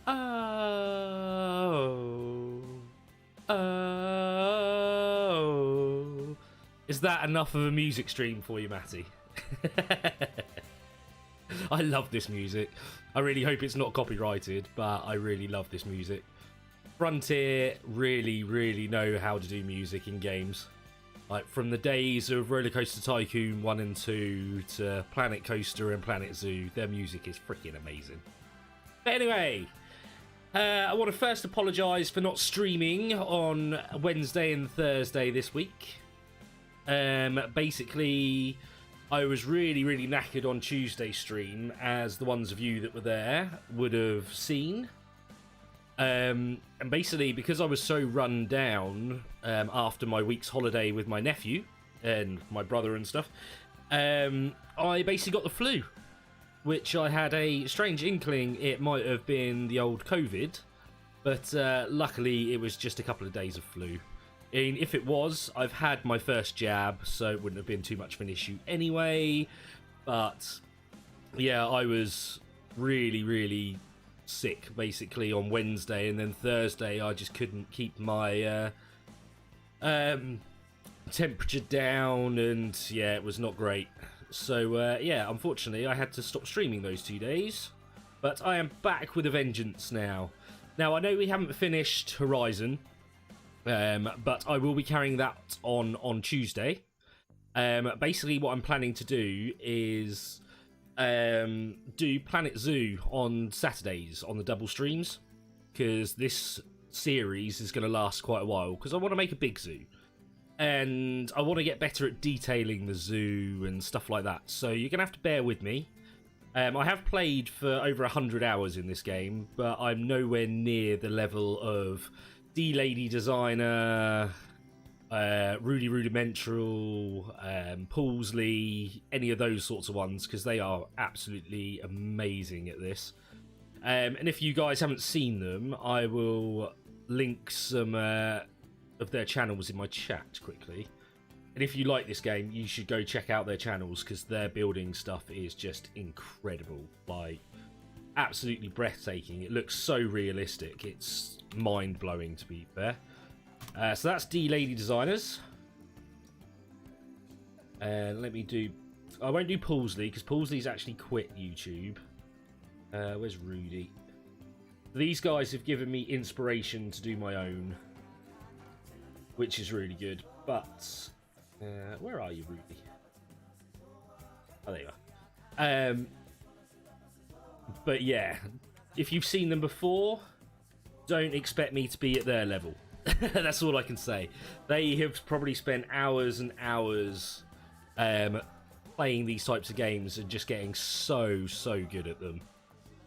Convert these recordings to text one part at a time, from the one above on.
Oh. Oh. Is that enough of a music stream for you, Matty? I love this music. I really hope it's not copyrighted, but I really love this music. Frontier really know how to do music in games. Like, from the days of Roller Coaster Tycoon 1 and 2 to Planet Coaster and Planet Zoo, their music is freaking amazing. But anyway, I want to first apologise for not streaming on Wednesday and Thursday this week. Basically, I was really knackered on Tuesday's stream, as the ones of you that were there would have seen. And basically, because I was so run down after my week's holiday with my nephew and my brother and stuff, I basically got the flu, which I had a strange inkling it might have been the old COVID, but luckily it was just a couple of days of flu. And if it was, I've had my first jab, so it wouldn't have been too much of an issue anyway. But yeah, I was really sick basically on Wednesday, and then Thursday I just couldn't keep my temperature down, and yeah, it was not great. So yeah, unfortunately I had to stop streaming those 2 days, but I am back with a vengeance now. Now, I know we haven't finished Horizon, but I will be carrying that on Tuesday. Basically what I'm planning to do is do Planet Zoo on Saturdays on the double streams, because this series is going to last quite a while, because I want to make a big zoo and I want to get better at detailing the zoo and stuff like that, so you're going to have to bear with me. I have played for over 100 hours in this game, but I'm nowhere near the level of D-Lady Designer, Rudy Rudimental, Paulsley, any of those sorts of ones, because they are absolutely amazing at this. And if you guys haven't seen them, I will link some of their channels in my chat quickly. And if you like this game, you should go check out their channels, because their building stuff is just incredible. Like, absolutely breathtaking. It looks so realistic. It's mind-blowing, to be fair. So that's D-Lady Designers. And let me do... I won't do Paulsley, because Paulsley's actually quit YouTube. Where's Rudy? These guys have given me inspiration to do my own, which is really good. But where are you, Rudy? Oh, there you are. But yeah, if you've seen them before, don't expect me to be at their level. That's all I can say. They have probably spent hours and hours playing these types of games and just getting so good at them.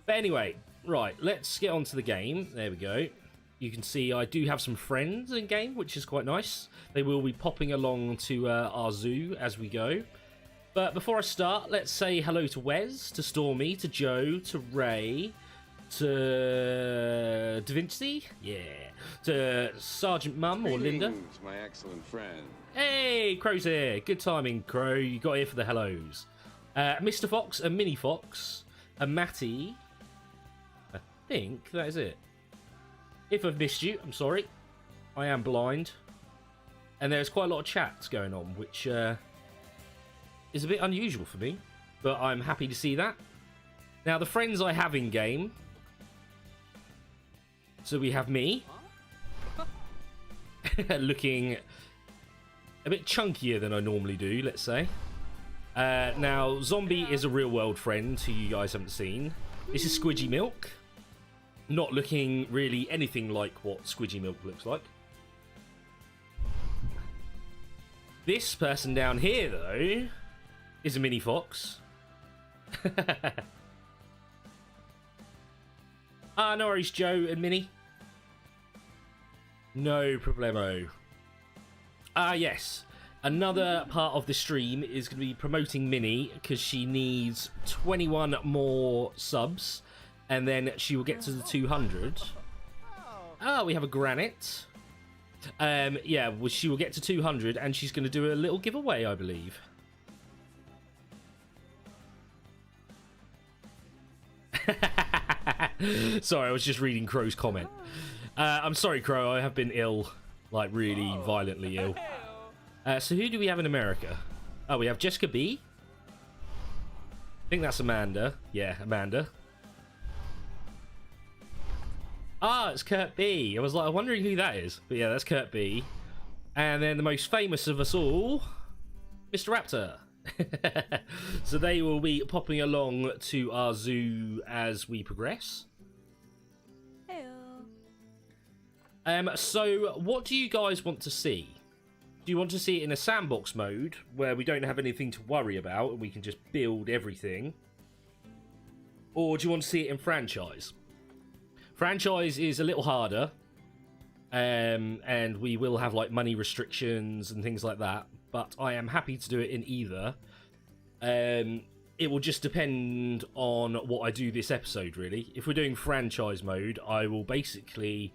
But anyway, right, let's get on to the game. There we go. You can see I do have some friends in game, which is quite nice. They will be popping along to our zoo as we go. But before I start, let's say hello to Wes, to Stormy, to Joe, to Ray, to Da Vinci, yeah, to Sergeant Mum or Linda. My excellent friend. Hey, Crow's here. Good timing, Crow. You got here for the hellos. Mr. Fox and Mini Fox and Matty. I think that is it. If I've missed you, I'm sorry. I am blind. And there's quite a lot of chats going on, which is a bit unusual for me, but I'm happy to see that. Now, the friends I have in game. So we have me, looking a bit chunkier than I normally do, let's say. Now, Zombie is a real-world friend who you guys haven't seen. This is Squidgy Milk, not looking really anything like what Squidgy Milk looks like. This person down here, though, is a Mini Fox. No worries, Joe and Minnie. No problemo. Yes. Another part of the stream is going to be promoting Minnie, because she needs 21 more subs, and then she will get to the 200. We have a Granite. Yeah, well, she will get to 200, and she's going to do a little giveaway, I believe. Sorry, I was just reading Crow's comment. I'm sorry, Crow. I have been ill, like really violently ill. So who do we have in America? Oh, we have Jessica B. I think that's Amanda. Yeah, Amanda. Ah, it's Kurt B. I was like, I'm wondering who that is. But yeah, that's Kurt B. And then the most famous of us all, Mr. Raptor. So they will be popping along to our zoo as we progress. So what do you guys want to see? Do you want to see it in a sandbox mode where we don't have anything to worry about and we can just build everything? Or do you want to see it in franchise? Franchise is a little harder, and we will have like money restrictions and things like that, but I am happy to do it in either. It will just depend on what I do this episode, really. If we're doing franchise mode, I will basically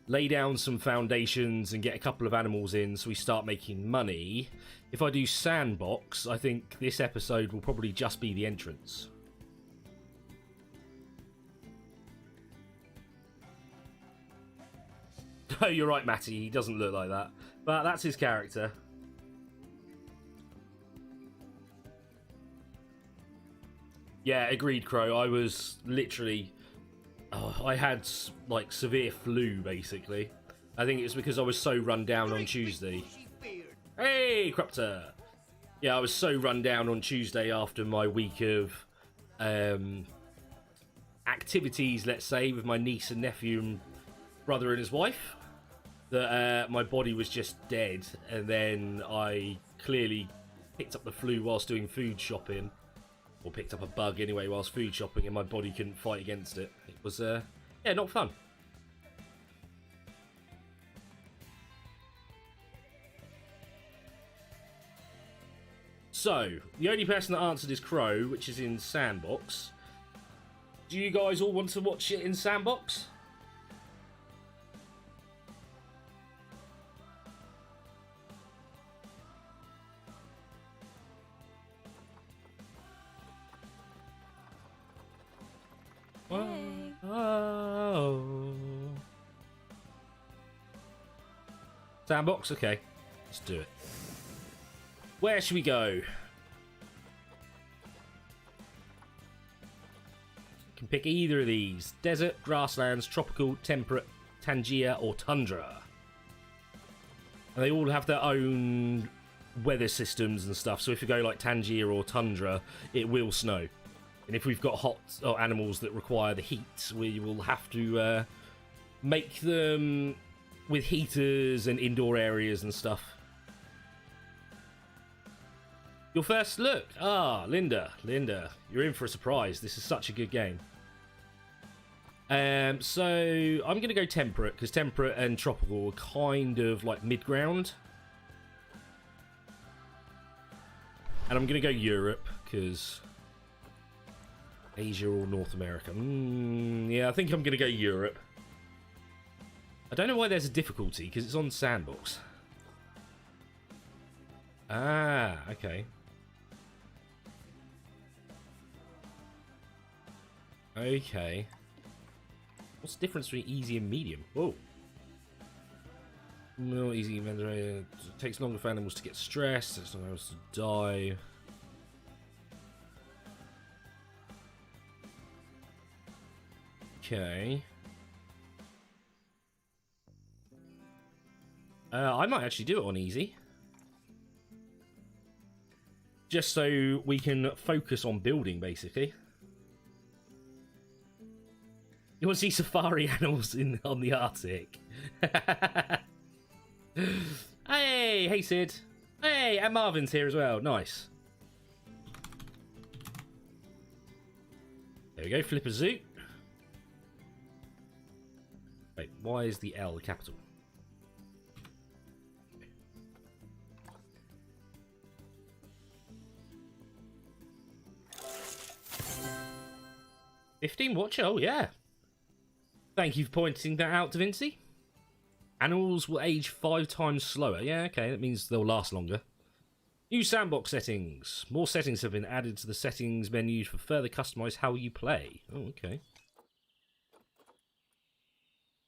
lay down some foundations and get a couple of animals in so we start making money. If I do sandbox, I think this episode will probably just be the entrance. Oh, you're right, Matty. He doesn't look like that. But that's his character. Yeah, agreed, Crow. I was literally... I had, like, severe flu, basically. I think it was because I was so run down on Tuesday. Hey, Crupter! Yeah, I was so run down on Tuesday after my week of activities, let's say, with my niece and nephew and brother and his wife, that my body was just dead. And then I clearly picked up the flu whilst doing food shopping. Or picked up a bug anyway whilst food shopping, and my body couldn't fight against it. It was, yeah, not fun. So, the only person that answered is Crow, which is in Sandbox. Do you guys all want to watch it in Sandbox? Hey. Oh. Sandbox? Okay. Let's do it. Where should we go? Can pick either of these. Desert, grasslands, tropical, temperate, Tangier, or tundra. And they all have their own weather systems and stuff. So if you go like Tangier or tundra, it will snow. And if we've got hot or animals that require the heat, we will have to make them with heaters and indoor areas and stuff. Your first look. Ah, Linda, you're in for a surprise. This is such a good game. So I'm going to go temperate, because temperate and tropical are kind of like mid-ground. And I'm going to go Europe, because Asia or North America. Yeah, I think I'm going to go Europe. I don't know why there's a difficulty, because it's on Sandbox. Ah, okay. Okay. What's the difference between easy and medium? Whoa. No, easy it takes longer for animals to get stressed, it's longer for animals to die. Okay. I might actually do it on easy. Just so we can focus on building, basically. You want to see safari animals on the Arctic? Hey Sid. Hey, and Marvin's here as well. Nice. There we go, flip a zoo. Wait, why is the L the capital? $15 watch? Oh, yeah. Thank you for pointing that out, Da Vinci. Animals will age 5 times slower. Yeah, okay, that means they'll last longer. New sandbox settings. More settings have been added to the settings menu for further customize how you play. Oh, okay.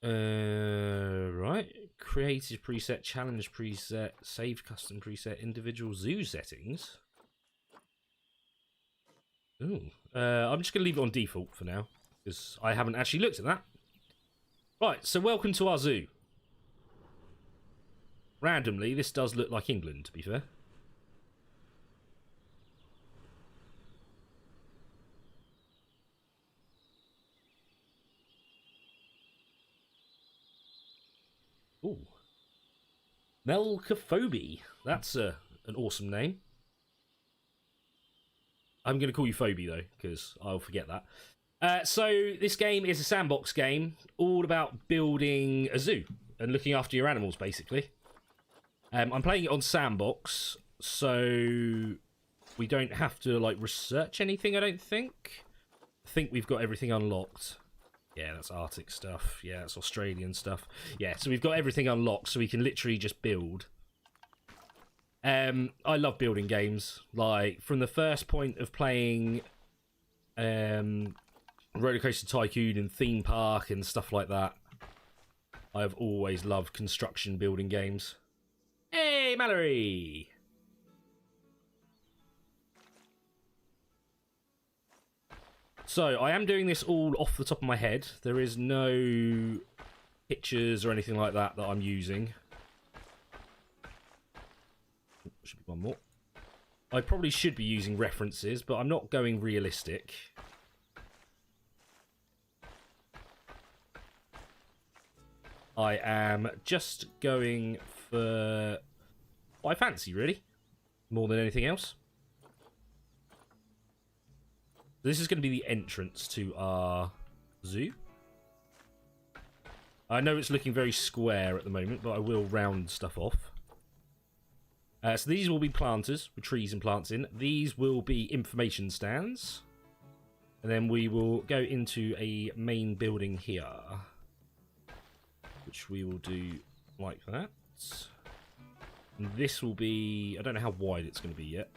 Right. Creative preset, challenge preset, save custom preset, individual zoo settings. Ooh. I'm just going to leave it on default for now, because I haven't actually looked at that. Right, so welcome to our zoo. Randomly, this does look like England, to be fair. Ooh. Melkophobe. That's an awesome name. I'm going to call you Phoebe, though, because I'll forget that. So this game is a sandbox game, all about building a zoo and looking after your animals, basically. I'm playing it on sandbox, so we don't have to like research anything, I don't think. I think we've got everything unlocked. Yeah, that's Arctic stuff. Yeah, that's Australian stuff. Yeah, so we've got everything unlocked, so we can literally just build. I love building games. Like, from the first point of playing Roller Coaster Tycoon and Theme Park and stuff like that, I've always loved construction building games. Hey, Mallory! So, I am doing this all off the top of my head. There is no pictures or anything like that that I'm using. Should be one more. I probably should be using references, but I'm not going realistic. I am just going for what I fancy, really, more than anything else. This is going to be the entrance to our zoo. I know it's looking very square at the moment, but I will round stuff off. So these will be planters with trees and plants in. These will be information stands. And then we will go into a main building here, which we will do like that. And this will be... I don't know how wide it's going to be yet.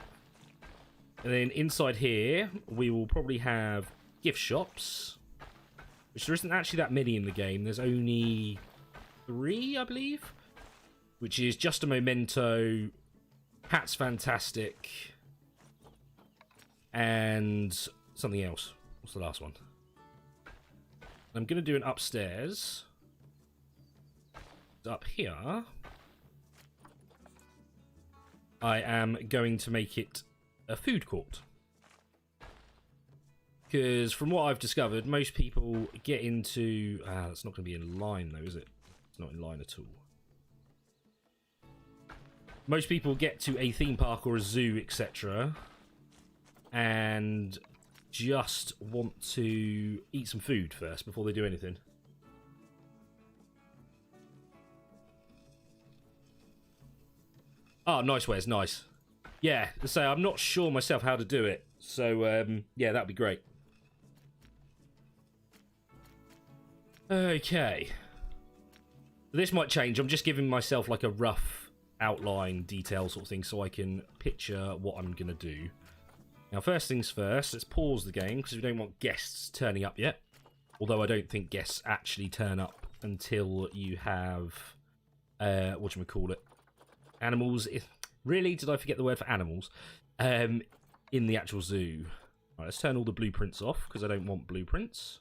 And then inside here, we will probably have gift shops, which there isn't actually that many in the game. There's only 3, I believe, which is Just a Memento, Hat's Fantastic, and something else. What's the last one? I'm going to do an upstairs. Up here, I am going to make it a food court. Because from what I've discovered, most people get into... that's not going to be in line though, is it? It's not in line at all. Most people get to a theme park or a zoo, etc., and just want to eat some food first before they do anything. Oh, nice, Wes, nice. Yeah, so I'm not sure myself how to do it, so yeah, that'd be great. Okay. This might change. I'm just giving myself like a rough outline, detail sort of thing, so I can picture what I'm going to do. Now, first things first, let's pause the game, because we don't want guests turning up yet. Although I don't think guests actually turn up until you have, whatchamacallit, animals. Really, did I forget the word for animals? In the actual zoo. Right, let's turn all the blueprints off, because I don't want blueprints.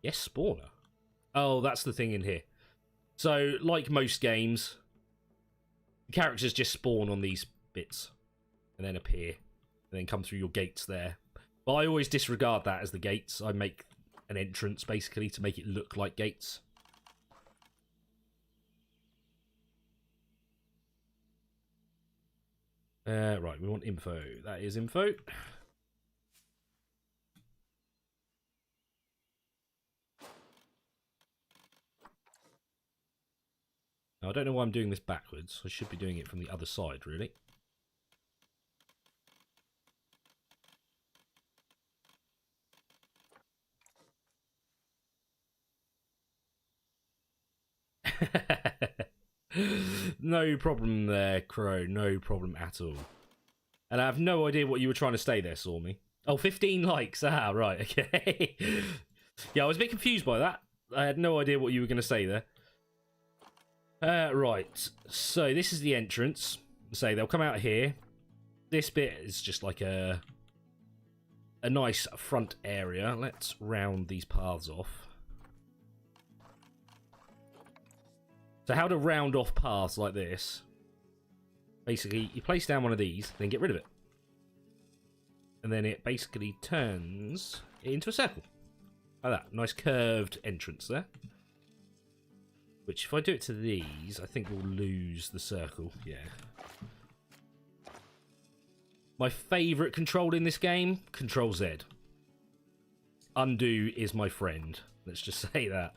Yes, spawner. Oh, that's the thing in here. So, like most games, characters just spawn on these bits and then appear and then come through your gates there. But I always disregard that as the gates. I make an entrance basically to make it look like gates. Right, we want info. That is info. Now, I don't know why I'm doing this backwards. I should be doing it from the other side, really. No problem there, Crow. No problem at all. And I have no idea what you were trying to say there, Stormy. Oh, 15 likes. Ah, right, okay. Yeah, I was a bit confused by that. I had no idea what you were going to say there. Right, so this is the entrance. So they'll come out here. This bit is just like a nice front area. Let's round these paths off. So how to round off paths like this? Basically, you place down one of these, then get rid of it. And then it basically turns it into a circle. Like that. Nice curved entrance there. Which, if I do it to these, I think we'll lose the circle. Yeah. My favourite control in this game? Control Z. Undo is my friend. Let's just say that.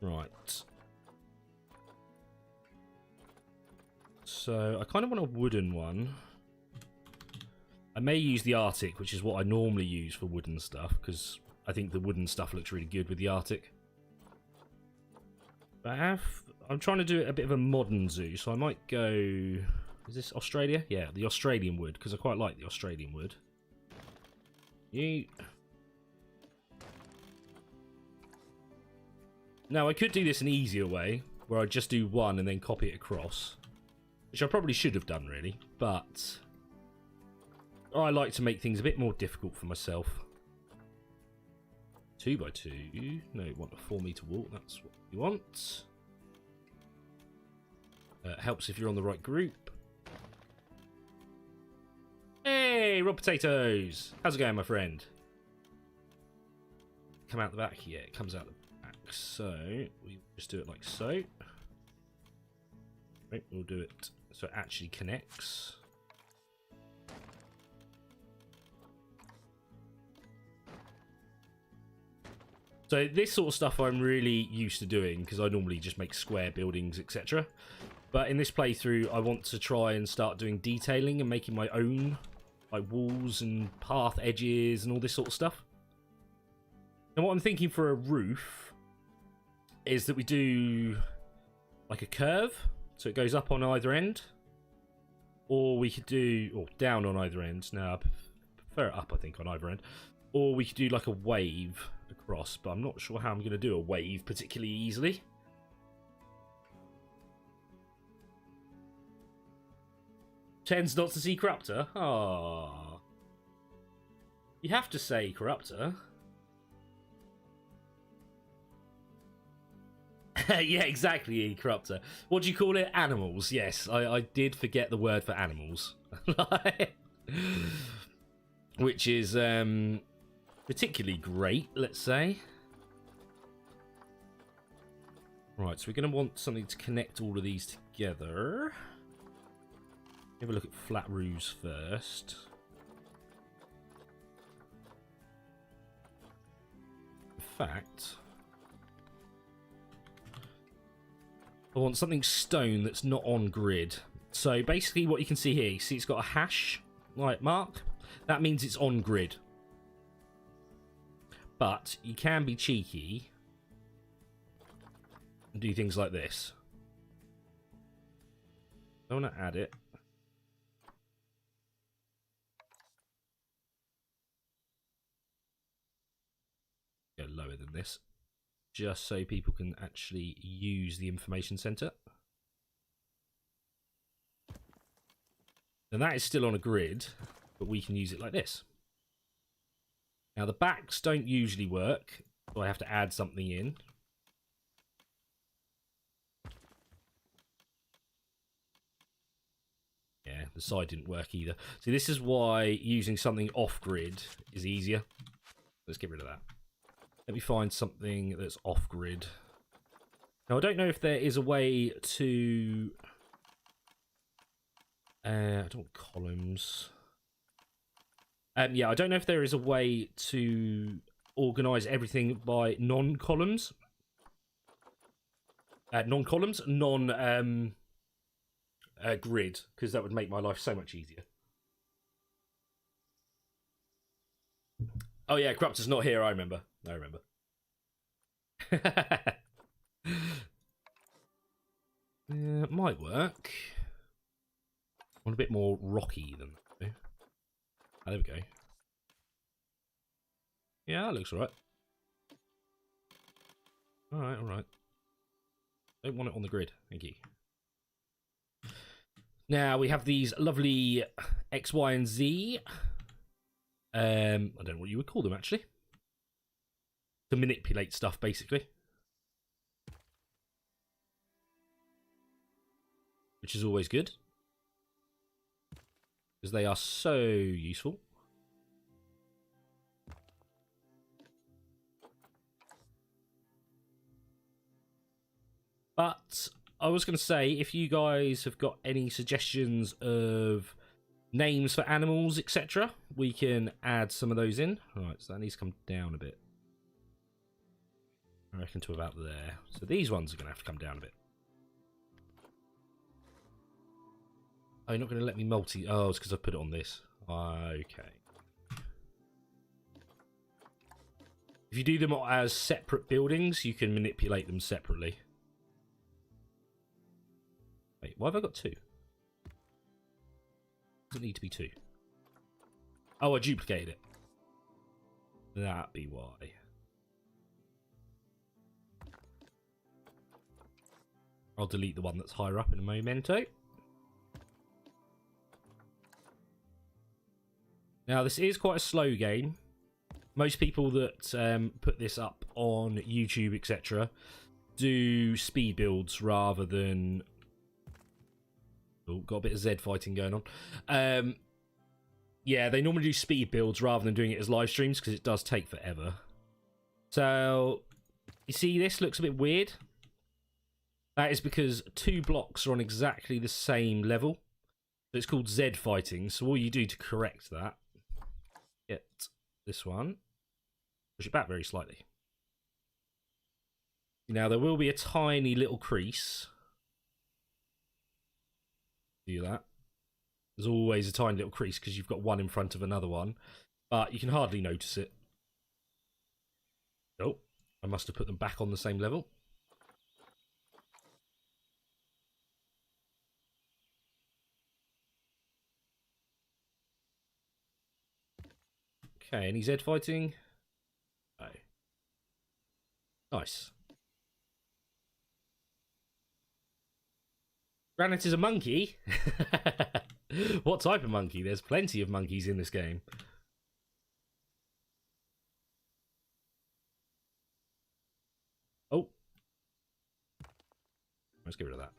Right. So, I kind of want a wooden one. I may use the Arctic, which is what I normally use for wooden stuff, because I think the wooden stuff looks really good with the Arctic. But I'm trying to do a bit of a modern zoo, so I might go... Is this Australia? Yeah, the Australian wood, because I quite like the Australian wood. Now, I could do this an easier way, where I just do one and then copy it across. Which I probably should have done, really, but... I like to make things a bit more difficult for myself. 2x2. No, you want a 4-metre wall. That's what you want. Helps if you're on the right group. Hey, Rob Potatoes! How's it going, my friend? Come out the back? Yeah, it comes out the back. So, we just do it like so. Right, we'll do it so it actually connects. So this sort of stuff I'm really used to doing because I normally just make square buildings, etc. But in this playthrough, I want to try and start doing detailing and making my own, like walls and path edges and all this sort of stuff. And what I'm thinking for a roof is that we do like a curve, so it goes up on either end, or we could do, or down on either end. Now I prefer it up, I think, on either end, or we could do like a wave across, but I'm not sure how I'm going to do a wave particularly easily. Tends not to see Corruptor. Ah, you have to say Corruptor. Yeah, exactly, Corruptor. What do you call it? Animals. Yes, I did forget the word for animals. Which is particularly great, let's say. Right, so we're going to want something to connect all of these together. Have a look at flat roofs first. In fact, I want something stone that's not on grid. So basically what you can see here, you see it's got a hash like mark. That means it's on grid. But you can be cheeky and do things like this. I want to add it. Go lower than this, just so people can actually use the information center. And that is still on a grid, but we can use it like this. Now the backs don't usually work, so I have to add something in. Yeah, the side didn't work either. See, this is why using something off-grid is easier. Let's get rid of that. Let me find something that's off-grid. Now, I don't know if there is a way to... I don't want columns. Yeah, I don't know if there is a way to organise everything by non-columns. Non-columns? Grid, because that would make my life so much easier. Oh yeah, Corruptor's not here, I remember. It might work. I want a bit more rocky than that. Oh, there we go. Yeah, that looks alright. Alright, alright. Don't want it on the grid. Thank you. Now we have these lovely X, Y, and Z. I don't know what you would call them, actually. To manipulate stuff, basically. Which is always good. Because they are so useful. But I was going to say, if you guys have got any suggestions of names for animals, etc., we can add some of those in. Alright, so that needs to come down a bit. I reckon to about there. So these ones are going to have to come down a bit. Oh, you're not going to let me multi... Oh, it's because I put it on this. Okay. If you do them as separate buildings, you can manipulate them separately. Wait, why have I got two? Doesn't need to be two. Oh, I duplicated it. That'd be why. I'll delete the one that's higher up in a momento. Now, this is quite a slow game. Most people that put this up on YouTube, etc., do speed builds rather than... Oh, got a bit of Z fighting going on. Yeah, they normally do speed builds rather than doing it as live streams because it does take forever. So, you see this looks a bit weird. That is because two blocks are on exactly the same level. So it's called Z fighting. So all you do to correct that, get this one, push it back very slightly. Now there will be a tiny little crease. Do that. There's always a tiny little crease because you've got one in front of another one, but you can hardly notice it. Oh, I must have put them back on the same level. Okay, any Z fighting? Oh. Nice. Granite is a monkey? What type of monkey? There's plenty of monkeys in this game. Oh. Let's get rid of that.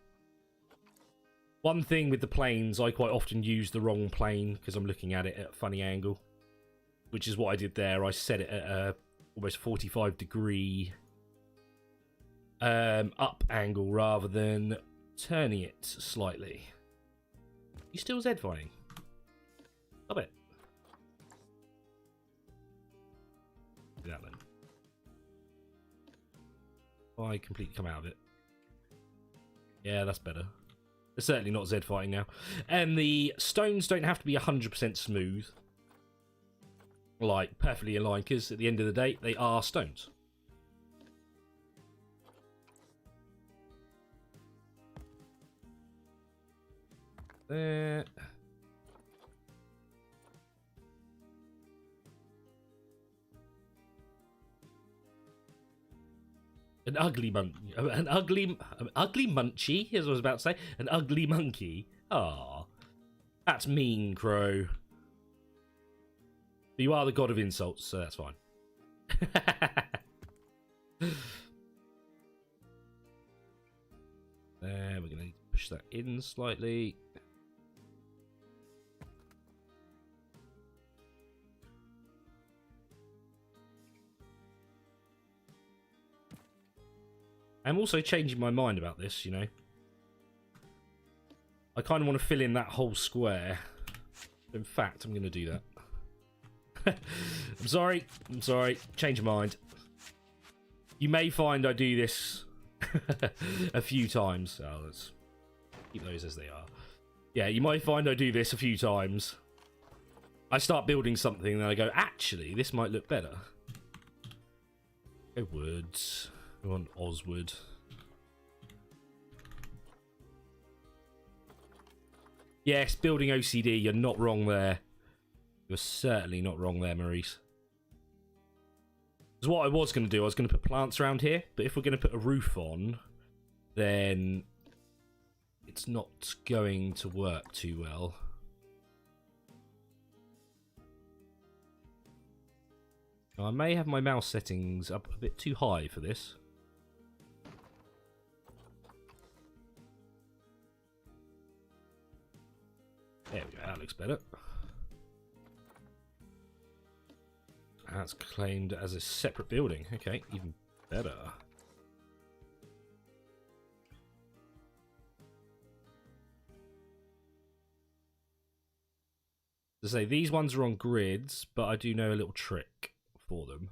One thing with the planes, I quite often use the wrong plane because I'm looking at it at a funny angle. Which is what I did there. I set it at a almost 45-degree up angle rather than turning it slightly. You still Z fighting? Stop it. Do that then. I completely come out of it. Yeah, that's better. It's certainly not Z fighting now. And the stones don't have to be 100% smooth. Like, perfectly aligned, because at the end of the day, they are stones. There. An ugly munchie, as I was about to say. An ugly monkey. Ah, that's mean, Crow. You are the god of insults, so that's fine. There, we're going to push that in slightly. I'm also changing my mind about this, you know. I kind of want to fill in that whole square. In fact, I'm going to do that. I'm sorry. Change your mind. You may find I do this a few times. Oh, let's keep those as they are. Yeah, you might find I do this a few times. I start building something and then I go, actually, this might look better. Go woods. Go on Oswood. Yes, building OCD. You're not wrong there. You're certainly not wrong there, Maurice. Because what I was going to do, I was going to put plants around here, but if we're going to put a roof on, then it's not going to work too well. Now, I may have my mouse settings up a bit too high for this. There we go, that looks better. That's claimed as a separate building. Okay, even better. To say, these ones are on grids, but I do know a little trick for them.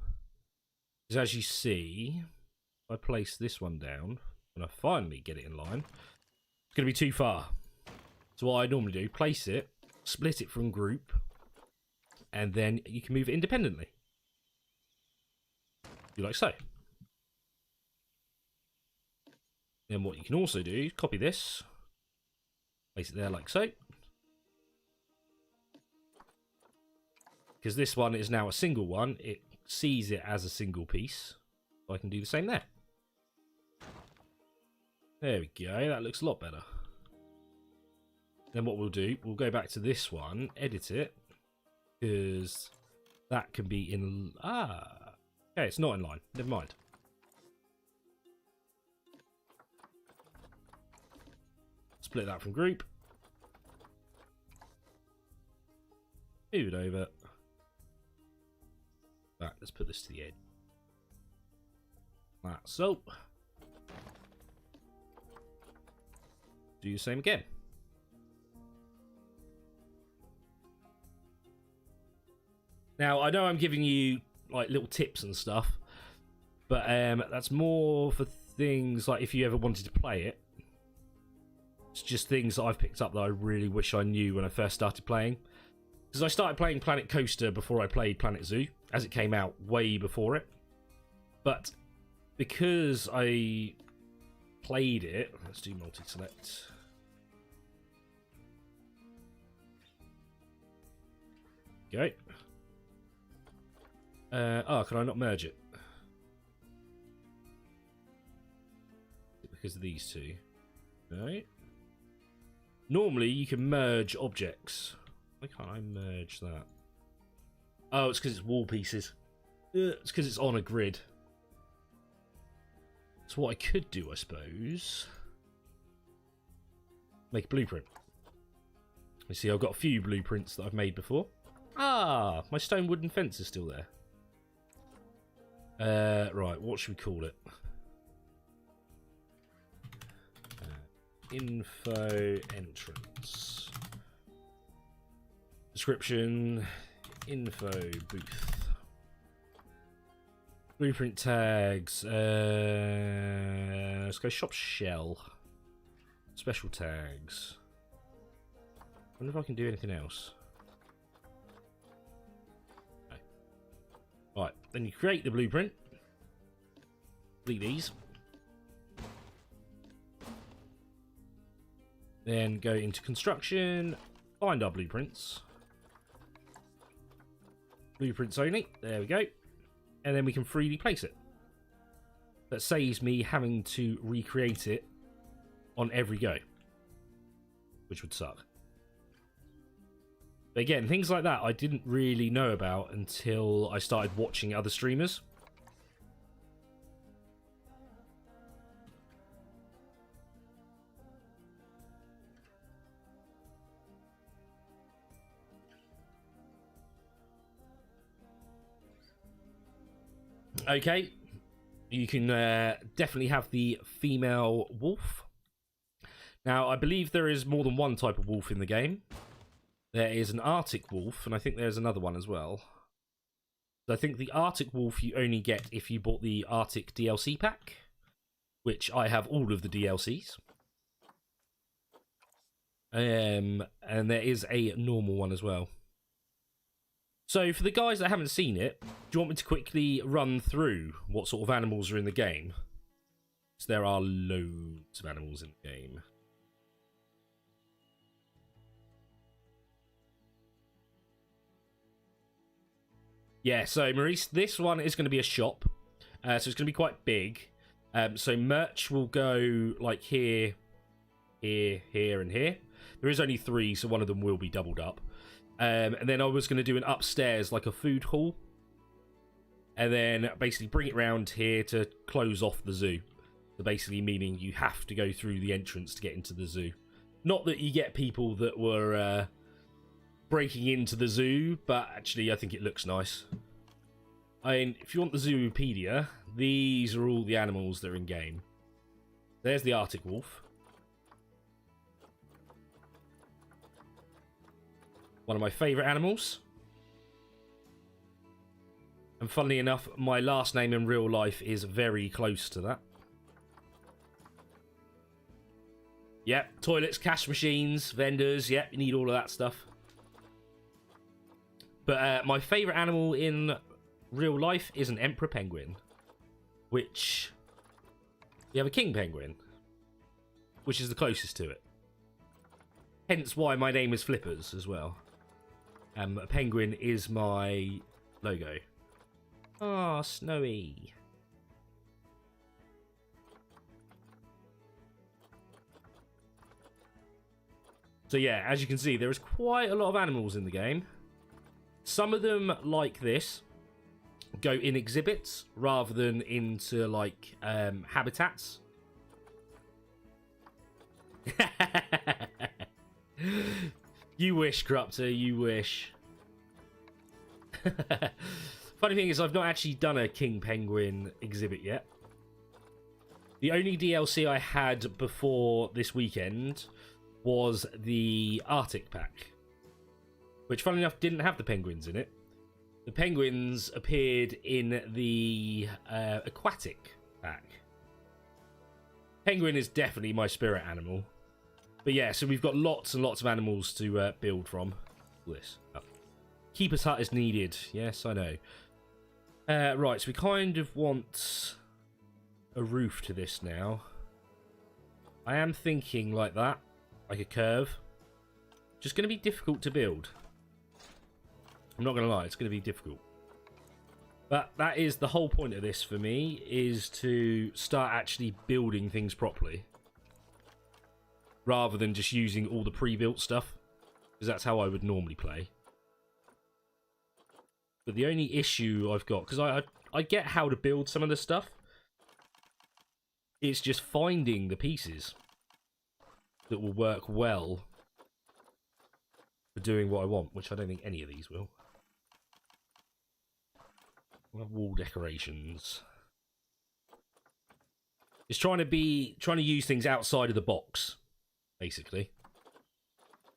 Because as you see, if I place this one down, and I finally get it in line, it's going to be too far. So what I normally do, place it, split it from group, and then you can move it independently. Do like so. Then what you can also do, copy this, place it there like so. Because this one is now a single one, it sees it as a single piece. So I can do the same there. There we go, that looks a lot better. Then what we'll do, we'll go back to this one, edit it, because that can be in... okay, it's not in line, never mind. Split that from group. Move it over. Right, let's put this to the edge. Like so. Do the same again. Now, I know I'm giving you like little tips and stuff, but that's more for things like if you ever wanted to play it. It's just things that I've picked up that I really wish I knew when I first started playing. Because I started playing Planet Coaster before I played Planet Zoo, as it came out way before it. But because I played it, let's do multi-select. Go. Oh, can I not merge it? Because of these two. Right. Normally, you can merge objects. Why can't I merge that? Oh, it's because it's wall pieces. It's because it's on a grid. So what I could do, I suppose... make a blueprint. You see, I've got a few blueprints that I've made before. Ah, my stone wooden fence is still there. Right, what should we call it? Info entrance. Description. Info booth. Blueprint tags. Let's go shop shell. Special tags. I wonder if I can do anything else. No. Right, then you create the blueprint. Delete these. Then go into construction, find our blueprints. Blueprints only, there we go. And then we can freely place it. That saves me having to recreate it on every go, which would suck. But again, things like that I didn't really know about until I started watching other streamers. Okay, you can definitely have the female wolf. Now, I believe there is more than one type of wolf in the game. There is an Arctic wolf, and I think there's another one as well. So I think the Arctic wolf you only get if you bought the Arctic DLC pack, which I have all of the DLCs. And there is a normal one as well. So, for the guys that haven't seen it, do you want me to quickly run through what sort of animals are in the game? So there are loads of animals in the game. Yeah, so Maurice, this one is going to be a shop. So it's going to be quite big. So merch will go like here, here, here, and here. There is only 3, so one of them will be doubled up. And then I was going to do an upstairs, like a food hall. And then basically bring it round here to close off the zoo. So basically meaning you have to go through the entrance to get into the zoo. Not that you get people that were breaking into the zoo, but actually I think it looks nice. I mean, if you want the Zoopedia, these are all the animals that are in game. There's the Arctic wolf. One of my favourite animals. And funnily enough, my last name in real life is very close to that. Yep, toilets, cash machines, vendors, yep, you need all of that stuff. But my favourite animal in real life is an emperor penguin. Which... we have a king penguin. Which is the closest to it. Hence why my name is Flippers as well. A penguin is my logo. Ah, snowy. So yeah, as you can see, there is quite a lot of animals in the game. Some of them, like this, go in exhibits rather than into, like, habitats. You wish, Corruptor, you wish. Funny thing is, I've not actually done a King Penguin exhibit yet. The only DLC I had before this weekend was the Arctic pack, which, funnily enough, didn't have the penguins in it. The penguins appeared in the aquatic pack. Penguin is definitely my spirit animal. But yeah, so we've got lots and lots of animals to build from. This. Oh. Keeper's hut is needed. Yes, I know. Right, so we kind of want a roof to this now. I am thinking like that. Like a curve. Just going to be difficult to build. I'm not going to lie, it's going to be difficult. But that is the whole point of this for me, is to start actually building things properly. Rather than just using all the pre-built stuff. Because that's how I would normally play. But the only issue I've got, because I get how to build some of this stuff. It's just finding the pieces that will work well for doing what I want, which I don't think any of these will. We'll have wall decorations. It's trying to use things outside of the box, basically.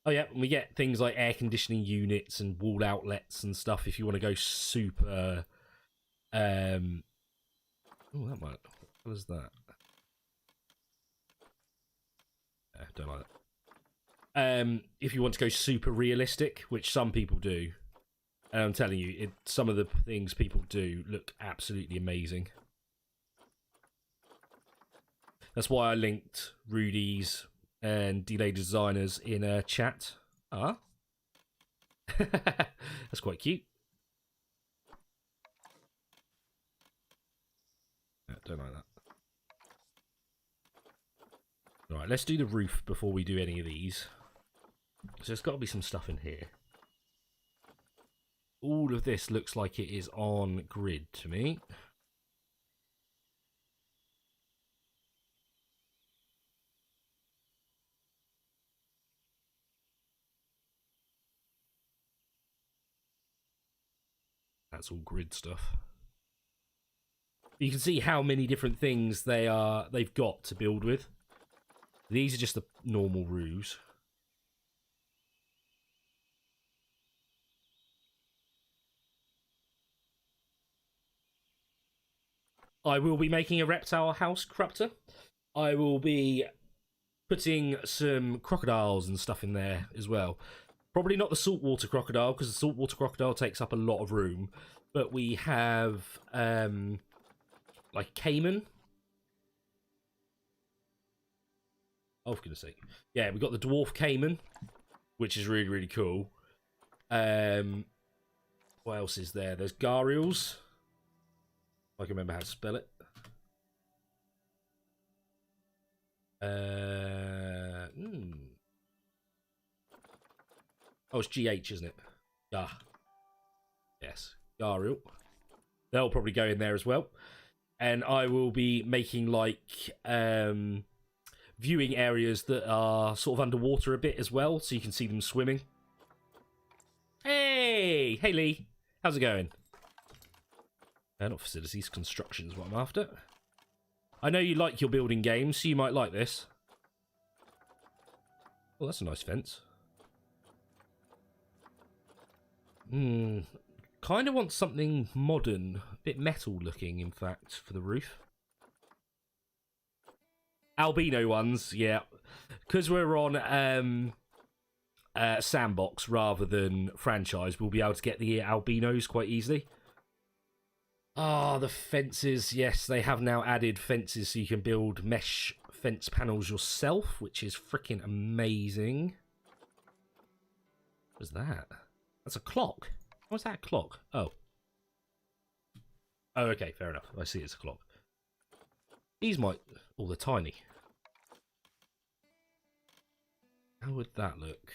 Oh yeah, and we get things like air conditioning units and wall outlets and stuff if you want to go super. Oh, that might. What is that? Don't like that. If you want to go super realistic, which some people do, and I'm telling you, some of the things people do look absolutely amazing. That's why I linked Rudy's and Delay Designers in a chat. Ah, that's quite cute. Don't like that. Right, let's do the roof before we do any of these. So there's got to be some stuff in here. All of this looks like it is on grid to me. That's all grid stuff. You can see how many different things they've got to build with. These are just the normal roofs. I will be making a reptile house, Corruptor. I will be putting some crocodiles and stuff in there as well. Probably not the saltwater crocodile, because the saltwater crocodile takes up a lot of room. But we have, like, caiman. Oh, for goodness sake. Yeah, we've got the dwarf caiman, which is really, really cool. What else is there? There's Gharials. I can remember how to spell it. Oh, it's GH, isn't it? Ah. Yes. Gharial. They'll probably go in there as well. And I will be making, like, viewing areas that are sort of underwater a bit as well, so you can see them swimming. Hey! Hey, Lee. How's it going? Not facilities, construction is what I'm after. I know you like your building games, so you might like this. Oh, that's a nice fence. Kind of want something modern, a bit metal looking, in fact, for the roof. Albino ones, yeah. Because we're on sandbox rather than franchise, we'll be able to get the albinos quite easily. Ah, the fences. Yes, they have now added fences so you can build mesh fence panels yourself, which is freaking amazing. What's that? That's a clock. What's that clock? Oh. Oh, okay, fair enough. I see it's a clock. These might... Oh, they're tiny. How would that look?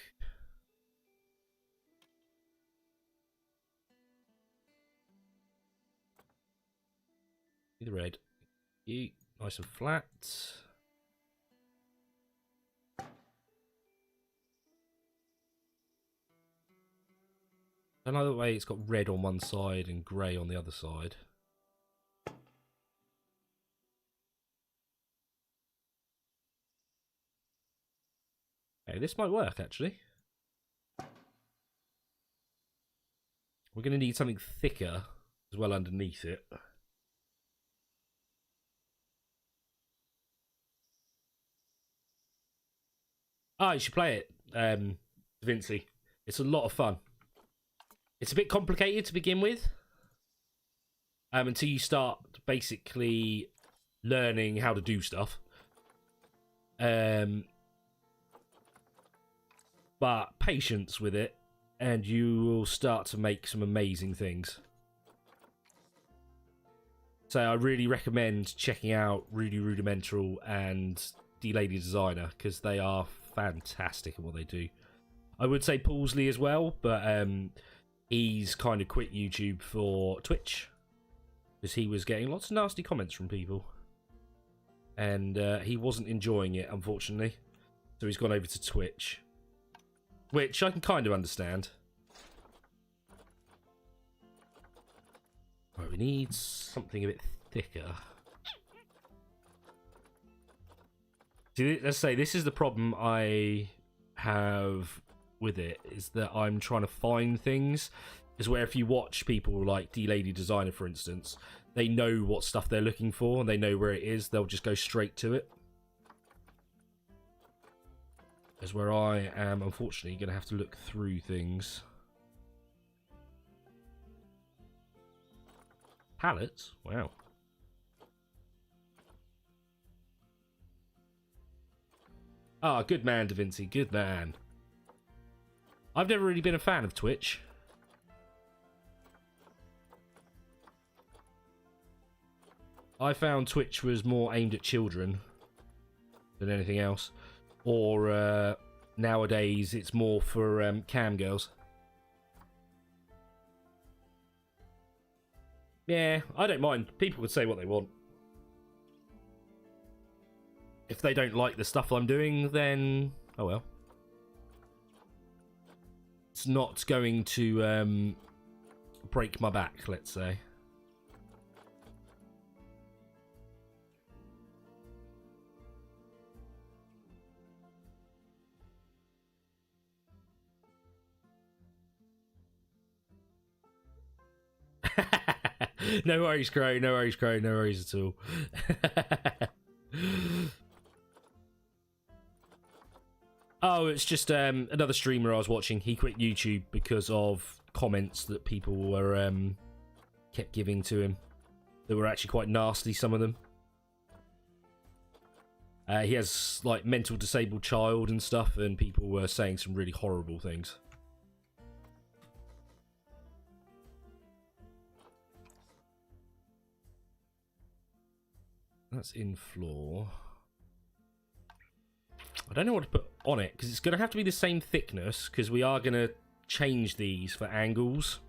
The red. Nice and flat. Another way, it's got red on one side and grey on the other side. Okay, this might work, actually. We're going to need something thicker as well underneath it. Ah, you should play it, Vinci. It's a lot of fun. It's a bit complicated to begin with. Until you start basically learning how to do stuff. But patience with it, and you will start to make some amazing things. So I really recommend checking out Rudy Rudimental and D-Lady Designer, because they are fantastic at what they do. I would say Paulsley as well, but he's kind of quit YouTube for Twitch, because he was getting lots of nasty comments from people. And he wasn't enjoying it, unfortunately. So he's gone over to Twitch. Which I can kind of understand. Right, we need something a bit thicker. See, let's say this is the problem I have with it, is that I'm trying to find things. Is where if you watch people like D-Lady Designer, for instance, they know what stuff they're looking for and they know where it is. They'll just go straight to it. Is where I am, unfortunately, going to have to look through things. Pallets? Wow. Ah, good man, Da Vinci. Good man. I've never really been a fan of Twitch. I found Twitch was more aimed at children than anything else. Or nowadays it's more for cam girls. Yeah, I don't mind. People could say what they want. If they don't like the stuff I'm doing, then oh well. It's not going to break my back, let's say. No worries, Crow. No worries, Crow. No worries at all. Oh, it's just another streamer I was watching. He quit YouTube because of comments that people were kept giving to him. That were actually quite nasty, some of them. He has like mental disabled child and stuff, and people were saying some really horrible things. That's in floor. I don't know what to put on it, because it's going to have to be the same thickness, because we are going to change these for angles.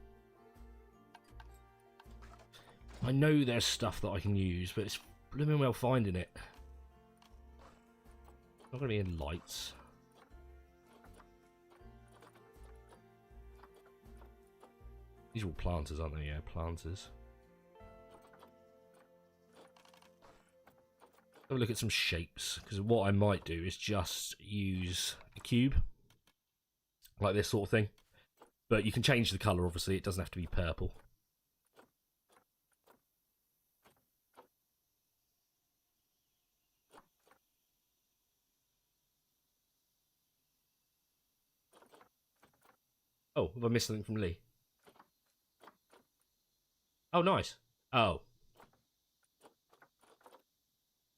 I know there's stuff that I can use, but it's blooming well finding it. Not going to be in lights. These are all planters, aren't they? Yeah, planters. Have a look at some shapes, because what I might do is just use a cube, like this sort of thing. But you can change the colour, obviously. It doesn't have to be purple. Oh, have I missed something from Lee? Oh, nice. Oh.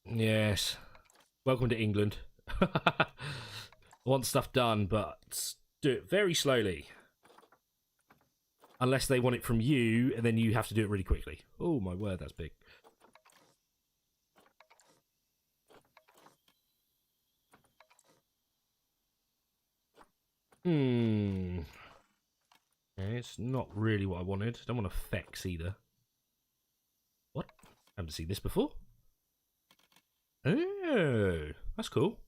Yes. Welcome to England. I want stuff done, but do it very slowly. Unless they want it from you, and then you have to do it really quickly. Oh, my word, that's big. Okay, it's not really what I wanted. I don't want effects either. What? I haven't seen this before. Oh, that's cool.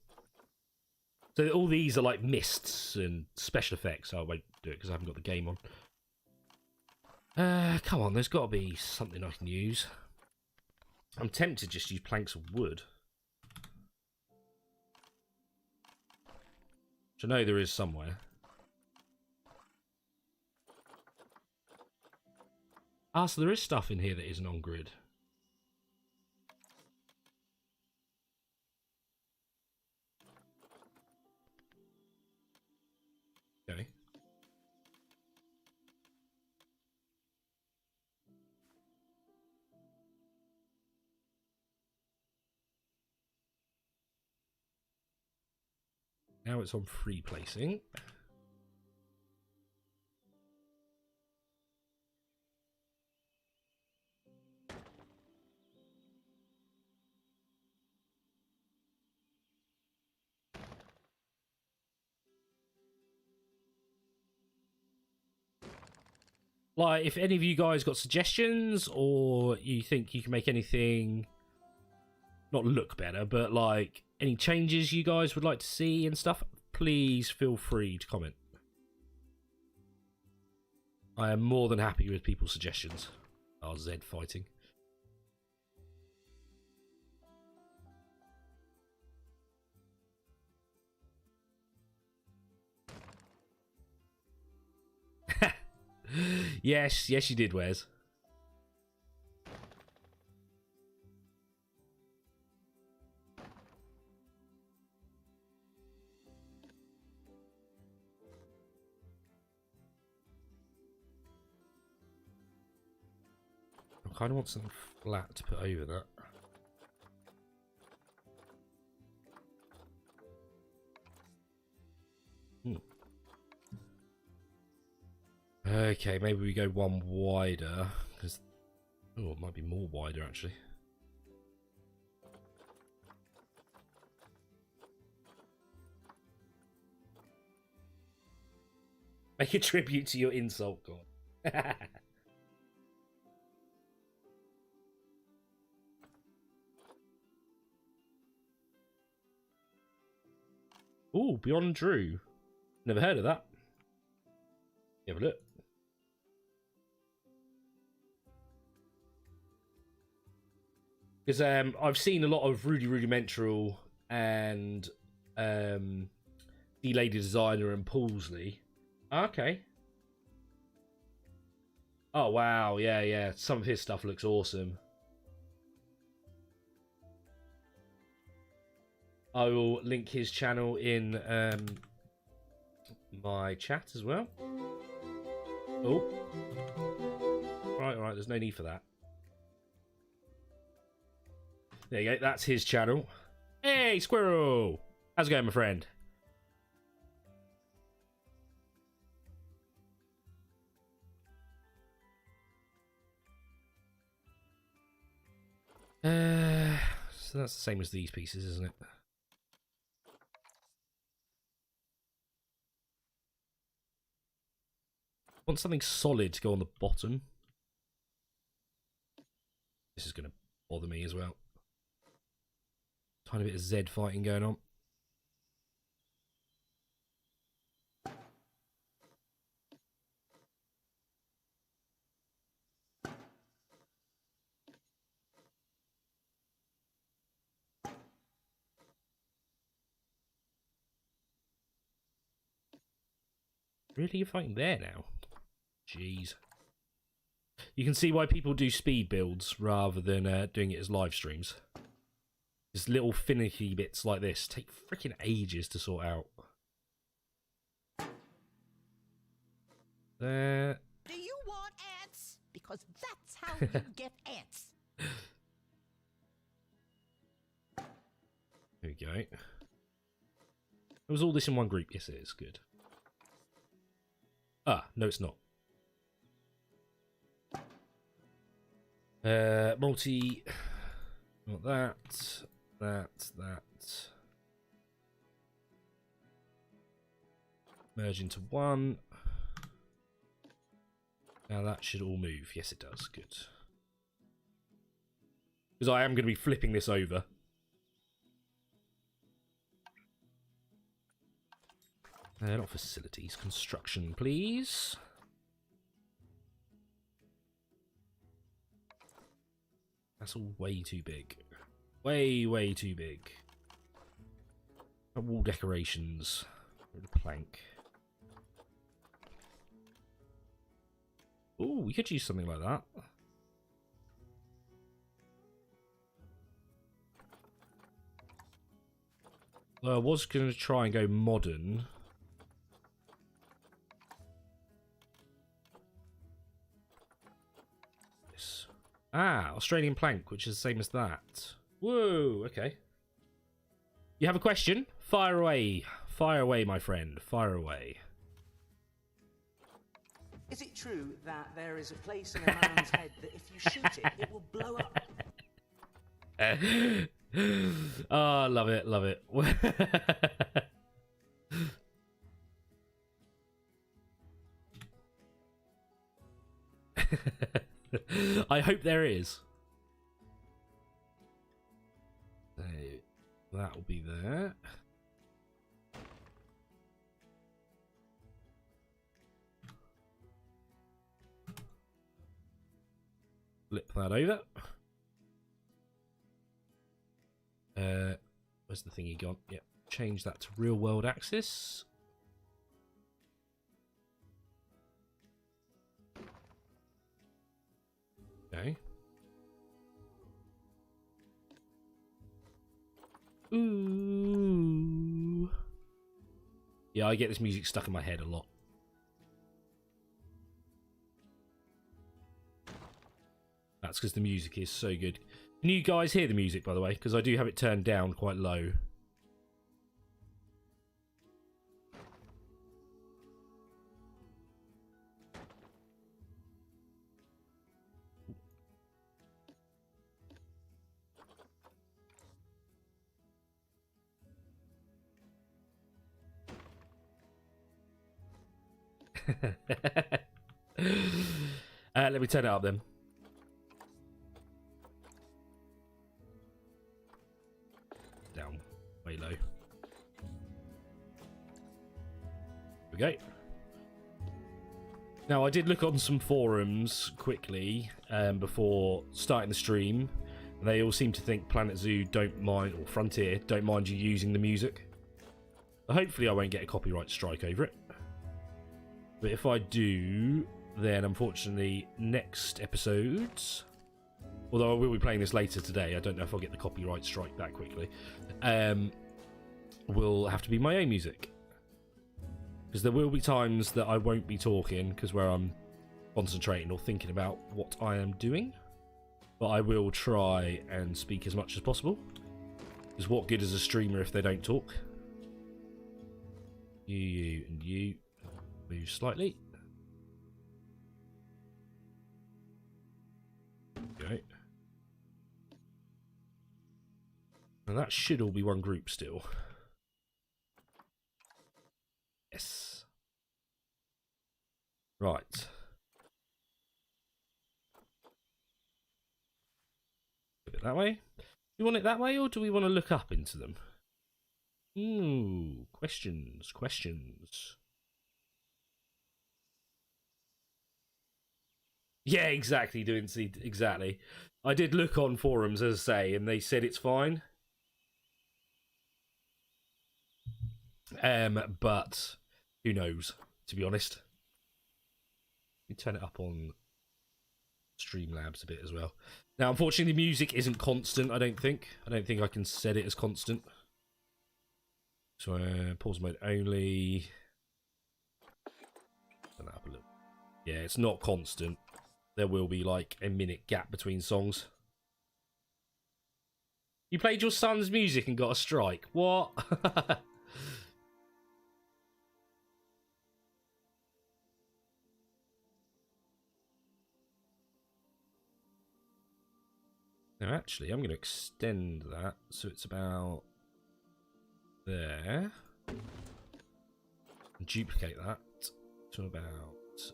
So all these are like mists and special effects. I won't do it because I haven't got the game on. Come on, there's got to be something I can use. I'm tempted to just use planks of wood. Which I know there is somewhere. Ah, so there is stuff in here that isn't on grid. Okay. Now it's on free placing. Like, if any of you guys got suggestions, or you think you can make anything not look better, but like any changes you guys would like to see and stuff, please feel free to comment. I am more than happy with people's suggestions. Oh, Zed fighting. Yes, you did, Wes. I kind of want something flat to put over that. Okay, maybe we go one wider, because... Oh, it might be more wider, actually. Make a tribute to your insult, God. Ooh, Beyond Drew. Never heard of that. Have a look. Because I've seen a lot of Rudimental and D-Lady Designer and Paulsley. Okay. Oh, wow. Yeah. Some of his stuff looks awesome. I will link his channel in my chat as well. Oh. Right. There's no need for that. There you go. That's his channel. Hey, Squirrel! How's it going, my friend? So that's the same as these pieces, isn't it? I want something solid to go on the bottom. This is going to bother me as well. Tiny bit of Z fighting going on. Really, you're fighting there now? Jeez. You can see why people do speed builds rather than doing it as live streams. Just little finicky bits like this take freaking ages to sort out. There. Do you want ants? Because that's how you get ants. There we go. Was all this in one group? Yes, it is. Good. Ah, no, it's not. Multi. Not that. That. Merge into one. Now that should all move. Yes, it does. Good. Because I am going to be flipping this over. Not facilities. Construction, please. That's all way too big. Way too big. Wall decorations. The plank. Ooh, we could use something like that. Well, I was going to try and go modern. This. Ah, Australian plank, which is the same as that. Whoa, okay. You have a question? Fire away. Fire away, my friend. Fire away. Is it true that there is a place in a man's head that if you shoot it, it will blow up? Oh, love it, love it. I hope there is. So, that will be there. Flip that over. Where's the thingy gone? Yep. Change that to real world axis. Okay. Ooh. Yeah, I get this music stuck in my head a lot. That's because the music is so good. Can you guys hear the music, by the way? Because I do have it turned down quite low. Let me turn it up then. Down way low. There we go. Now I did look on some forums quickly before starting the stream. And they all seem to think Planet Zoo don't mind, or Frontier don't mind you using the music. So hopefully I won't get a copyright strike over it. But if I do, then unfortunately next episodes, although I will be playing this later today, I don't know if I'll get the copyright strike that quickly, will have to be my own music. Because there will be times that I won't be talking, because where I'm concentrating or thinking about what I am doing. But I will try and speak as much as possible. Because what good is a streamer if they don't talk? You, and you. Move slightly. Okay. And that should all be one group still. Yes. Right. Put it that way. Do you want it that way, or do we want to look up into them? Ooh, questions, questions. Yeah, exactly. Exactly. I did look on forums, as I say, and they said it's fine. But who knows? To be honest, we turn it up on Streamlabs a bit as well. Now, unfortunately, the music isn't constant. I don't think I can set it as constant. So pause mode only. Turn that up a little. Yeah, it's not constant. There will be like a minute gap between songs. You played your son's music and got a strike. What? Now, actually, I'm going to extend that so it's about there. And duplicate that to about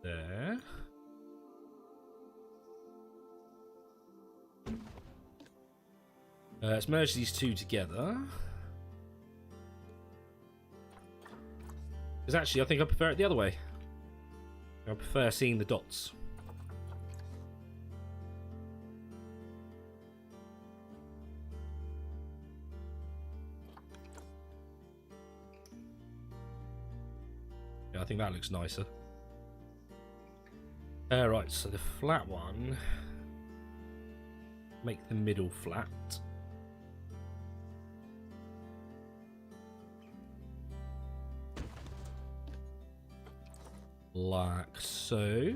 there. Let's merge these two together. Because actually, I think I prefer it the other way. I prefer seeing the dots. I think that looks nicer. Right, so the flat one, make the middle flat. Like so. Okay,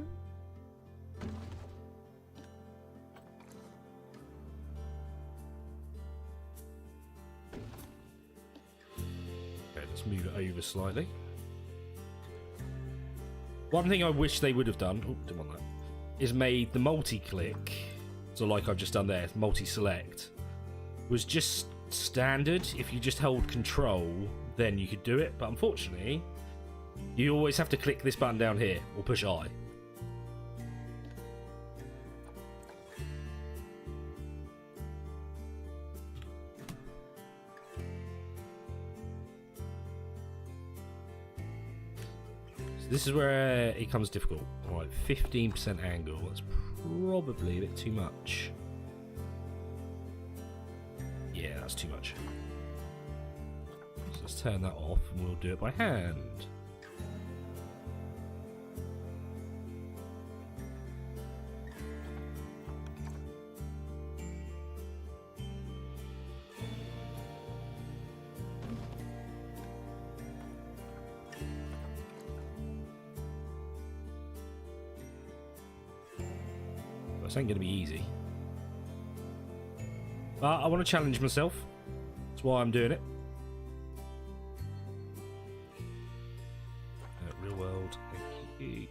let's move it over slightly. One thing I wish they would have done, oh, didn't want that, is made the multi-click, so like I've just done there, multi-select, was just standard. If you just hold control, then you could do it, but unfortunately, you always have to click this button down here, or push I. This is where it becomes difficult. Alright, 15% angle. That's probably a bit too much. Yeah, that's too much. So let's turn that off and we'll do it by hand. This ain't going to be easy. But I want to challenge myself. That's why I'm doing it. Real world. Thank you.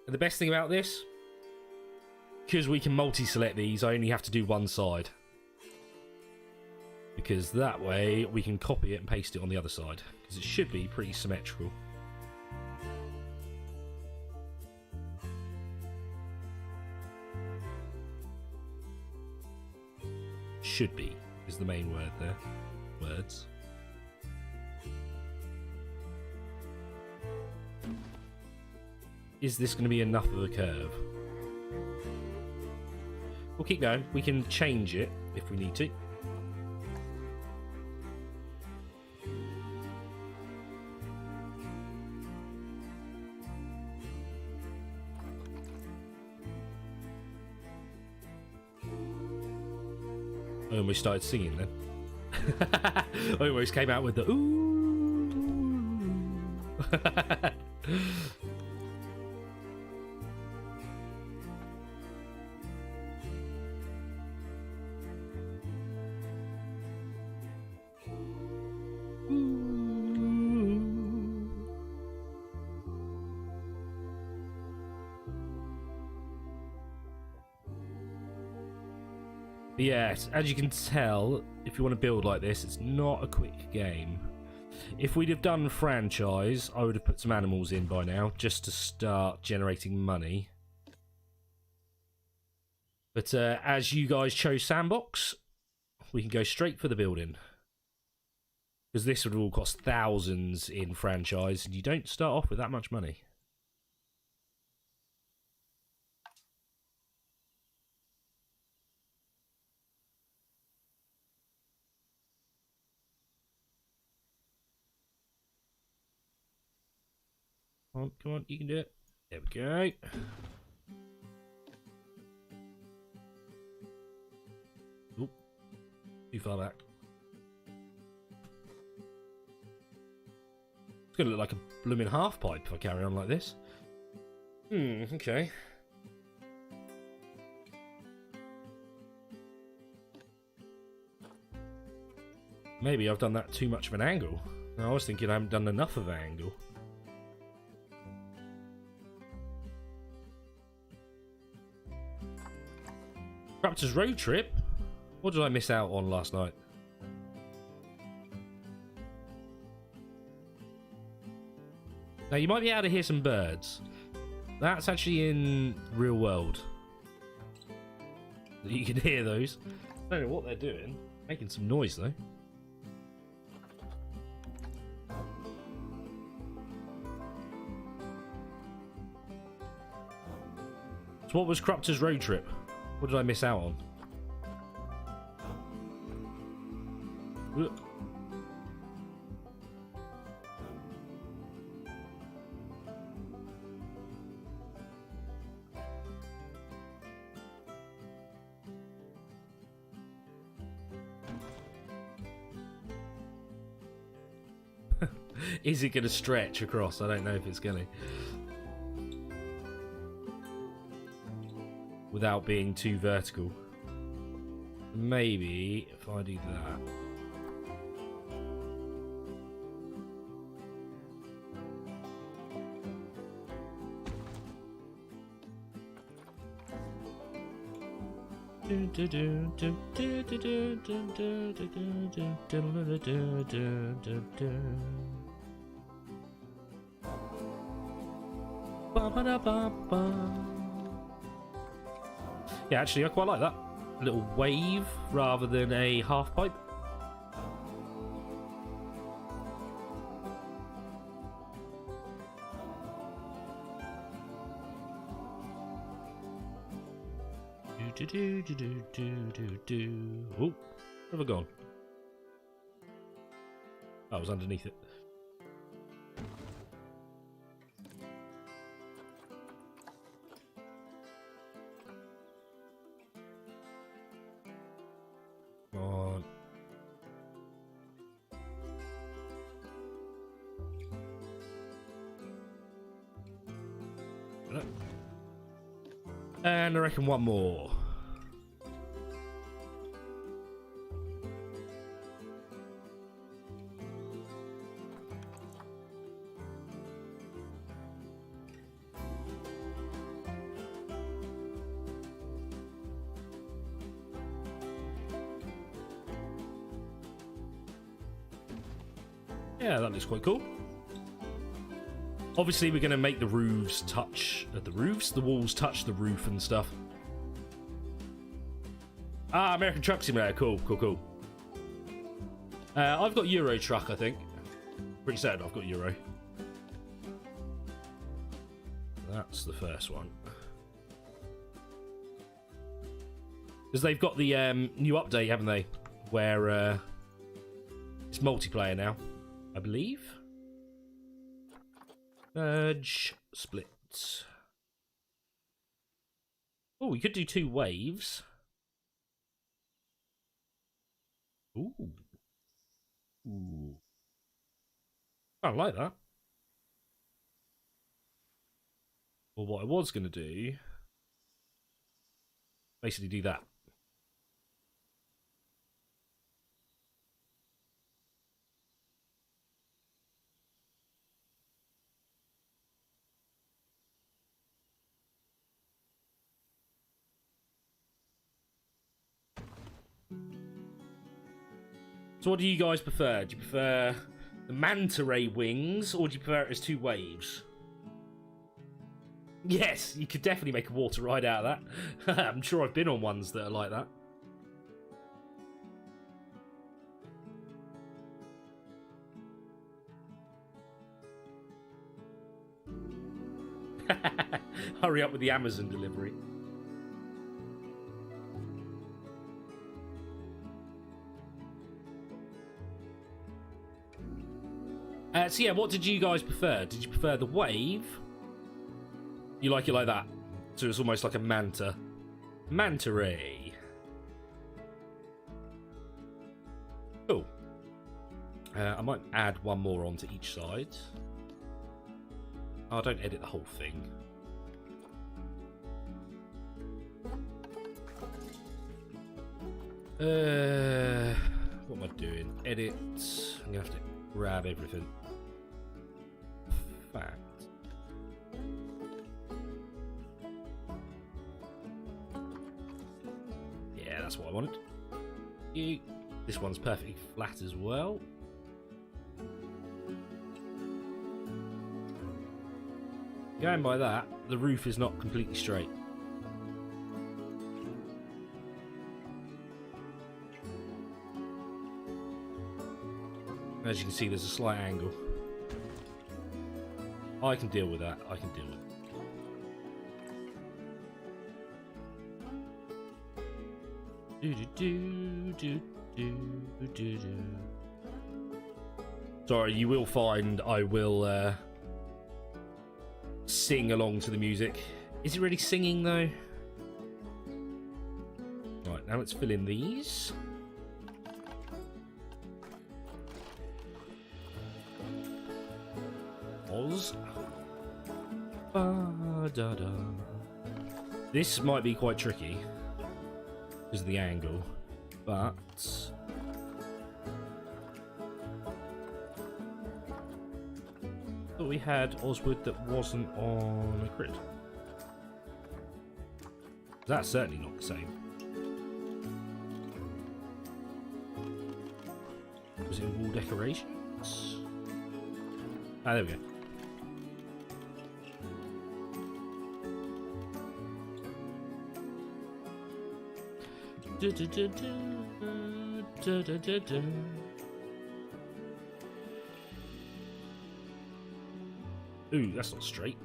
And the best thing about this, because we can multi-select these, I only have to do one side. Because that way we can copy it and paste it on the other side. Because it should be pretty symmetrical. Should be is the main word there. Words. Is this going to be enough of a curve? We'll keep going. We can change it if we need to. I almost started singing then. I almost came out with the ooh. Yes, as you can tell, if you want to build like this, it's not a quick game. If we'd have done franchise, I would have put some animals in by now, just to start generating money. But as you guys chose sandbox, we can go straight for the building. Because this would all cost thousands in franchise, and you don't start off with that much money. Come on, you can do it. There we go. Oop, too far back. It's going to look like a blooming half pipe if I carry on like this. Okay. Maybe I've done that too much of an angle. I was thinking I haven't done enough of an angle. Raptor's road trip? What did I miss out on last night? Now you might be able to hear some birds. That's actually in real world. You can hear those. I don't know what they're doing. Making some noise though. So what was Cruptor's road trip? What did I miss out on? Is it going to stretch across? I don't know if it's going to. Without being too vertical. Maybe if I do that. Yeah, actually, I quite like that. A little wave rather than a half pipe. Oh, where have I gone? Oh, I was underneath it. And I reckon one more. Yeah, that looks quite cool. Obviously, we're going to make the roofs touch the walls touch the roof and stuff. Ah, American Truck Simulator. Cool, cool, cool. I've got Euro Truck, I think. Pretty certain I've got Euro. That's the first one. Because they've got the new update, haven't they? Where it's multiplayer now, I believe. Merge, split. Oh, we could do 2 waves. Ooh. Ooh. I like that. Well, what I was going to do... basically do that. So what do you guys prefer? Do you prefer the manta ray wings, or do you prefer it as 2 waves? Yes, you could definitely make a water ride out of that. I'm sure I've been on ones that are like that. Hurry up with the Amazon delivery. So yeah, what did you guys prefer? Did you prefer the wave? You like it like that? So it's almost like a manta. Manta ray. Cool. I might add one more onto each side. Oh, don't edit the whole thing. What am I doing? Edit. I'm gonna have to grab everything. Fact. Yeah, that's what I wanted. This one's perfectly flat as well. Going by that, the roof is not completely straight. As you can see, there's a slight angle. I can deal with that. I can deal with it. Sorry, you will find I will sing along to the music. Is it really singing though? Right, now let's fill in these. Oz. Ba-da-da. This might be quite tricky because of the angle, but thought we had Oswood that wasn't on a grid. That's certainly not the same. Was it wall decorations? Ah, there we go. Ooh, that's not straight.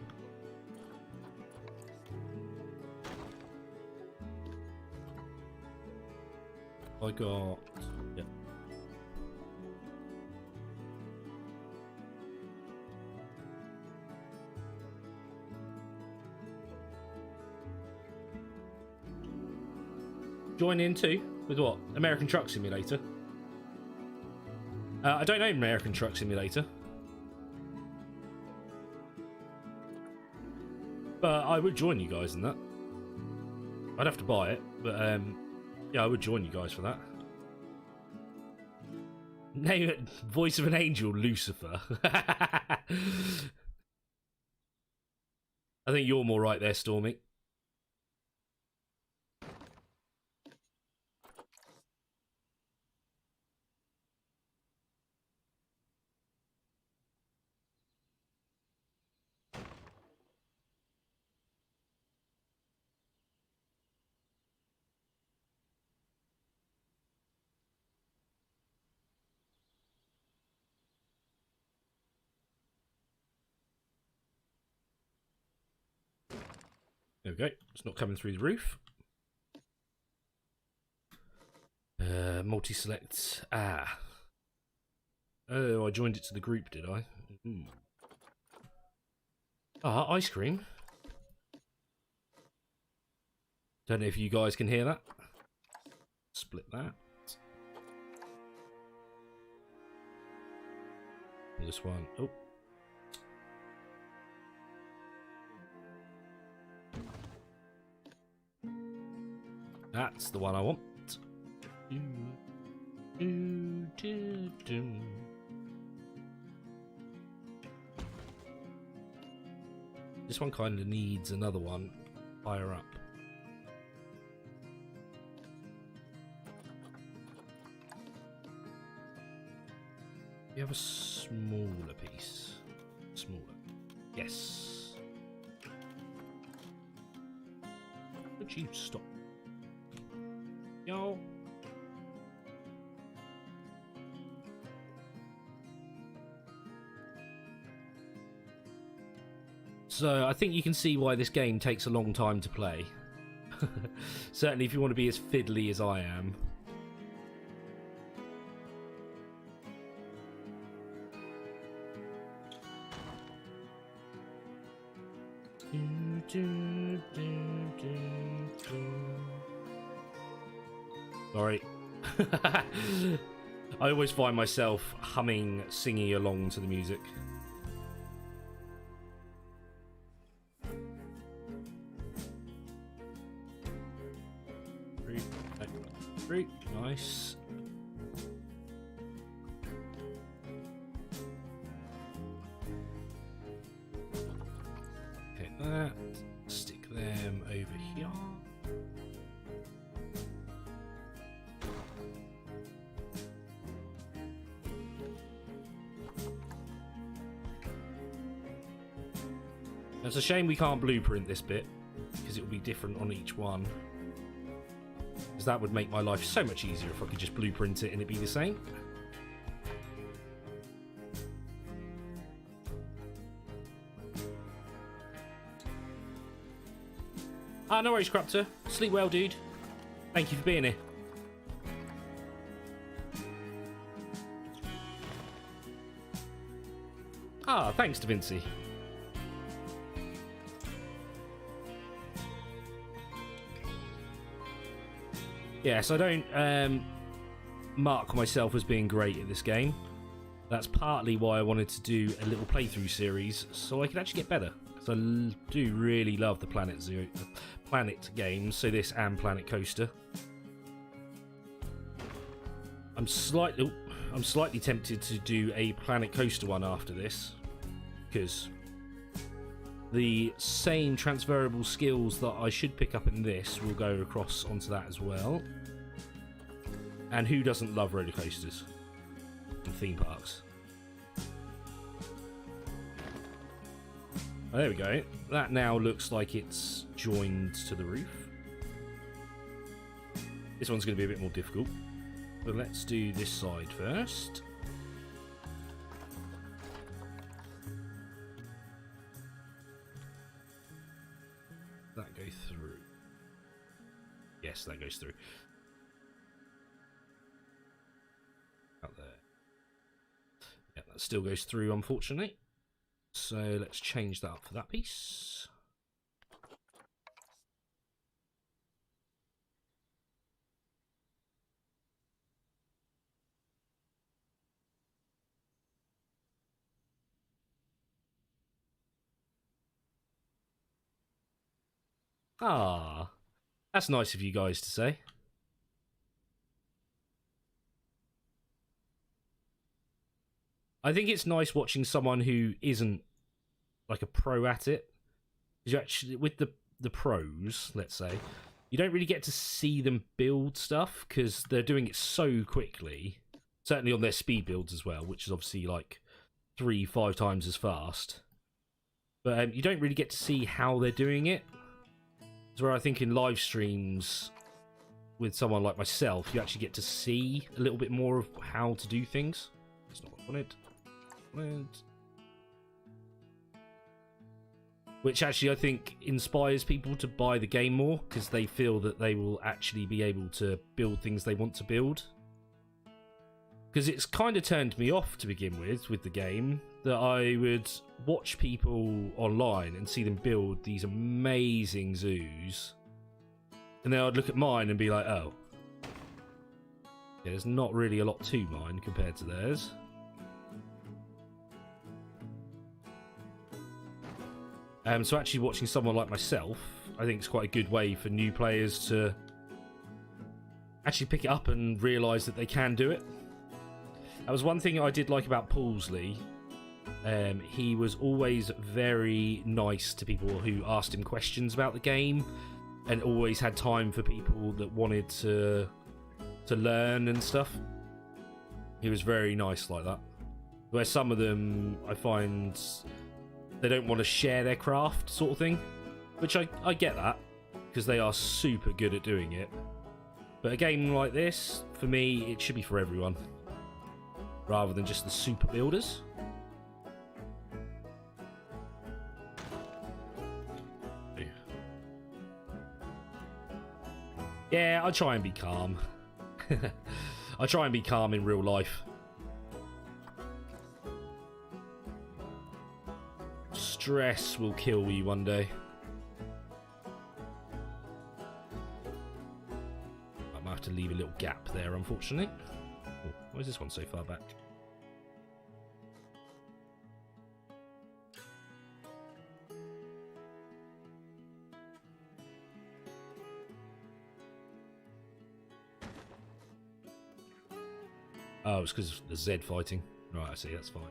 I got... Yep. Join in too? With what? American Truck Simulator? I don't know American Truck Simulator. But I would join you guys in that. I'd have to buy it, but yeah, I would join you guys for that. Name it Voice of an Angel, Lucifer. I think you're more right there, Stormy. There we go. It's not coming through the roof. Multi-select. Ah. Oh, I joined it to the group, did I? Ooh. Ah, ice cream. Don't know if you guys can hear that. Split that. This one. Oh. That's the one I want. This one kind of needs another one higher up. We have a smaller piece. Smaller. Yes. Would you stop? Yo. So I think you can see why this game takes a long time to play. Certainly if you want to be as fiddly as I am. Sorry. I always find myself humming, singing along to the music. Three. Nice. Hit that. Stick them over here. It's a shame we can't blueprint this bit, because it will be different on each one. Because that would make my life so much easier if I could just blueprint it and it'd be the same. Ah, no worries, Cruptor. Sleep well, dude. Thank you for being here. Ah, thanks, Da Vinci. Yes, I don't mark myself as being great at this game. That's partly why I wanted to do a little playthrough series, so I could actually get better. Because I do really love the Planet games, so this and Planet Coaster. I'm slightly tempted to do a Planet Coaster one after this, because the same transferable skills that I should pick up in this will go across onto that as well. And who doesn't love roller coasters and theme parks? Oh, there we go. That now looks like it's joined to the roof. This one's going to be a bit more difficult, but let's do this side first. That goes through. Yes, that goes through. Out there. Yeah, that still goes through, unfortunately. So let's change that up for that piece. Ah, that's nice of you guys to say. I think it's nice watching someone who isn't like a pro at it. You actually, with the pros, let's say, you don't really get to see them build stuff because they're doing it so quickly. Certainly on their speed builds as well, which is obviously like 3-5 times as fast. But you don't really get to see how they're doing it. It's where I think in live streams with someone like myself, you actually get to see a little bit more of how to do things. That's not what I wanted. Which actually I think inspires people to buy the game more because they feel that they will actually be able to build things they want to build. Because it's kind of turned me off to begin with the game, that I would watch people online and see them build these amazing zoos, and then I'd look at mine and be like, oh, yeah, there's not really a lot to mine compared to theirs. So actually watching someone like myself, I think it's quite a good way for new players to actually pick it up and realise that they can do it. That was one thing I did like about Paulsley. He was always very nice to people who asked him questions about the game, and always had time for people that wanted to learn and stuff. He was very nice like that. Where some of them, I find, they don't want to share their craft sort of thing. Which I get that, because they are super good at doing it. But a game like this, for me, it should be for everyone. Rather than just the super builders. Yeah, I try and be calm. I try and be calm in real life. Stress will kill you one day. I might have to leave a little gap there, unfortunately. Oh, why is this one so far back? Oh, it's because of the Z fighting. Right, I see, that's fine.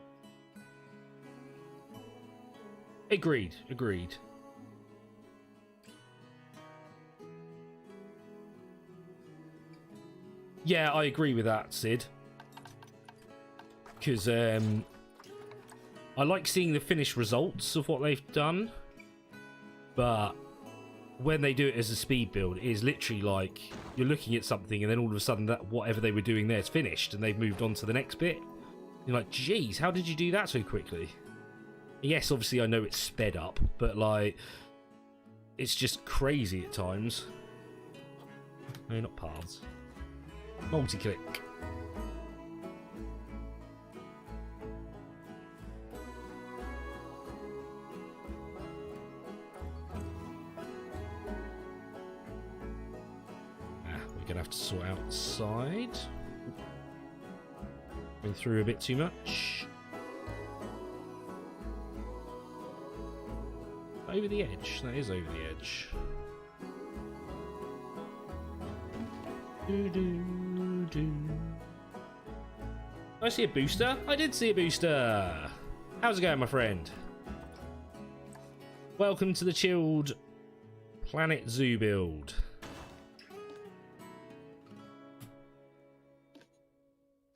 Agreed, agreed. Yeah, I agree with that, Sid. Because I like seeing the finished results of what they've done. But when they do it as a speed build, it is literally like you're looking at something and then all of a sudden that whatever they were doing there is finished and they've moved on to the next bit. You're like, geez, how did you do that so quickly? Yes, obviously I know it's sped up, but like, it's just crazy at times. No, not paths. Multi-click. We're gonna have to sort outside. Going through a bit too much. Over the edge. That is over the edge. Did I see a booster? I did see a booster. How's it going, my friend? Welcome to the chilled Planet Zoo build.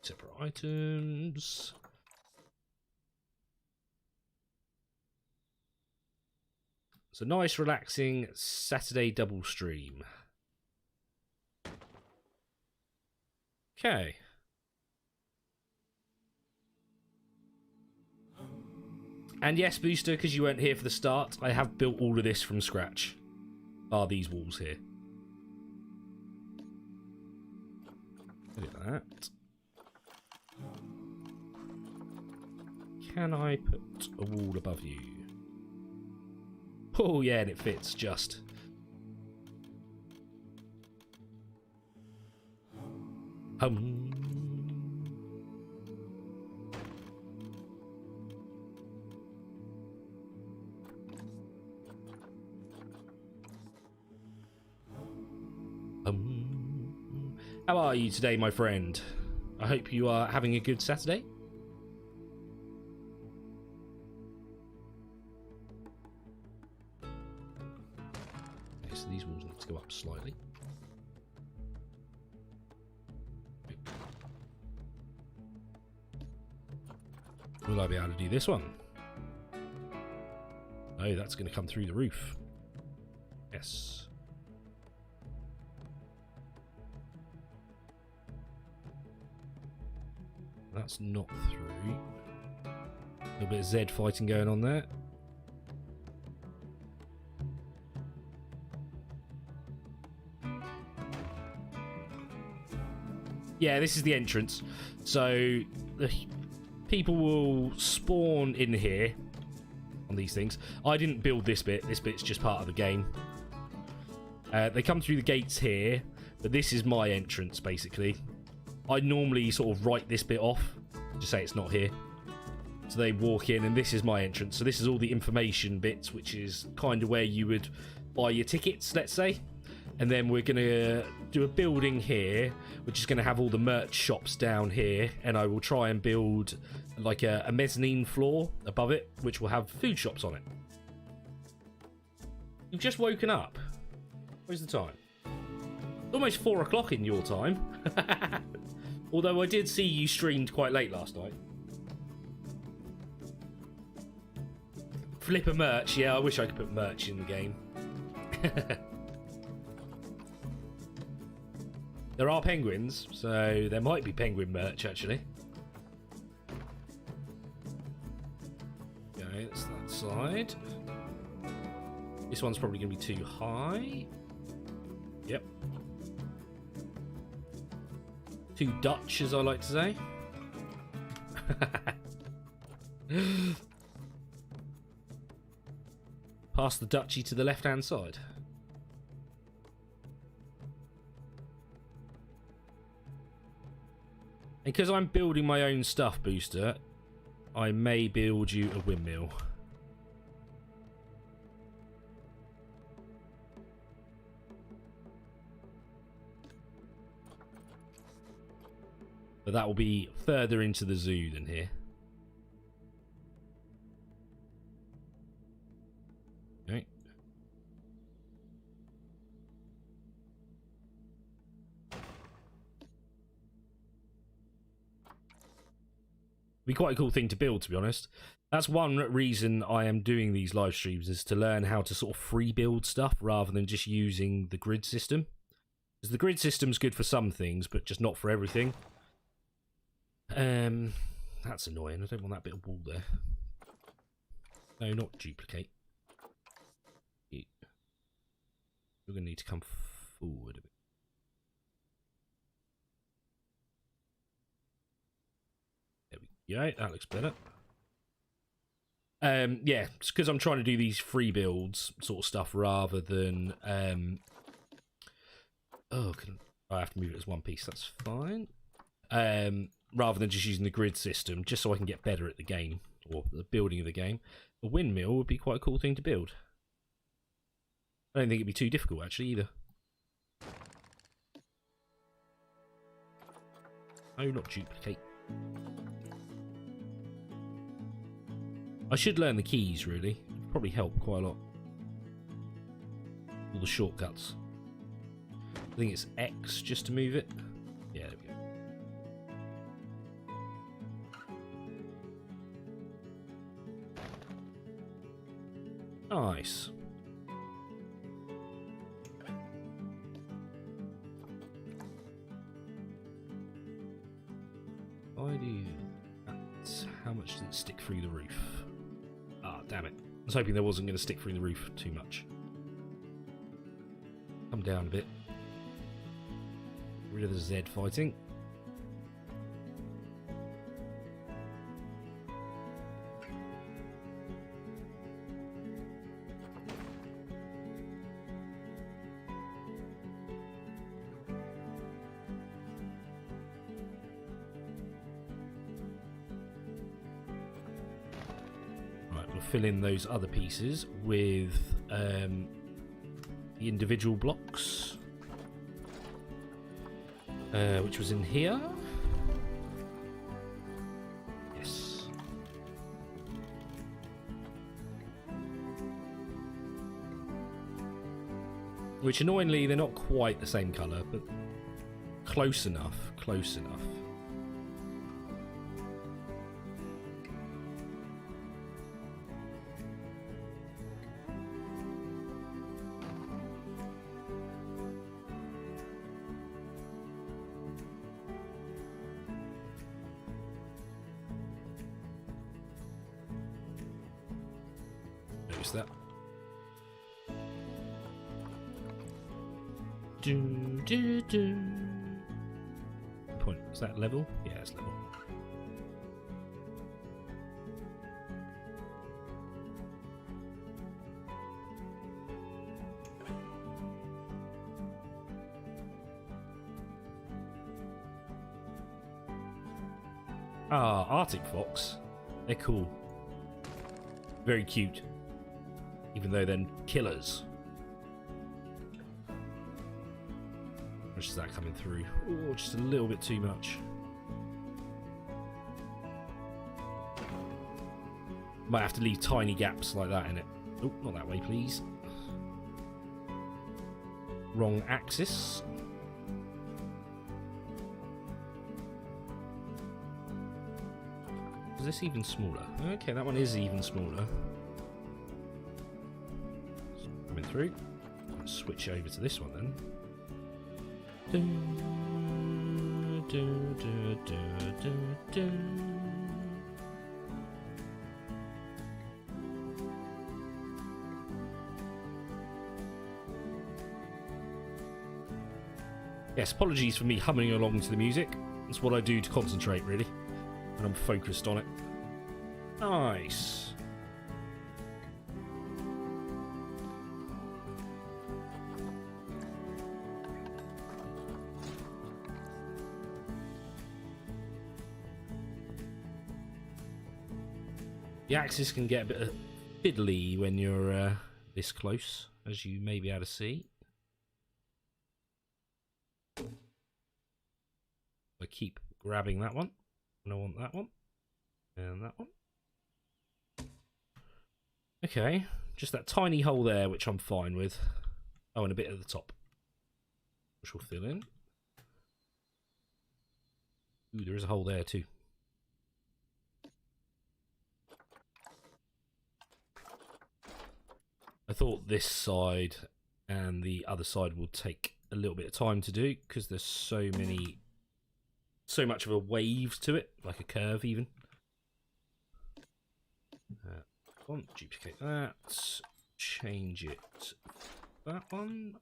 Separate items. It's a nice, relaxing Saturday double stream. Okay. And yes, Booster, because you weren't here for the start, I have built all of this from scratch. Are these walls here? Look at that. Can I put a wall above you? Oh yeah, and it fits just. How are you today, my friend? I hope you are having a good Saturday. Okay, so these walls need to go up slightly. Will I be able to do this one? No, that's going to come through the roof. Yes. That's not through. A little bit of Z fighting going on there. Yeah, this is the entrance. So the people will spawn in here on these things. I didn't build this bit. This bit's just part of the game. They come through the gates here, but this is my entrance, basically. I normally sort of write this bit off, just say it's not here. So they walk in, and this is my entrance. So this is all the information bits, which is kind of where you would buy your tickets, let's say. And then we're going to do a building here, which is going to have all the merch shops down here. And I will try and build like a mezzanine floor above it, which will have food shops on it. You've just woken up. Where's the time? It's almost 4 o'clock in your time. Although I did see you streamed quite late last night. Flipper merch. Yeah, I wish I could put merch in the game. There are penguins, so there might be penguin merch, actually. Okay, that's that side. This one's probably going to be too high. Yep. Too Dutch, as I like to say. Pass the Dutchie to the left-hand side. And because I'm building my own stuff, Booster, I may build you a windmill. But that will be further into the zoo than here. Okay. Be quite a cool thing to build, to be honest. That's one reason I am doing these live streams, is to learn how to sort of free build stuff rather than just using the grid system. Because the grid system's good for some things, but just not for everything. That's annoying. I don't want that bit of wall there. No, not duplicate. You're going to need to come forward a bit. There we go. That looks better. Yeah, it's because I'm trying to do these free builds sort of stuff rather than oh, I have to move it as one piece. That's fine. Rather than just using the grid system, just so I can get better at the game, or the building of the game. A windmill would be quite a cool thing to build. I don't think it'd be too difficult, actually, either. Oh, not duplicate. I should learn the keys, really. It'd probably help quite a lot. All the shortcuts. I think it's X just to move it. Yeah, there we go. Nice. I do that. How much did it stick through the roof? Ah, damn it. I was hoping there wasn't going to stick through the roof too much. Come down a bit. Get rid of the Z fighting. Fill in those other pieces with the individual blocks, which was in here. Yes. Which annoyingly they're not quite the same colour, but close enough. Close enough. That. Point. Is that level? Yeah, it's level. Ah, Arctic Fox. They're cool. Very cute. Even though they're killers. How much is that coming through? Oh, just a little bit too much. Might have to leave tiny gaps like that in it. Oh, not that way, please. Wrong axis. Is this even smaller? Okay, that one is even smaller. coming through. Let's switch over to this one then. Yes, apologies for me humming along to the music. That's what I do to concentrate, really, when I'm focused on it. Nice. The axis can get a bit fiddly when you're this close, as you may be able to see. I keep grabbing that one, and I want that one, and that one. Okay, just that tiny hole there, which I'm fine with. Oh, and a bit at the top, which will fill in. Ooh, there is a hole there too. I thought this side and the other side will take a little bit of time to do because there's so much of a wave to it, like a curve even. Duplicate that, change it that one.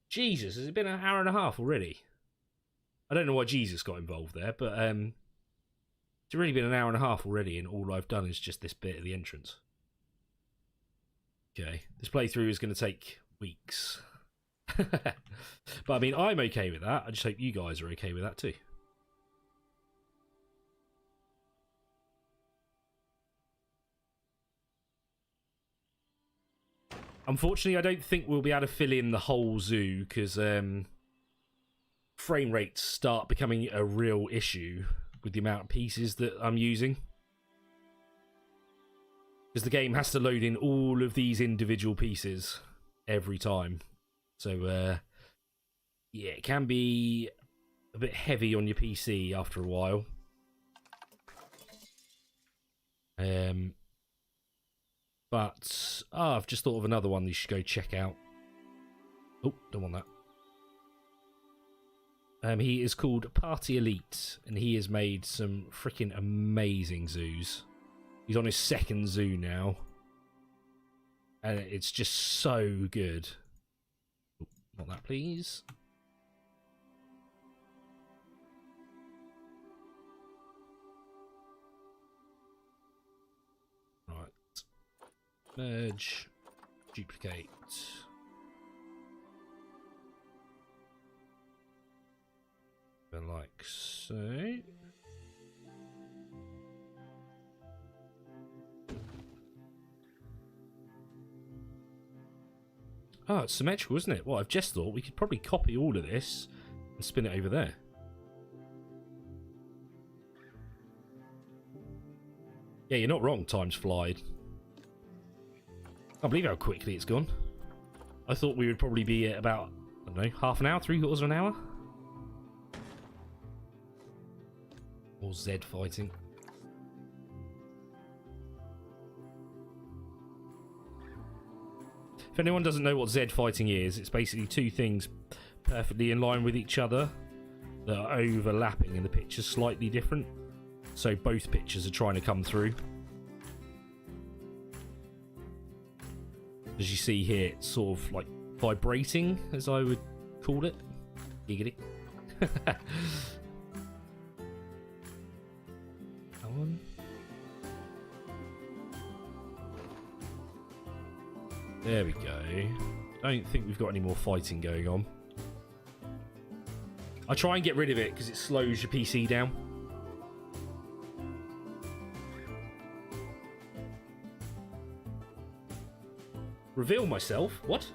Jesus, has it been an hour and a half already? I don't know why Jesus got involved there, but it's really been an hour and a half already, and all I've done is just this bit of the entrance. Okay, this playthrough is going to take weeks. But I mean, I'm okay with that. I just hope you guys are okay with that too. Unfortunately, I don't think we'll be able to fill in the whole zoo because frame rates start becoming a real issue with the amount of pieces that I'm using. Because the game has to load in all of these individual pieces every time. So, yeah, it can be a bit heavy on your PC after a while. But, I've just thought of another one you should go check out. Oh, don't want that. He is called Party Elite, and he has made some freaking amazing zoos. He's on his second zoo now, and it's just so good. Oh, not that, please. Right. Merge. Duplicate. Like so. Oh, it's symmetrical, isn't it? Well, I've just thought we could probably copy all of this and spin it over there. Yeah, you're not wrong, time's flied. I can't believe how quickly it's gone. I thought we would probably be at about, I don't know, half an hour, 3/4 of an hour? Or Z fighting. If anyone doesn't know what Z fighting is, it's basically two things perfectly in line with each other that are overlapping and the picture's slightly different. So both pictures are trying to come through. As you see here, it's sort of like vibrating, as I would call it. Giggity. On. There we go. Don't think we've got any more fighting going on. I try and get rid of it because it slows your PC down. Reveal myself? What?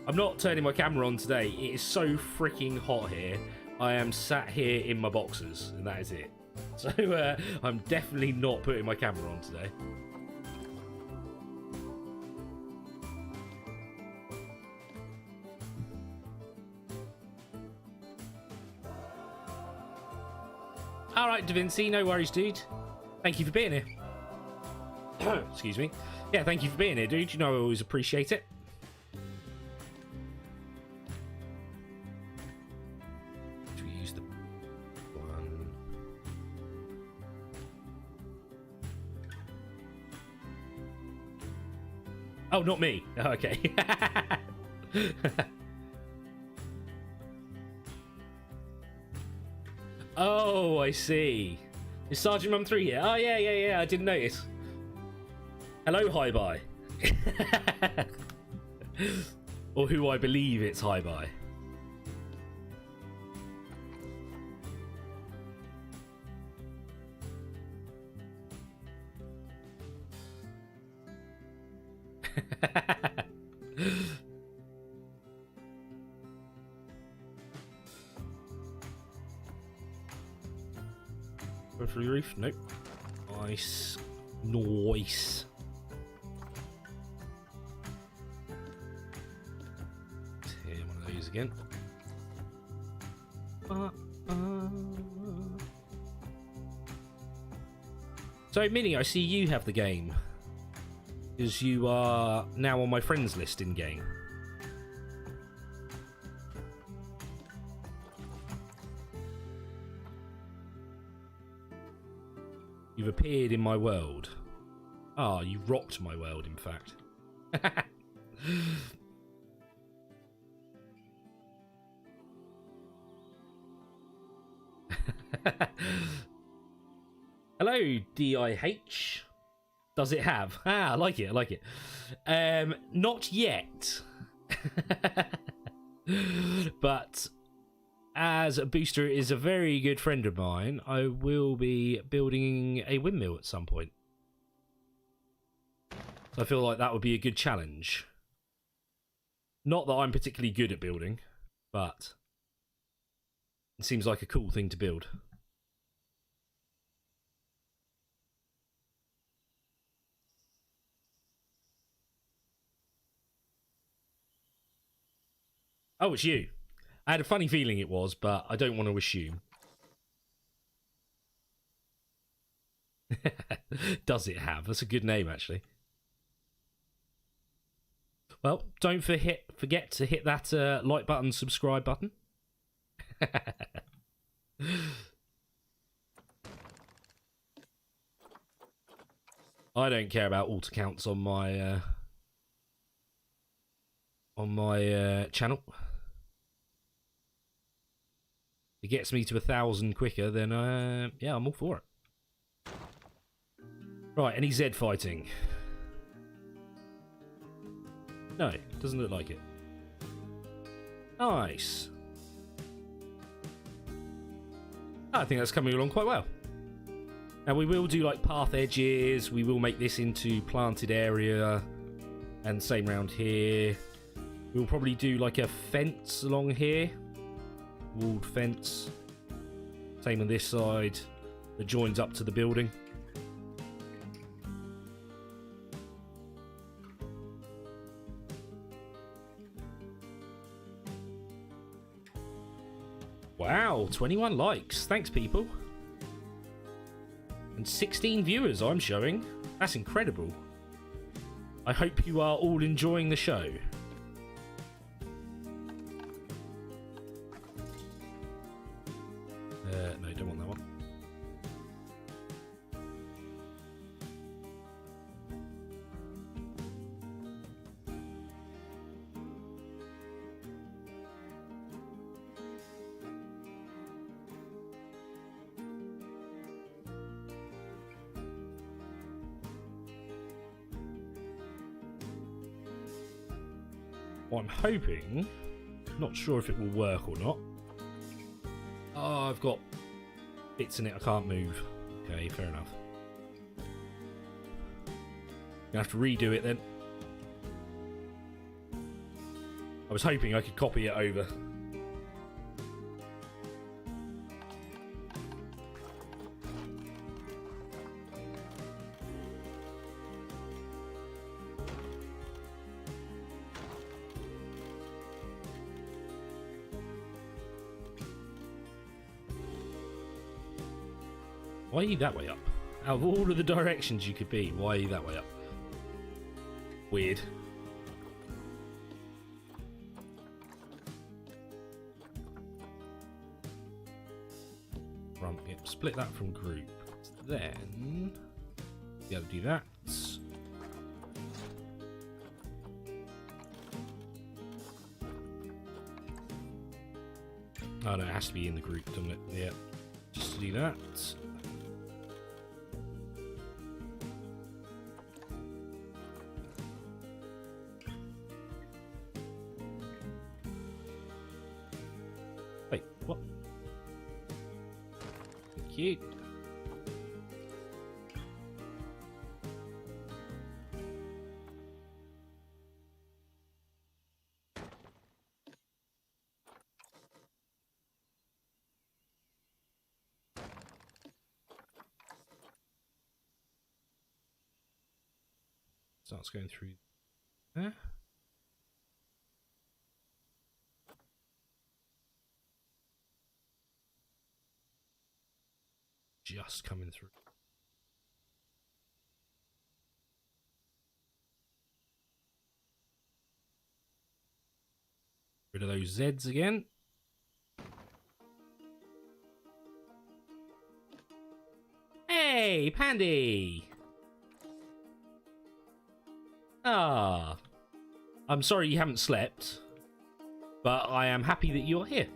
I'm not turning my camera on today. It is so freaking hot here. I am sat here in my boxers, and that is it. So I'm definitely not putting my camera on today. All right, Da Vinci, no worries, dude. Thank you for being here. Excuse me. Yeah, thank you for being here, dude. You know I always appreciate it. Should we use the one? Oh, not me. Okay. Oh, I see. Is Sergeant Mum 3 here? Oh, yeah. I didn't notice. Hello, Hi Bye. Or who I believe it's Hi Bye. Go through the roof? Nope. Nice. Nice. Here, one of those again. So, Minnie, I see you have the game. Because you are now on my friends list in game. You've appeared in my world. Ah, you rocked my world, in fact. Hello, DIH. Does it have? Ah, I like it, I like it. Not yet. But as a Booster is a very good friend of mine, I will be building a windmill at some point. So I feel like that would be a good challenge. Not that I'm particularly good at building, but it seems like a cool thing to build. Oh, it's you. I had a funny feeling it was, but I don't want to assume. Does it have? That's a good name, actually. Well, don't forget to hit that like button, subscribe button. I don't care about altar counts on my channel. If it gets me to 1,000 quicker, then yeah, I'm all for it. Right, any Z fighting? No, doesn't look like it. Nice. I think that's coming along quite well. Now we will do like path edges, we will make this into planted area, and same round here. We'll probably do like a fence along here. Walled fence. Same on this side. That joins up to the building. Wow, 21 likes. Thanks, people. And 16 viewers I'm showing. That's incredible. I hope you are all enjoying the show. No, don't want that one. Well, I'm hoping, not sure if it will work or not. Oh, I've got bits in it I can't move. Okay, fair enough. Gonna have to redo it then. I was hoping I could copy it over. Why are you that way up? Out of all of the directions you could be, why are you that way up? Weird. Right, yep, split that from group. Then, you gotta do that. Oh no, it has to be in the group, doesn't it? Yeah. Just do that. Wait, what? Thank you. Starts going through there. Just coming through. Rid of those Zs again. Hey, Pandy! Ah, I'm sorry you haven't slept, but I am happy that you're here.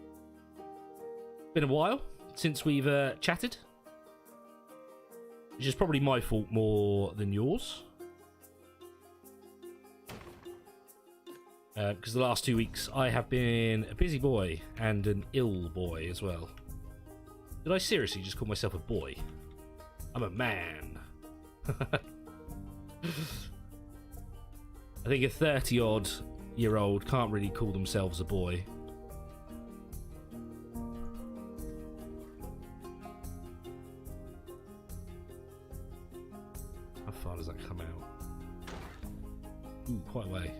Been a while since we've chatted, which is probably my fault more than yours. Because the last 2 weeks I have been a busy boy and an ill boy as well. Did I seriously just call myself a boy? I'm a man. I think a 30-odd-year-old can't really call themselves a boy. How far does that come out? Ooh, quite a way.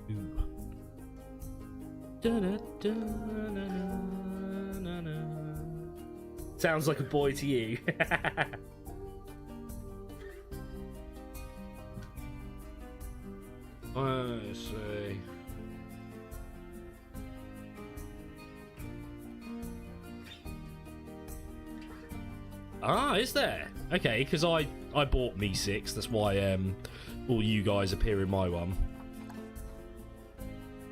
Ooh. Sounds like a boy to you. I see. Ah, is there? Okay, because I bought Me 6. That's why all you guys appear in my one.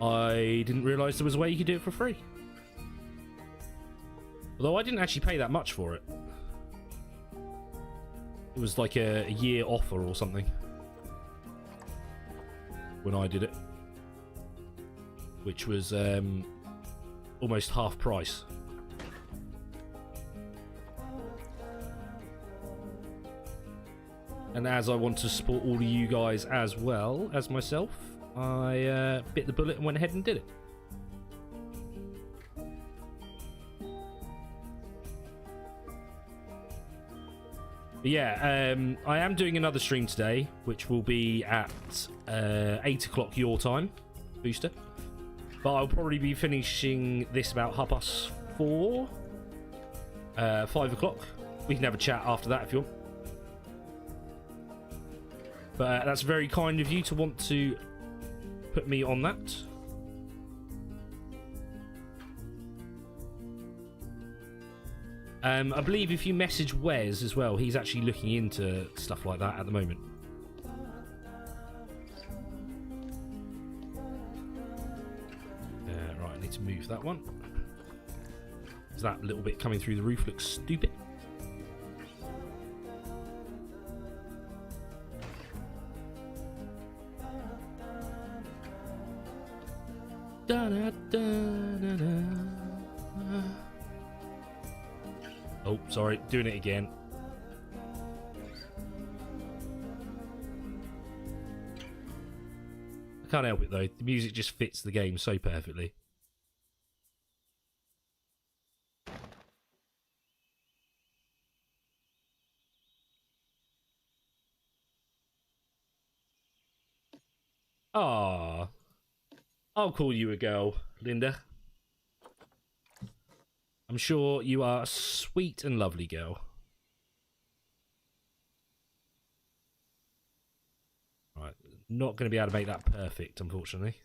I didn't realise there was a way you could do it for free. Although I didn't actually pay that much for it. It was like a year offer or something when I did it, which was almost half price. And as I want to support all of you guys as well as myself, I bit the bullet and went ahead and did it. But yeah, I am doing another stream today, which will be at 8 o'clock your time, Booster. But I'll probably be finishing this about 4:30, 5 o'clock. We can have a chat after that if you want. But that's very kind of you to want to put me on that. I believe if you message Wes as well, he's actually looking into stuff like that at the moment. Right, I need to move that one. That little bit coming through the roof looks stupid. Da, da, da, da, da. Oh, sorry, doing it again. I can't help it though, the music just fits the game so perfectly. Ah, I'll call you a girl, Linda. I'm sure you are a sweet and lovely girl. Not going to be able to make that perfect, unfortunately.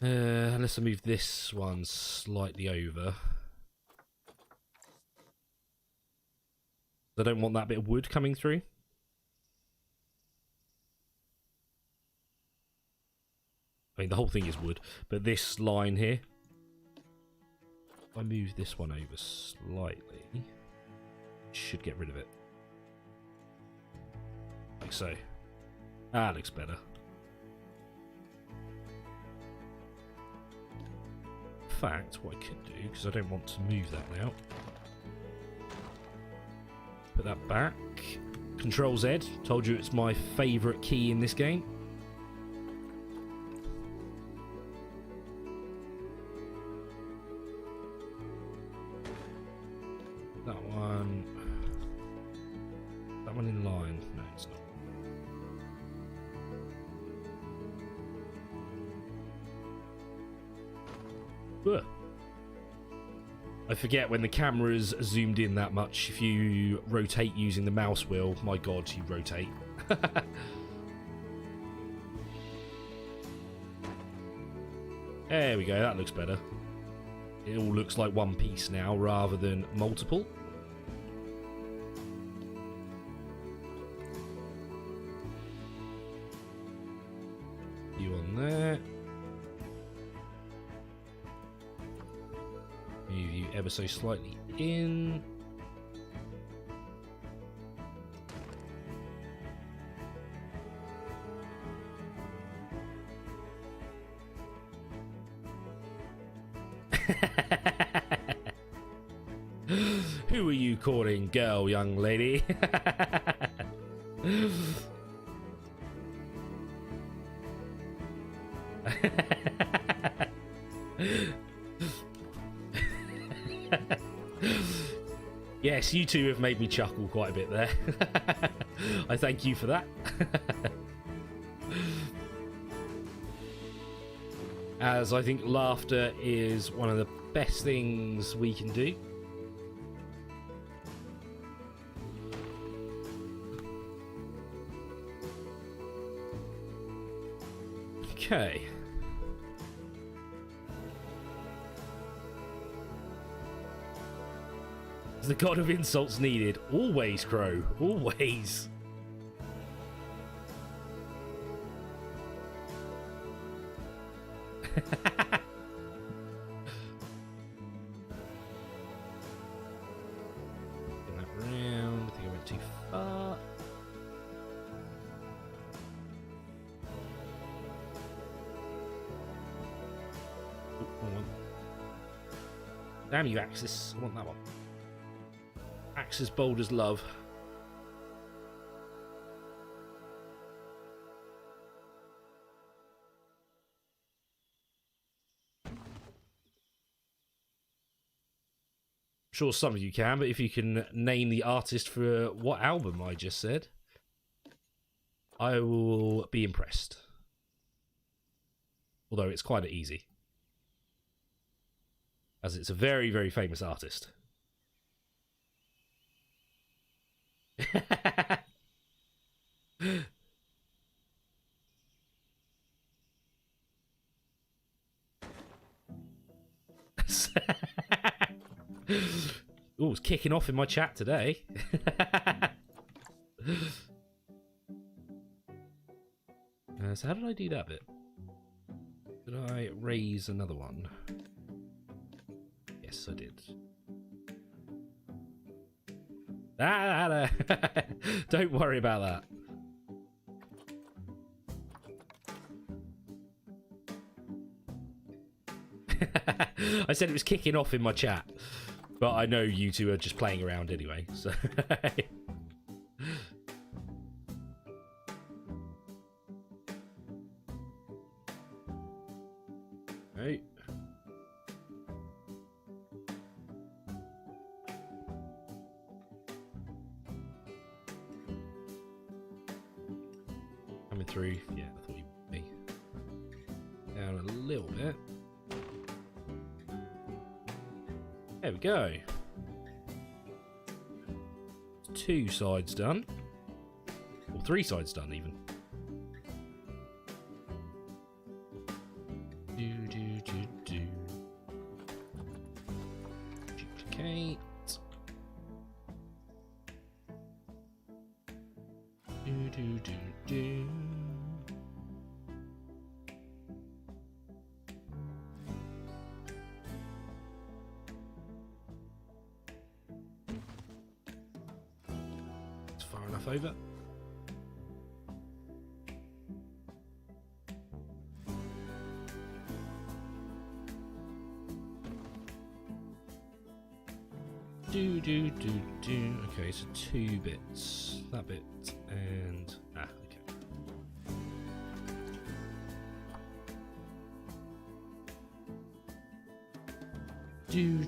Unless I move this one slightly over. I don't want that bit of wood coming through. I mean, the whole thing is wood, but this line here, if I move this one over slightly, should get rid of it. Like so. That looks better. In fact, what I could do, because I don't want to move that now, put that back. Control Z. Told you it's my favourite key in this game. That one. That one in line. No, it's not. Ugh. I forget when the camera's zoomed in that much. If you rotate using the mouse wheel, my god, you rotate. There we go, that looks better. It all looks like one piece now rather than multiple. You on there. Move you ever so slightly in. Who are you calling girl, young lady? Yes, you two have made me chuckle quite a bit there. I thank you for that. As I think laughter is one of the best things we can do. Okay. The god of insults needed. Always, Crow. Always. Spin that round. I think I went too far. Ooh, wrong one. Damn you, Axis. I want that one. Axis bold as love. I'm sure some of you can, but if you can name the artist for what album I just said, I will be impressed. Although it's quite easy, as it's a very, very famous artist. Oh, it's kicking off in my chat today. So how did I do that bit? Did I raise another one? Yes, I did. Don't worry about that. I said it was kicking off in my chat, but I know you two are just playing around anyway, so... Right. Coming through, yeah, I thought you'd be down a little bit. There we go. 2 sides done. Or 3 sides done, even. Do. Duplicate. Do. It's far enough over. Do. Okay, so 2 bits. That bit and okay. Do.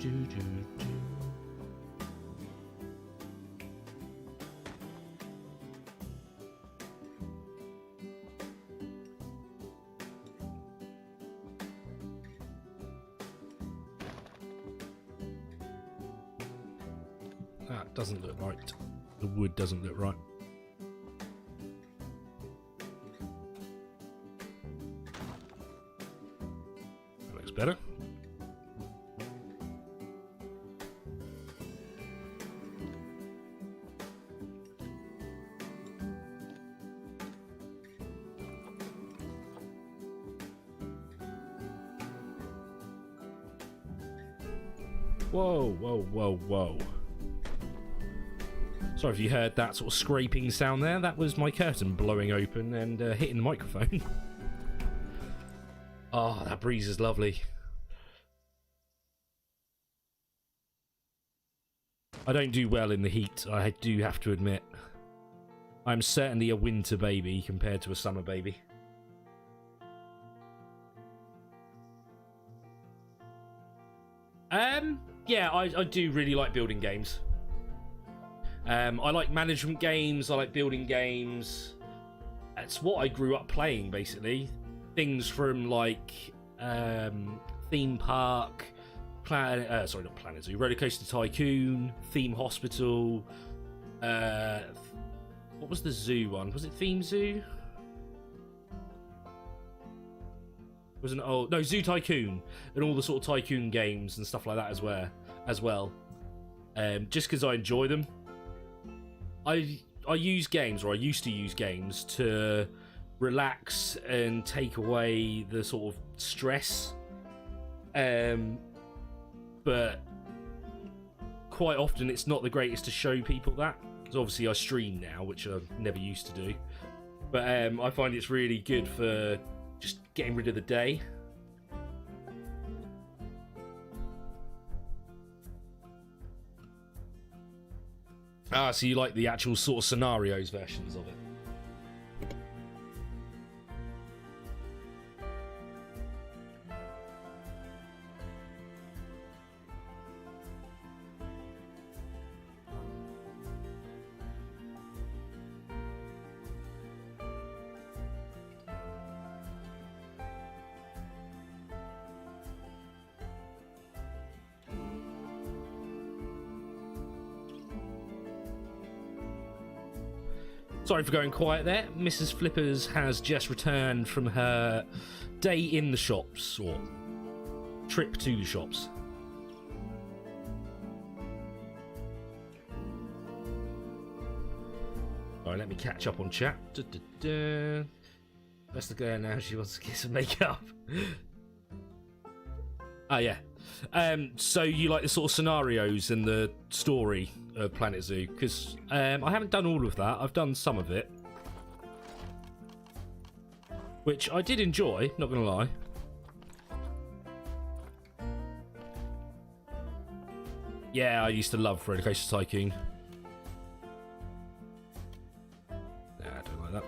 That doesn't look right. The wood doesn't look right. That looks better. Whoa. Sorry if you heard that sort of scraping sound there. That was my curtain blowing open and hitting the microphone. Oh, that breeze is lovely. I don't do well in the heat, I do have to admit. I'm certainly a winter baby compared to a summer baby. Yeah, I do really like building games. I like management games, I like building games. That's what I grew up playing, basically. Things from, like, Theme Park, sorry, not Planet Zoo, Roller Coaster Tycoon, Theme Hospital, what was the zoo one? Was it Theme Zoo? Was an old no Zoo Tycoon and all the sort of tycoon games and stuff like that as well. Just because I enjoy them. I use games, or I used to use games to relax and take away the sort of stress. But quite often it's not the greatest to show people that, because obviously I stream now, which I never used to do. But I find it's really good for just getting rid of the day. Ah, so you like the actual sort of scenarios versions of it? Sorry for going quiet there. Mrs. Flippers has just returned from her day in the shops, or trip to the shops. Alright, let me catch up on chat. That's the girl now, she wants to get some makeup. Yeah. So you like the sort of scenarios and the story of Planet Zoo? Because I haven't done all of that. I've done some of it, which I did enjoy, not gonna lie. Yeah, I used to love Roller Coaster Tycoon. Nah, I don't like that.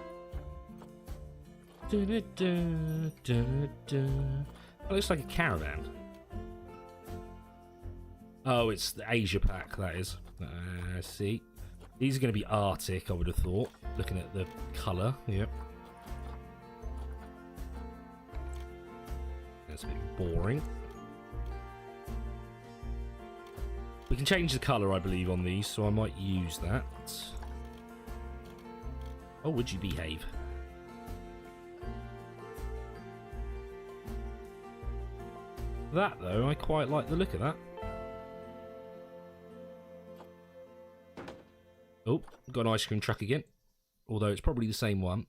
It looks like a caravan. Oh, it's the Asia pack, that is. See. These are going to be Arctic, I would have thought, looking at the colour. Yep. That's a bit boring. We can change the colour, I believe, on these, so I might use that. Oh, would you behave? That, though, I quite like the look of that. Oh, got an ice cream truck again. Although it's probably the same one.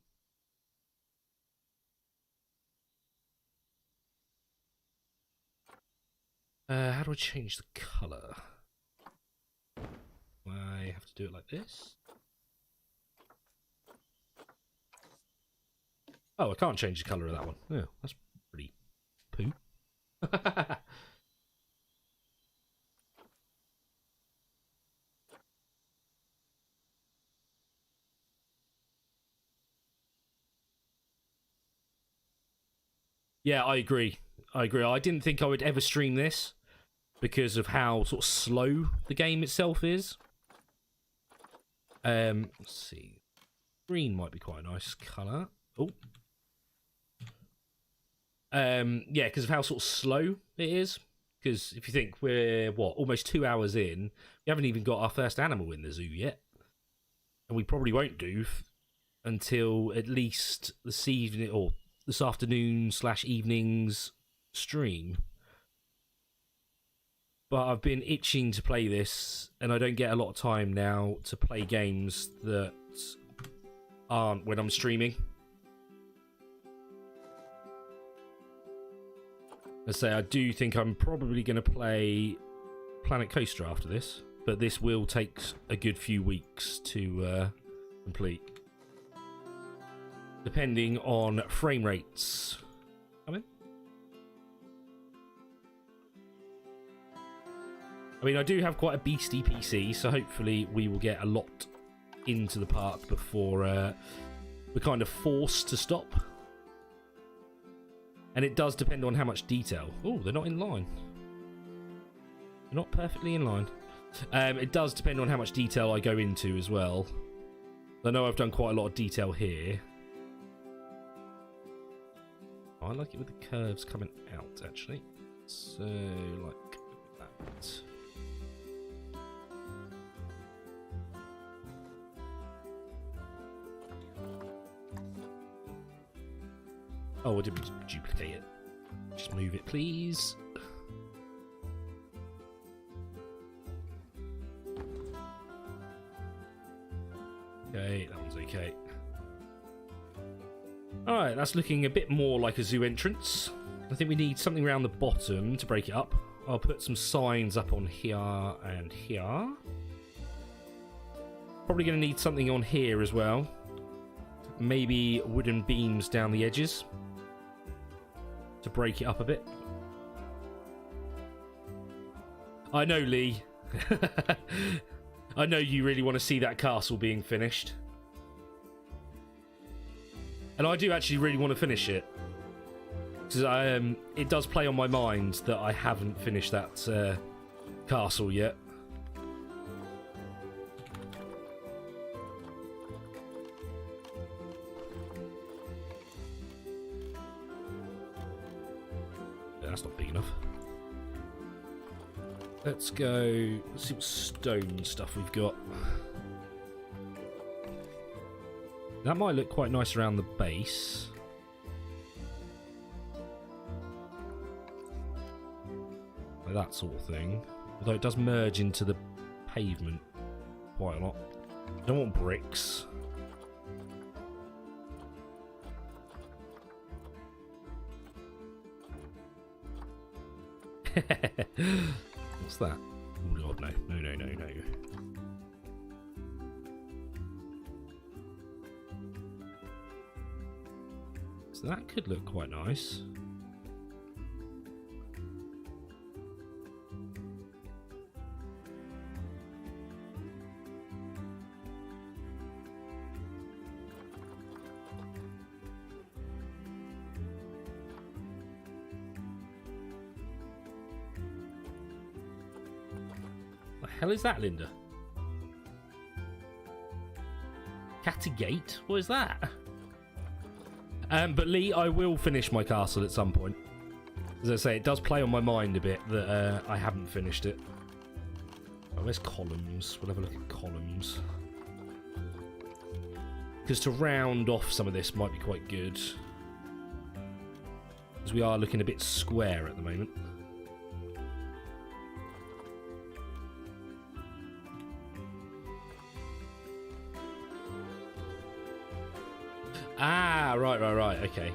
How do I change the colour? I have to do it like this. Oh, I can't change the colour of that one. Oh, that's pretty poo. Yeah, I agree. I agree. I didn't think I would ever stream this because of how sort of slow the game itself is. Let's see. Green might be quite a nice colour. Oh. Yeah, because of how sort of slow it is. Because if you think we're, what, almost 2 hours in, we haven't even got our first animal in the zoo yet. And we probably won't do until at least this evening, or this afternoon/evening's stream. But I've been itching to play this, and I don't get a lot of time now to play games that aren't when I'm streaming. I say, I do think I'm probably going to play Planet Coaster after this, but this will take a good few weeks to complete. Depending on frame rates. Come in. I mean, I do have quite a beastie PC, so hopefully we will get a lot into the park before we're kind of forced to stop. And it does depend on how much detail. Oh, they're not in line. They're not perfectly in line. It does depend on how much detail I go into as well. I know I've done quite a lot of detail here. Oh, I like it with the curves coming out, actually. So, like that. Oh, I didn't duplicate it. Just move it, please. Okay, that one's okay. Alright, that's looking a bit more like a zoo entrance. I think we need something around the bottom to break it up. I'll put some signs up on here and here. Probably going to need something on here as well. Maybe wooden beams down the edges to break it up a bit. I know, Lee. I know you really want to see that castle being finished. And I do actually really want to finish it. Because it does play on my mind that I haven't finished that castle yet. That's not big enough. Let's go. Let's see what stone stuff we've got. That might look quite nice around the base. Like that sort of thing. Although it does merge into the pavement quite a lot. I don't want bricks. What's that? Oh god, no. No. So that could look quite nice. What the hell is that, Linda? Catty Gate? What is that? But Lee, I will finish my castle at some point. As I say, it does play on my mind a bit that I haven't finished it. Oh, where's columns? We'll have a look at columns. Because to round off some of this might be quite good. Because we are looking a bit square at the moment. Ah, right, okay.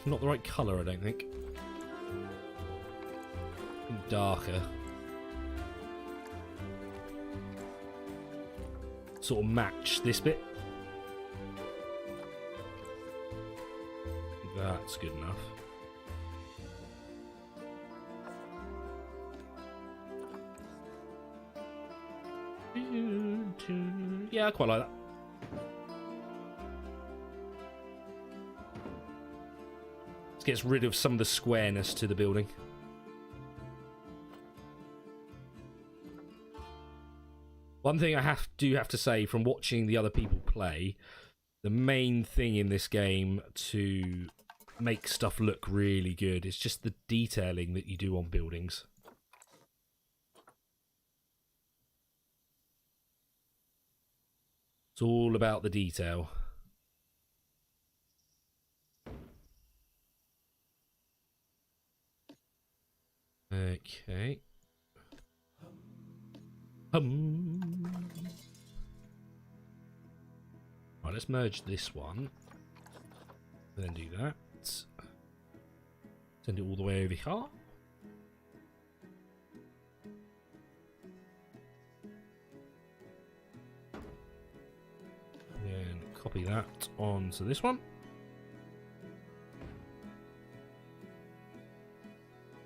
Not the right colour, I don't think. Darker. Sort of match this bit. That's good enough. Yeah, I quite like that. This gets rid of some of the squareness to the building. One thing I do have to say from watching the other people play, the main thing in this game to make stuff look really good is just the detailing that you do on buildings. It's all about the detail. Okay. Right, let's merge this one. And then do that. Send it all the way over here. And copy that onto this one.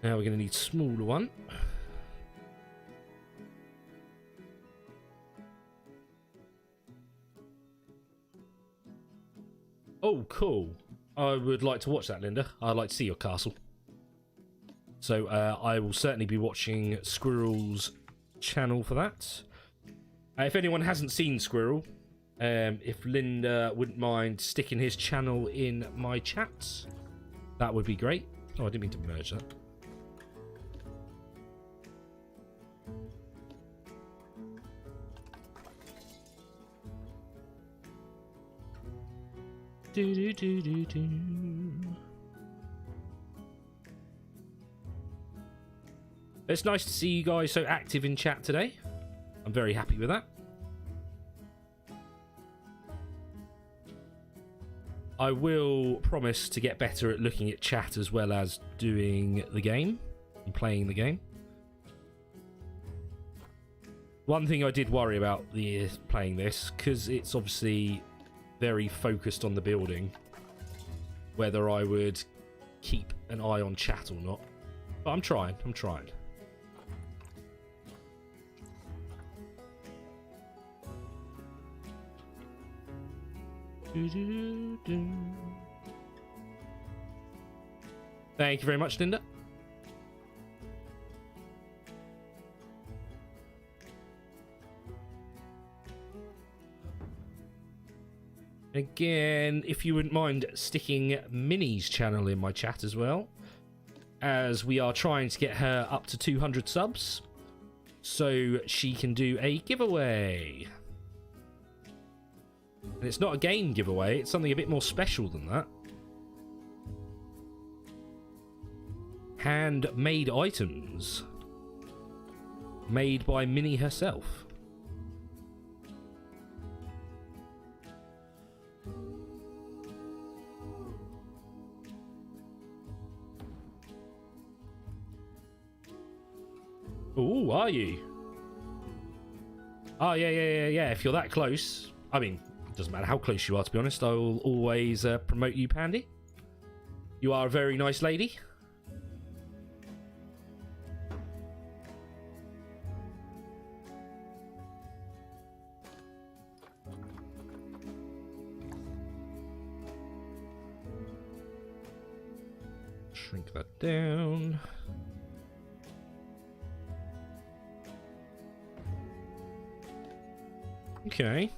Now we're going to need a smaller one. Oh, cool. I would like to watch that, Linda. I'd like to see your castle. So I will certainly be watching Squirrel's channel for that. If anyone hasn't seen Squirrel, if Linda wouldn't mind sticking his channel in my chats, that would be great. Oh, I didn't mean to merge that. It's nice to see you guys so active in chat today. I'm very happy with that. I will promise to get better at looking at chat as well as doing the game and playing the game. One thing I did worry about playing this, because it's obviously very focused on the building, whether I would keep an eye on chat or not. But I'm trying. Thank you very much, Linda. Again, if you wouldn't mind sticking Minnie's channel in my chat as well, as we are trying to get her up to 200 subs, so she can do a giveaway. And it's not a game giveaway, it's something a bit more special than that. Handmade items. Made by Minnie herself. Oh, are you? Oh, yeah. If you're that close, I mean, it doesn't matter how close you are, to be honest. I will always promote you, Pandy. You are a very nice lady. Shrink that down. Okay,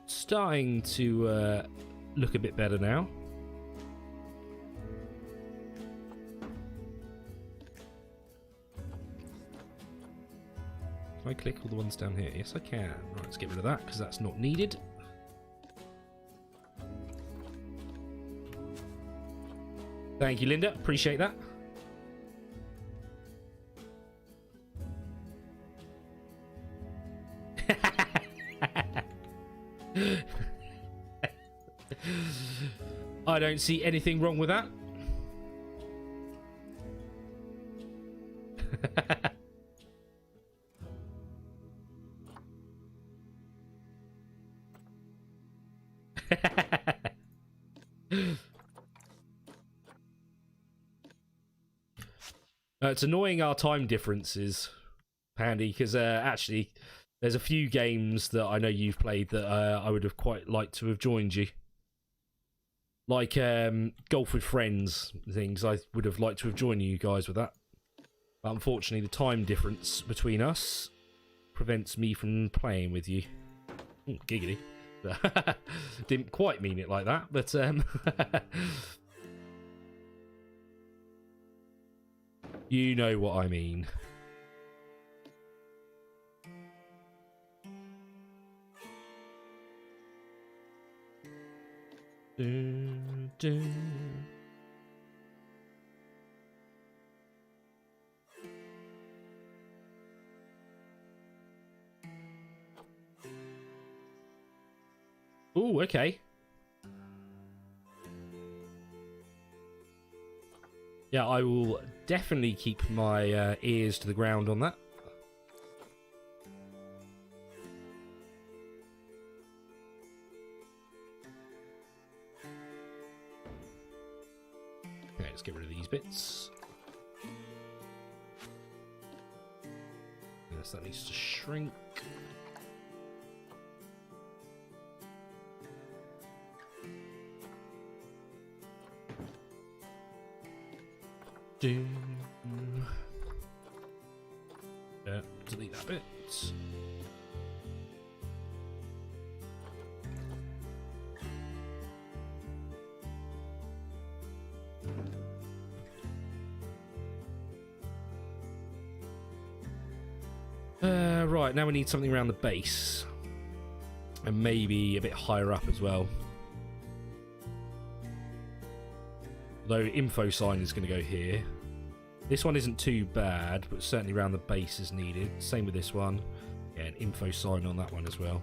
starting to look a bit better now. Can I click all the ones down here? Yes, I can. Right, let's get rid of that because that's not needed. Thank you, Linda. Appreciate that. I don't see anything wrong with that. It's annoying our time differences, Pandy, because actually there's a few games that I know you've played that I would have quite liked to have joined you. Like Golf with Friends things, I would have liked to have joined you guys with that. But unfortunately, the time difference between us prevents me from playing with you. Giggity. Didn't quite mean it like that, but you know what I mean. Dun, dun. Ooh, okay. Yeah, I will definitely keep my ears to the ground on that. Okay, let's get rid of these bits. Yes, that needs to shrink. Delete that bit. Right, now we need something around the base. And maybe a bit higher up as well. Though info sign is going to go here. This one isn't too bad, but certainly around the base is needed. Same with this one. Yeah, an info sign on that one as well.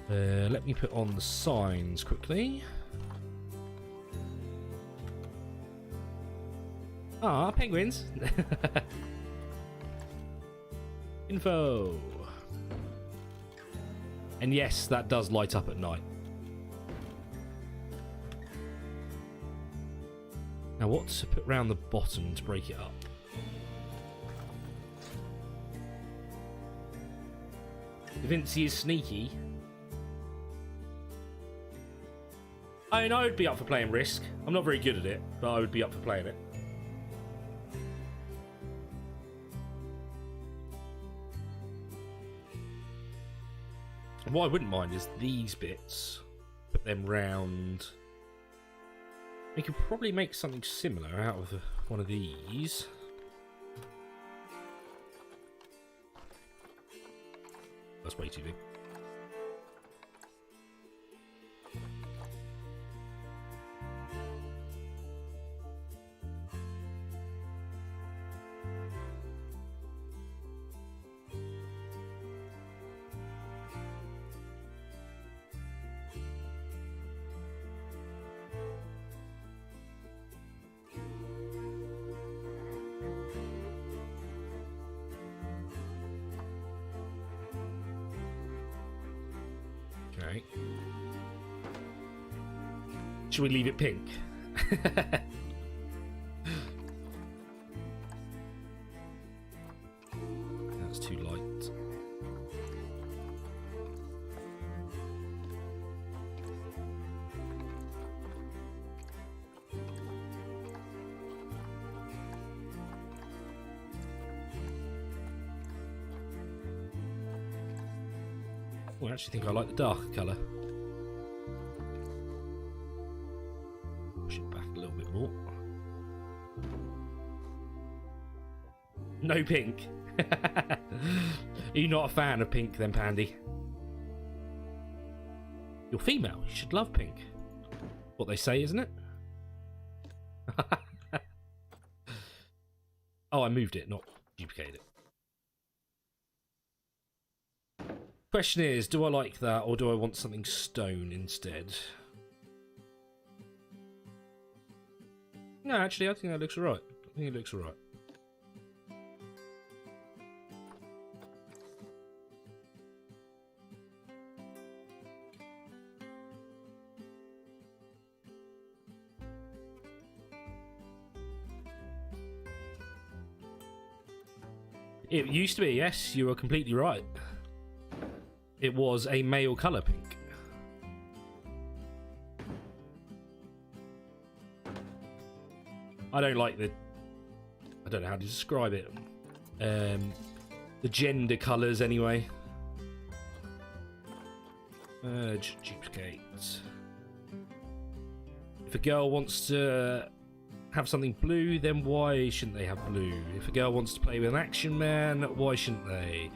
Let me put on the signs quickly. Ah, penguins. Info. And yes, that does light up at night. Now what to put around the bottom to break it up? Vinci is sneaky. I mean, I would be up for playing Risk. I'm not very good at it, but I would be up for playing it. And what I wouldn't mind is these bits. Put them round. We could probably make something similar out of one of these. That's way too big. Okay. Should we leave it pink? That's too light. Oh, I actually think I like the darker colour. Push it back a little bit more. No pink. Are you not a fan of pink then, Pandy? You're female. You should love pink. What they say, isn't it? Oh, I moved it, not duplicated it. Question is, do I like that or do I want something stone instead? No, actually, I think that looks alright. I think it looks alright. It used to be, yes, you were completely right. It was a male colour pink. I don't like the... I don't know how to describe it. The gender colours, anyway. Merge, duplicate. If a girl wants to have something blue, then why shouldn't they have blue? If a girl wants to play with an action man, why shouldn't they?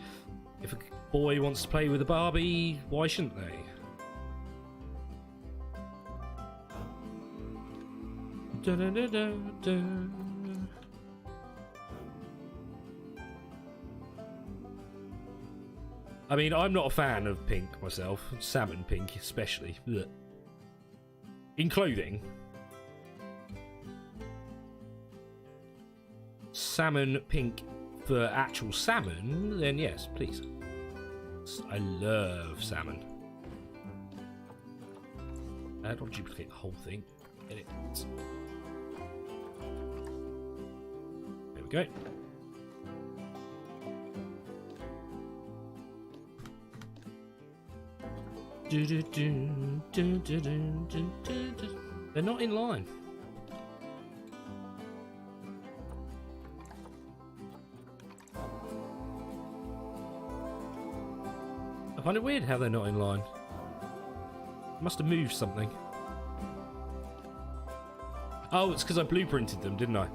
If a boy wants to play with a Barbie, why shouldn't they? Da, da, da, da, da. I mean, I'm not a fan of pink myself. Salmon pink especially. Ugh. In clothing. Salmon pink for actual salmon, then yes, please. I love salmon. I don't duplicate the whole thing. Get it. There we go. They're not in line. I find it weird how they're not in line. Must have moved something. Oh, it's because I blueprinted them, didn't I?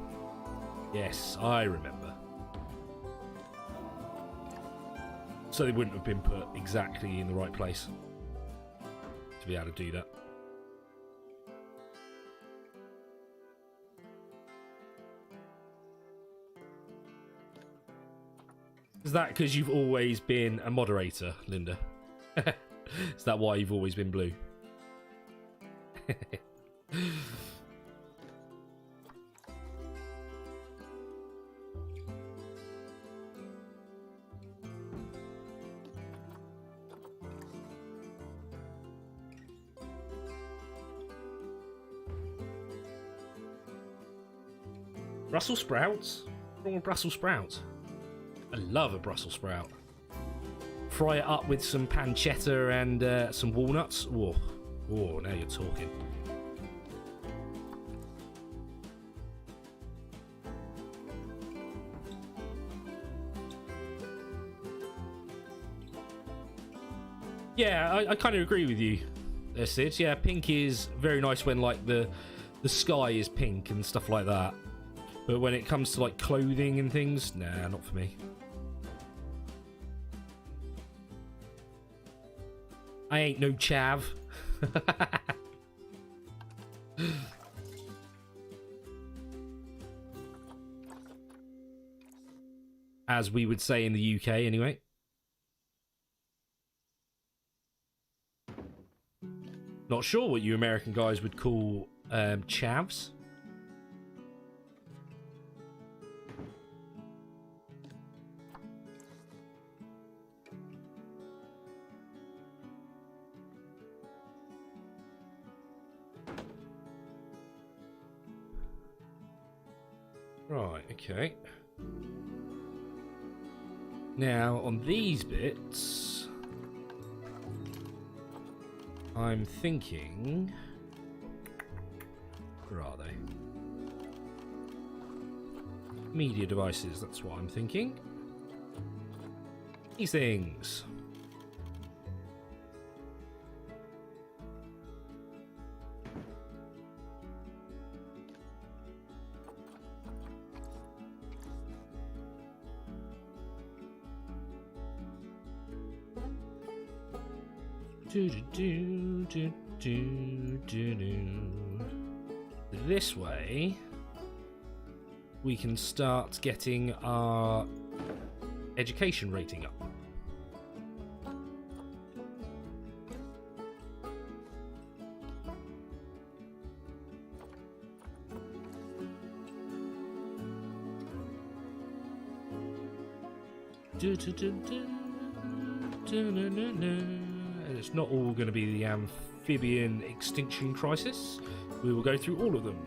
Yes, I remember. So they wouldn't have been put exactly in the right place to be able to do that. Is that because you've always been a moderator, Linda? Is that why you've always been blue? Brussels sprouts? What's wrong with Brussels sprouts? I love a Brussels sprout. Fry it up with some pancetta and some walnuts. Whoa, whoa! Now you're talking. Yeah, I kind of agree with you there, Sid. Yeah, pink is very nice when like the sky is pink and stuff like that. But when it comes to like clothing and things, nah, not for me. I ain't no chav. As we would say in the UK, anyway. Not sure what you American guys would call chavs. Right, okay. Now, on these bits, I'm thinking... Where are they? Media devices, that's what I'm thinking. These things. This way, we can start getting our education rating up. And it's not all going to be the amphibian extinction crisis. We will go through all of them.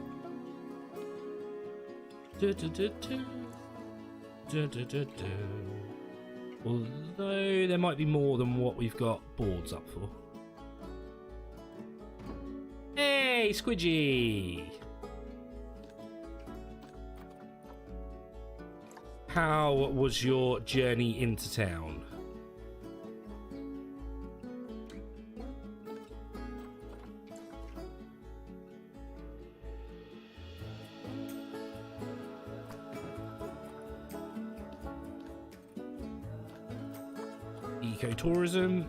Although there might be more than what we've got boards up for. Hey, Squidgy! How was your journey into town? Ecotourism.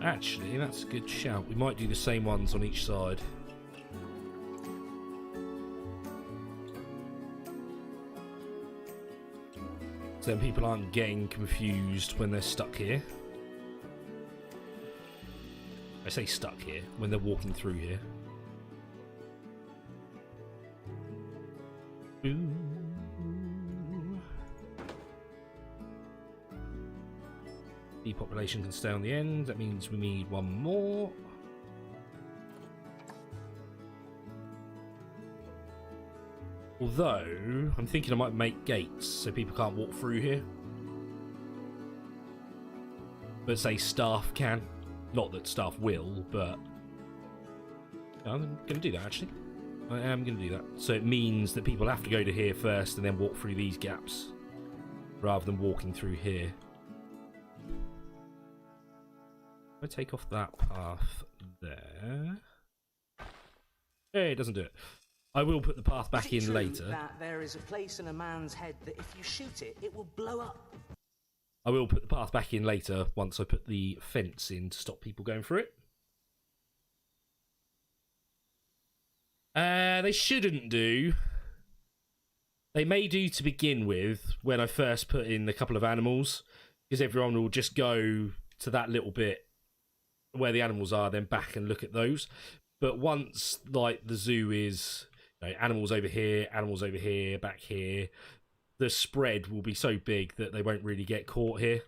Actually, that's a good shout. We might do the same ones on each side. So then people aren't getting confused when they're stuck here. I say stuck here, when they're walking through here. Ooh. Depopulation can stay on the end. That means we need one more. Although, I'm thinking I might make gates so people can't walk through here. But say staff can. Not that staff will, but I'm going to do that actually. I am going to do that. So it means that people have to go to here first and then walk through these gaps. Rather than walking through here. I take off that path there. Hey, it doesn't do it. I will put the path back in later. That there is a place in a man's head that if you shoot it, it will blow up. I will put the path back in later once I put the fence in to stop people going through it. They shouldn't do. They may do to begin with when I first put in a couple of animals, because everyone will just go to that little bit where the animals are, then back and look at those. But once, like, the zoo is, you know, animals over here, back here, the spread will be so big that they won't really get caught here.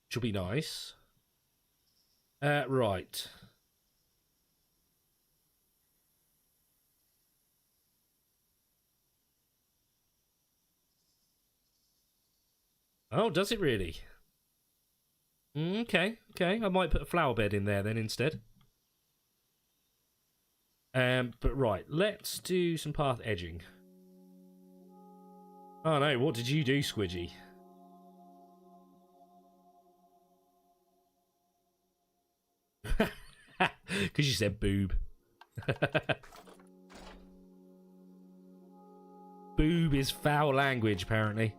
Which will be nice. Right. Oh, does it really? Okay. I might put a flower bed in there then instead. But right, let's do some path edging. Oh no, what did you do, Squidgy? Because you said boob. Boob is foul language, apparently.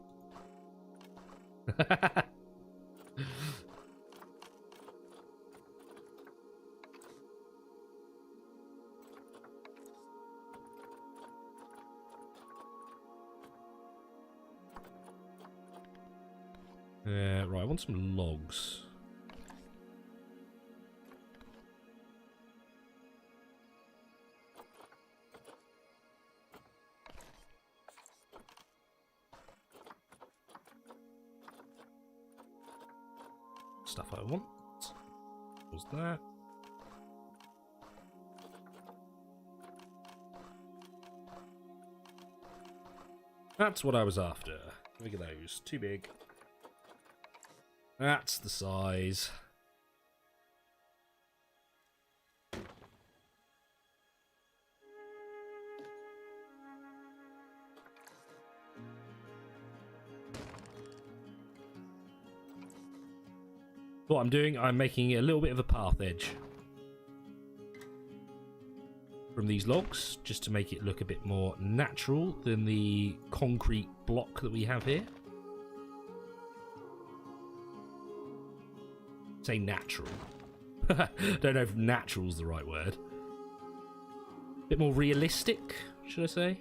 Right, I want some logs. Stuff I want. What's that? That's what I was after. Look at those. Too big. That's the size. What I'm doing, I'm making a little bit of a path edge from these logs, just to make it look a bit more natural than the concrete block that we have here. Say natural. Don't know if natural's the right word. Bit more realistic, should I say?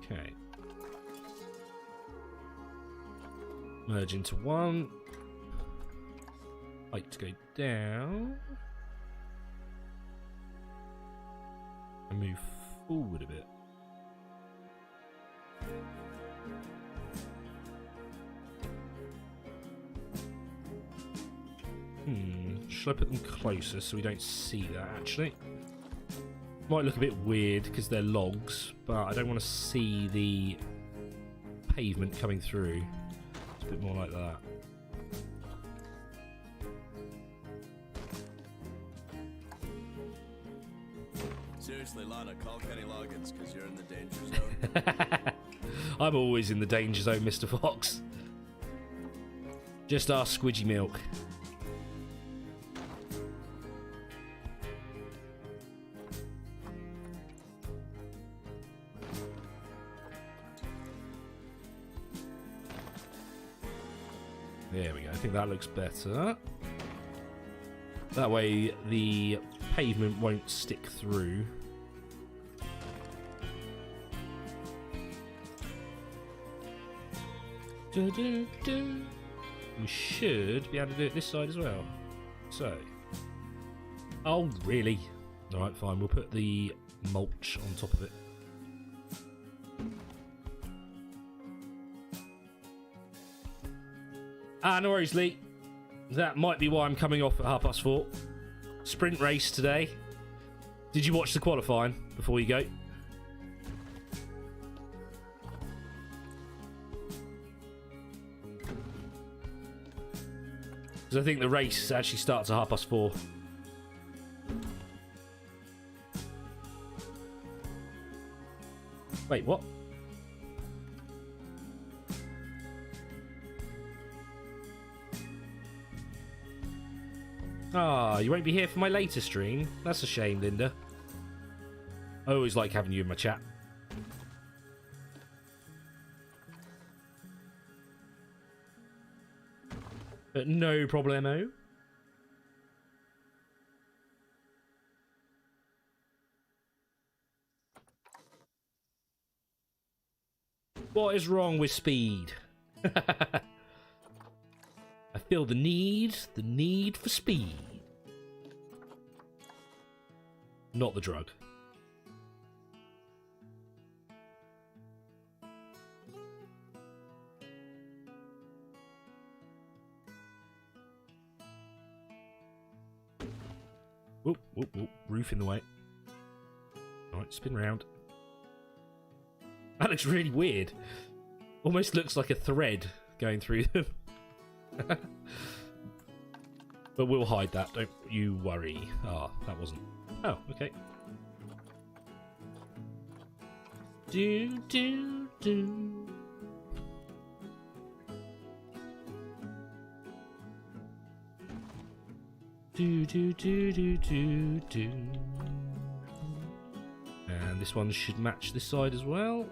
Okay. Merge into one. Height to go down. And move forward a bit. Should I put them closer so we don't see that, actually? Might look a bit weird because they're logs, but I don't want to see the pavement coming through. It's a bit more like that. Seriously, Lana, call Kenny Loggins because you're in the danger zone. I'm always in the danger zone, Mr. Fox. Just ask Squidgy Milk. There we go. I think that looks better. That way the pavement won't stick through. We should be able to do it this side as well. So. Oh, really? Alright, fine. We'll put the mulch on top of it. Ah, no worries, Lee. That might be why I'm coming off at 4:30. Sprint race today. Did you watch the qualifying before you go? Because I think the race actually starts at 4:30. Wait, what? Ah, you won't be here for my later stream. That's a shame, Linda. I always like having you in my chat. But no problemo. What is wrong with speed? I feel the need for speed. Not the drug. Whoop, whoop, whoop. Roof in the way. Alright, spin round. That looks really weird. Almost looks like a thread going through them. But we'll hide that, don't you worry. Ah, that wasn't. Oh, okay. Do, do, do. Do, do, do, do, do, do. And this one should match this side as well.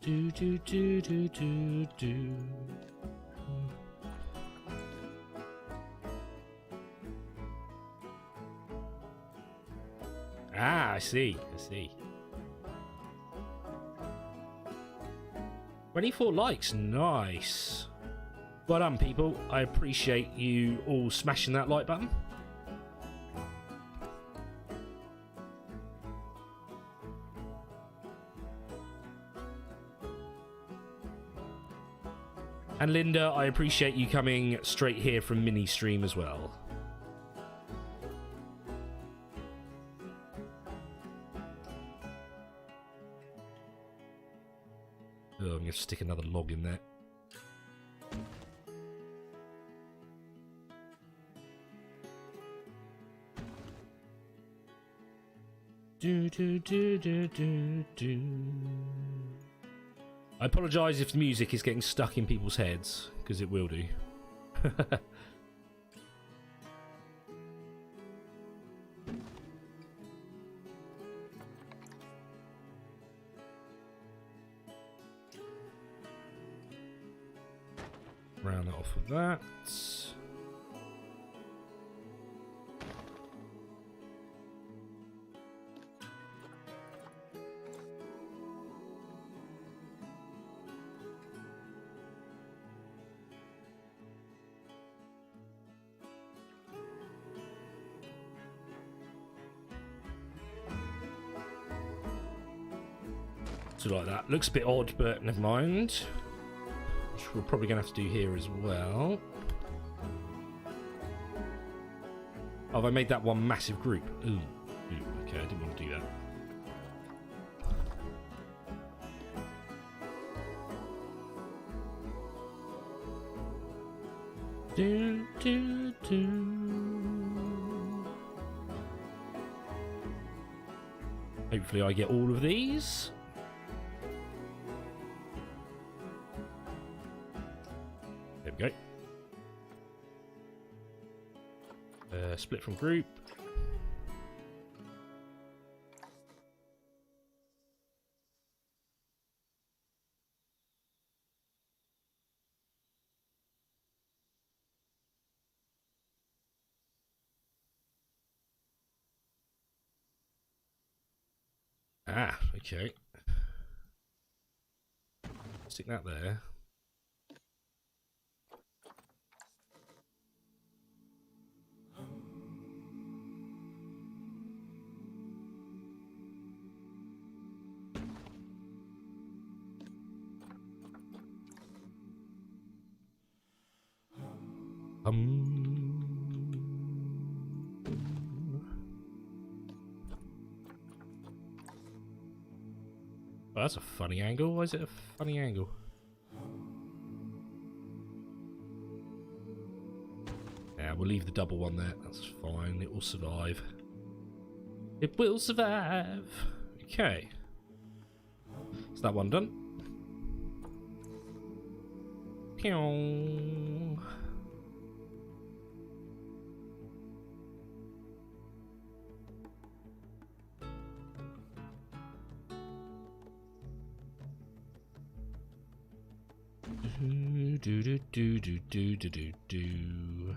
Do, do, do, do, do, do. Ah, I see. 24 likes, nice. Well done, people. I appreciate you all smashing that like button. And Linda, I appreciate you coming straight here from mini stream as well. Oh, I'm going to stick another log in there. Do, do, do, do, do, do. I apologise if the music is getting stuck in people's heads, because it will do. Round that off with that. So like that. Looks a bit odd, but never mind. Which we're probably going to have to do here as well. Oh, have I made that one massive group? Ooh. Okay, I didn't want to do that. Do, do, do. Hopefully I get all of these. There we go. Split from group. Ah, okay. Stick that there. Oh, that's a funny angle. Why is it a funny angle? Yeah, we'll leave the double one there. That's fine. It will survive. It will survive. Okay. Is that one done? Pew. Do do do do do do do do.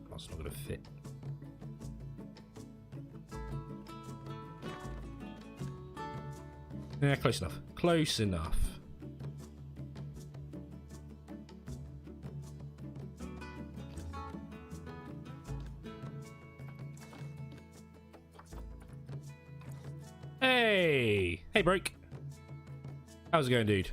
That's not going to fit. Yeah, close enough. Close enough. Hey! Hey, Broke. How's it going, dude?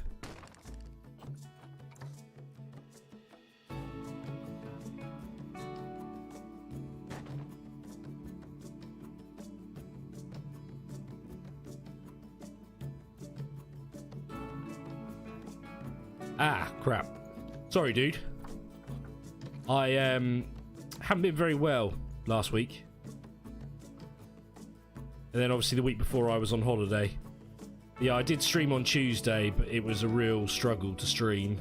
Ah, crap. Sorry, dude. I haven't been very well last week. And then obviously the week before I was on holiday. Yeah, I did stream on Tuesday, but it was a real struggle to stream.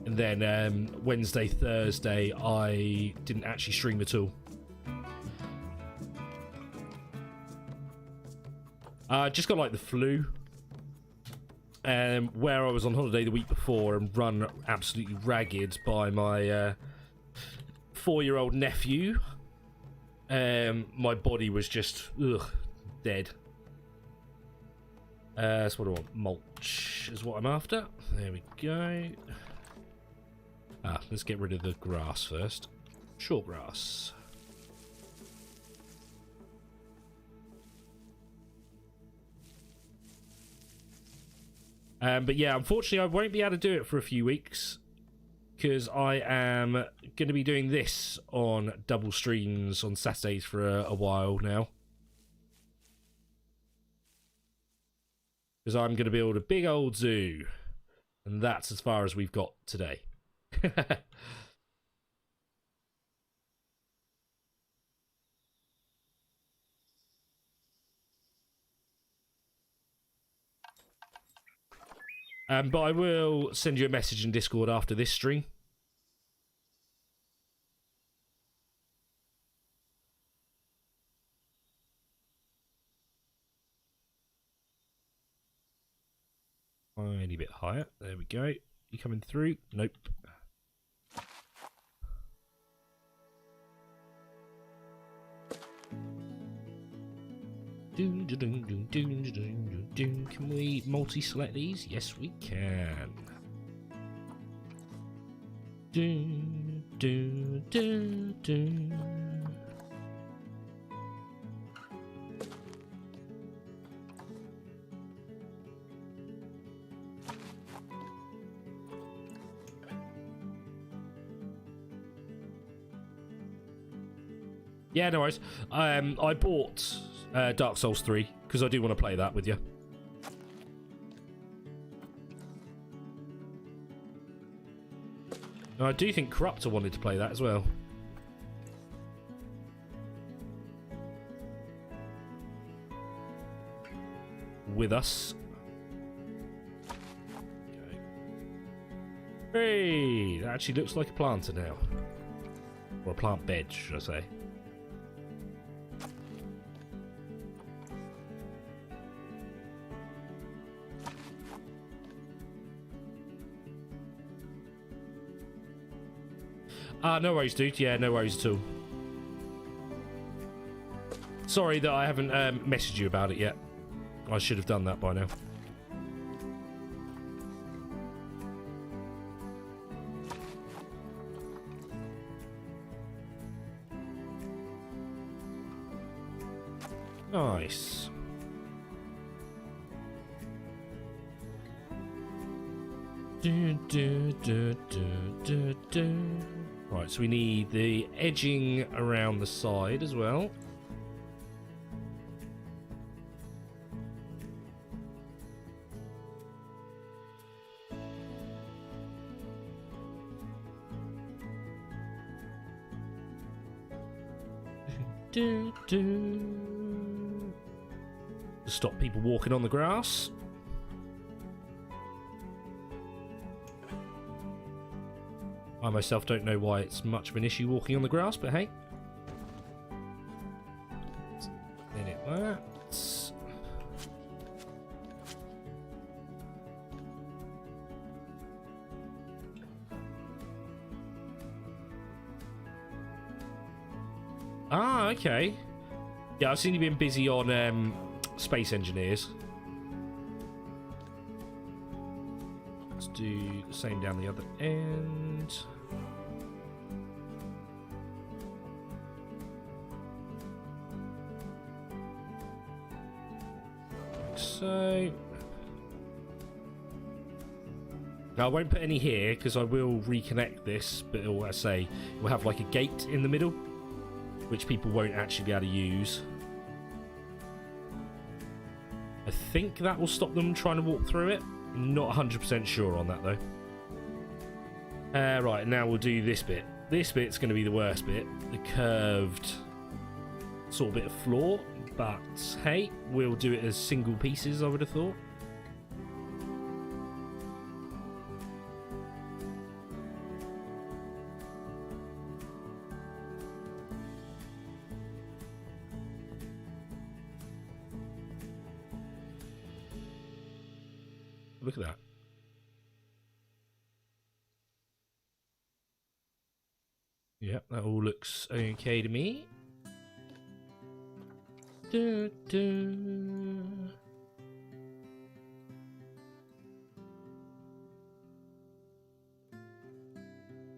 And then Wednesday, Thursday, I didn't actually stream at all. I just got like the flu. Where I was on holiday the week before and run absolutely ragged by my 4-year-old nephew, my body was just dead. That's what I want. Mulch is what I'm after. There we go. Let's get rid of the grass first. Short grass. But yeah, unfortunately I won't be able to do it for a few weeks because I am going to be doing this on double streams on Saturdays for a while now. Because I'm going to build a big old zoo, and that's as far as we've got today. But I will send you a message in Discord after this stream. Tiny bit higher. There we go. You coming through? Nope. Can we multi-select these? Yes, we can. Yeah, no worries. I bought Dark Souls 3 because I do want to play that with you. And I do think Corruptor wanted to play that as well. With us. Okay. Hey, that actually looks like a planter now. Or a plant bed, should I say. No worries, dude. Yeah, no worries at all. Sorry that I haven't messaged you about it yet. I should have done that by now. Nice. Right, so we need the edging around the side as well. To stop people walking on the grass. I myself don't know why it's much of an issue walking on the grass, but hey. Then it works. Ah, okay. Yeah, I've seen you been busy on Space Engineers. Let's do the same down the other end. Like so. Now I won't put any here because I will reconnect this, but it'll, as I say, we'll have like a gate in the middle, which people won't actually be able to use. I think that will stop them trying to walk through it. Not 100% sure on that though. Right, now we'll do this bit. This bit's going to be the worst bit. The curved sort of bit of floor. But hey, we'll do it as single pieces, I would have thought. Look at that. Yep, that all looks okay to me. Dun, dun.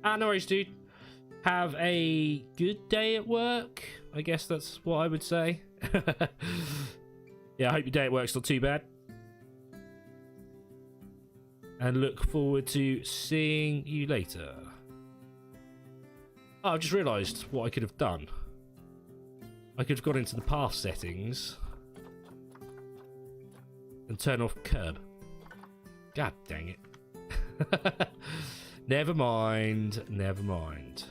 No worries, dude. Have a good day at work. I guess that's what I would say. Yeah, I hope your day at work's not too bad. And look forward to seeing you later. Oh, I've just realised what I could have done. I could have gone into the path settings and turn off curb. God dang it. Never mind, never mind.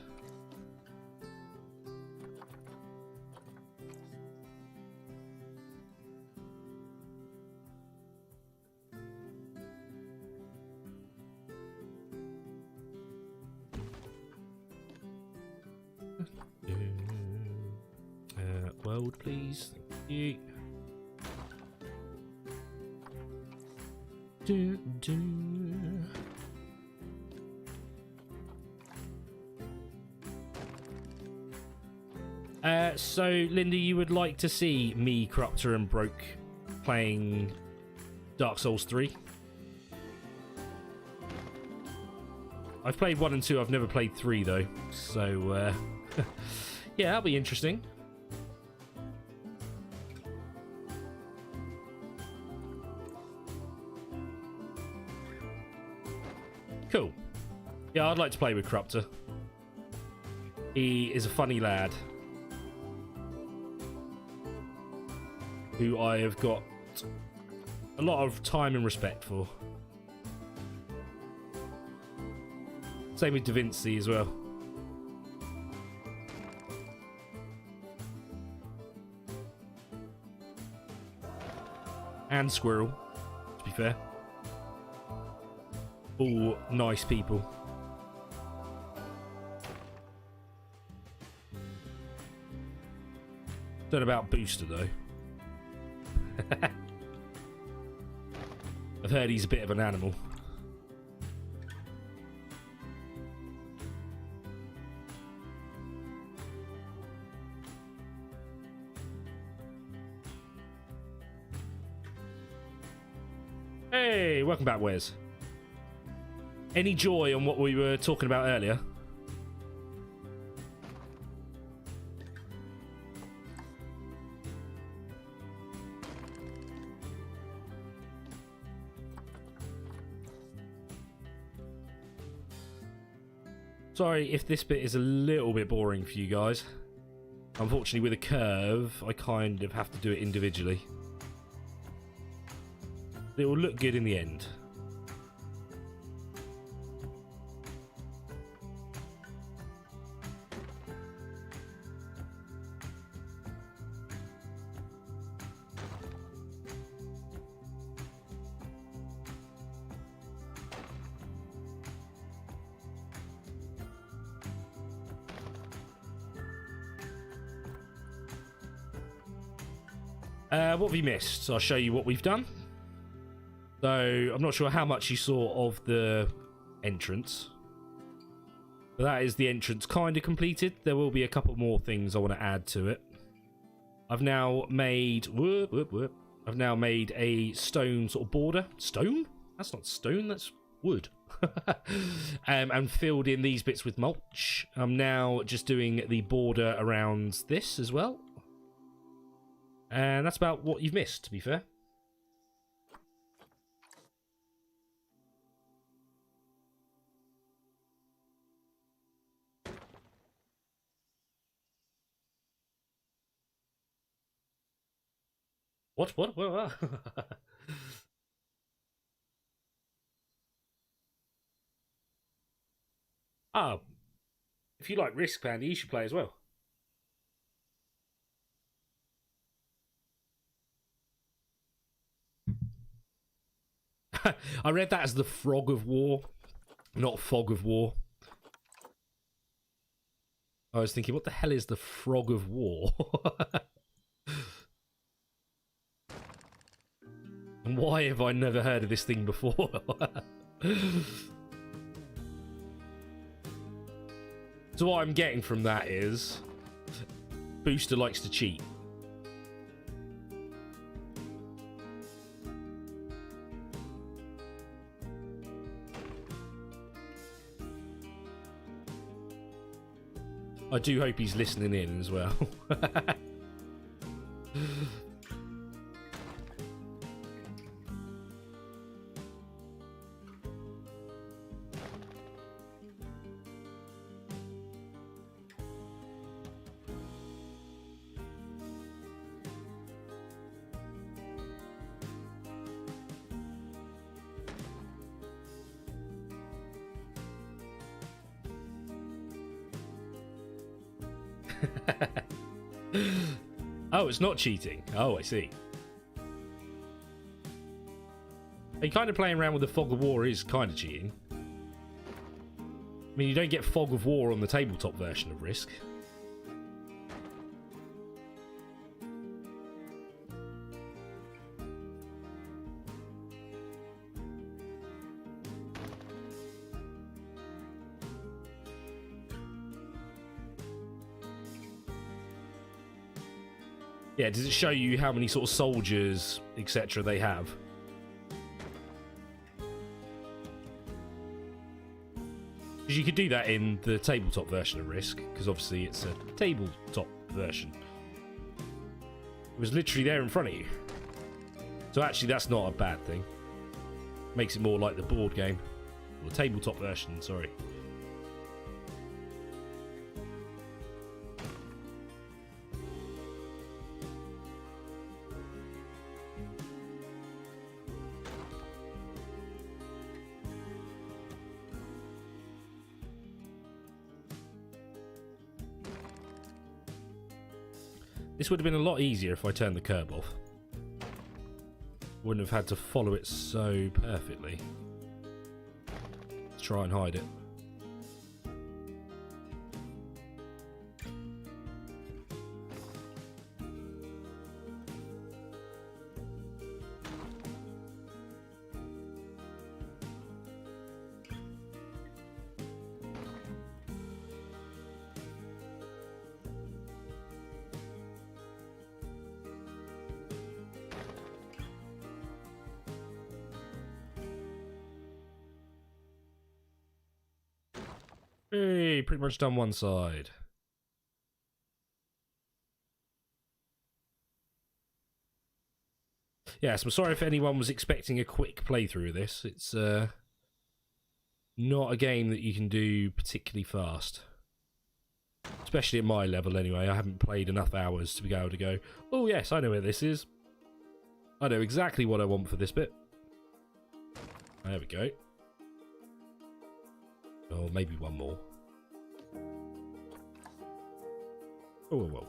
World, please. Thank you. So, Linda, you would like to see me, Corruptor, and Broke playing Dark Souls 3? I've played 1 and 2, I've never played 3 though, so yeah, that'll be interesting. Cool. Yeah, I'd like to play with Corruptor. He is a funny lad who I have got a lot of time and respect for. Same with Da Vinci as well. And Squirrel, to be fair. All nice people. Don't know about Booster though. I've heard he's a bit of an animal. Hey, welcome back, Wes. Any joy on what we were talking about earlier? Sorry if this bit is a little bit boring for you guys. Unfortunately, with a curve, I kind of have to do it individually. It will look good in the end. What have you missed? I'll show you what we've done. So, I'm not sure how much you saw of the entrance. But that is the entrance kind of completed. There will be a couple more things I want to add to it. I've now made... I've now made a stone sort of border. Stone? That's not stone, that's wood. And filled in these bits with mulch. I'm now just doing the border around this as well. And that's about what you've missed, to be fair. What? Ah, if you like Risk, Pandy, you should play as well. I read that as the Frog of War, not Fog of War. I was thinking, what the hell is the Frog of War? And why have I never heard of this thing before? So what I'm getting from that is Booster likes to cheat. I do hope he's listening in as well. Oh, it's not cheating. Oh, I see. Kind of playing around with the Fog of War is kind of cheating. I mean, you don't get Fog of War on the tabletop version of Risk. Yeah, does it show you how many sort of soldiers, etc. they have? Because you could do that in the tabletop version of Risk, because obviously it's a tabletop version. It was literally there in front of you. So actually that's not a bad thing. Makes it more like the board game. Or the tabletop version, sorry. This would have been a lot easier if I turned the curb off. Wouldn't have had to follow it so perfectly. Let's try and hide it. Hey, pretty much done one side. Yes, I'm sorry if anyone was expecting a quick playthrough of this. It's not a game that you can do particularly fast. Especially at my level anyway. I haven't played enough hours to be able to go, oh yes, I know where this is. I know exactly what I want for this bit. There we go. Or maybe one more. Oh, well.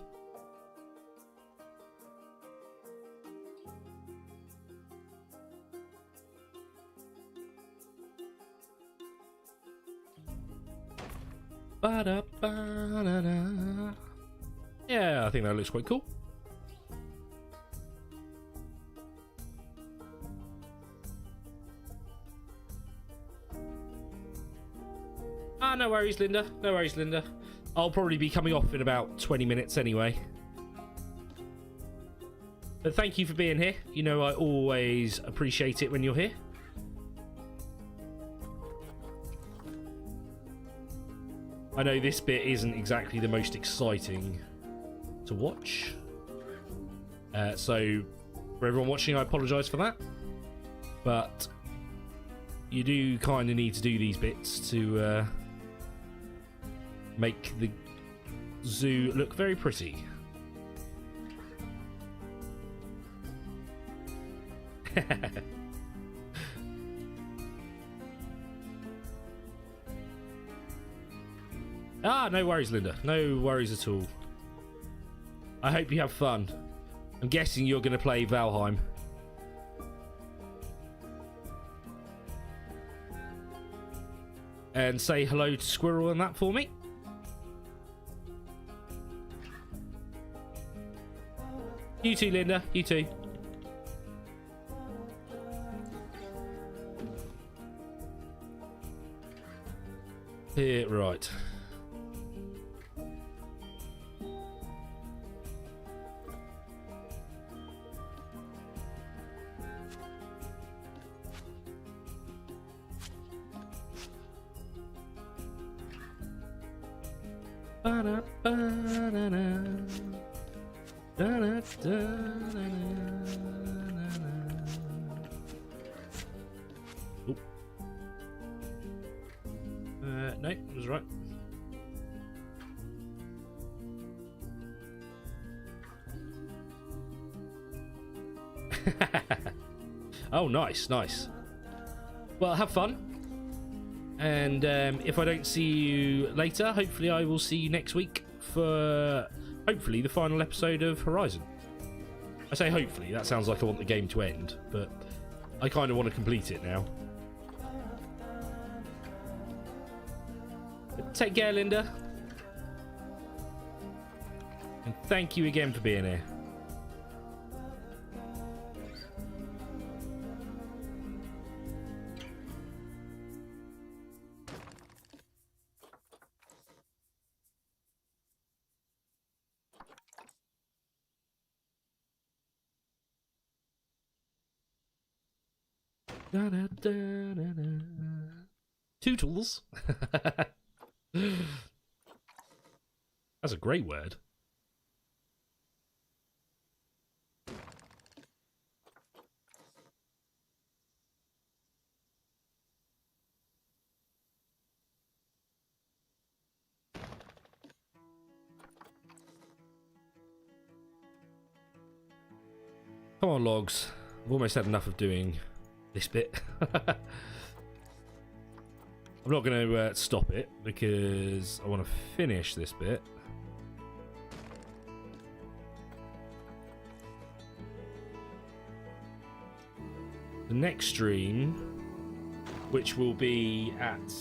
Ba-da-ba-da-da. Yeah, I think that looks quite cool. Ah, no worries, Linda. No worries, Linda. I'll probably be coming off in about 20 minutes anyway. But thank you for being here. You know I always appreciate it when you're here. I know this bit isn't exactly the most exciting to watch. So, for everyone watching, I apologise for that. But you do kind of need to do these bits to make the zoo look very pretty. Ah, no worries, Linda. No worries at all. I hope you have fun. I'm guessing you're going to play Valheim. And say hello to Squirrel and that for me. You too, Linda. You too. Right. Ba-da-ba-da-da. Da-da-da-da-da. Oop. No, it was right. Oh, nice, nice. Well, have fun. And if I don't see you later, hopefully I will see you next week for hopefully the final episode of Horizon. I say hopefully, that sounds like I want the game to end, but I kind of want to complete it now. But take care, Linda. And thank you again for being here. Da, da, da, da, da. Tootles. That's a great word. Come on, logs. I've almost had enough of doing this bit. I'm not going to stop it because I want to finish this bit. The next stream, which will be at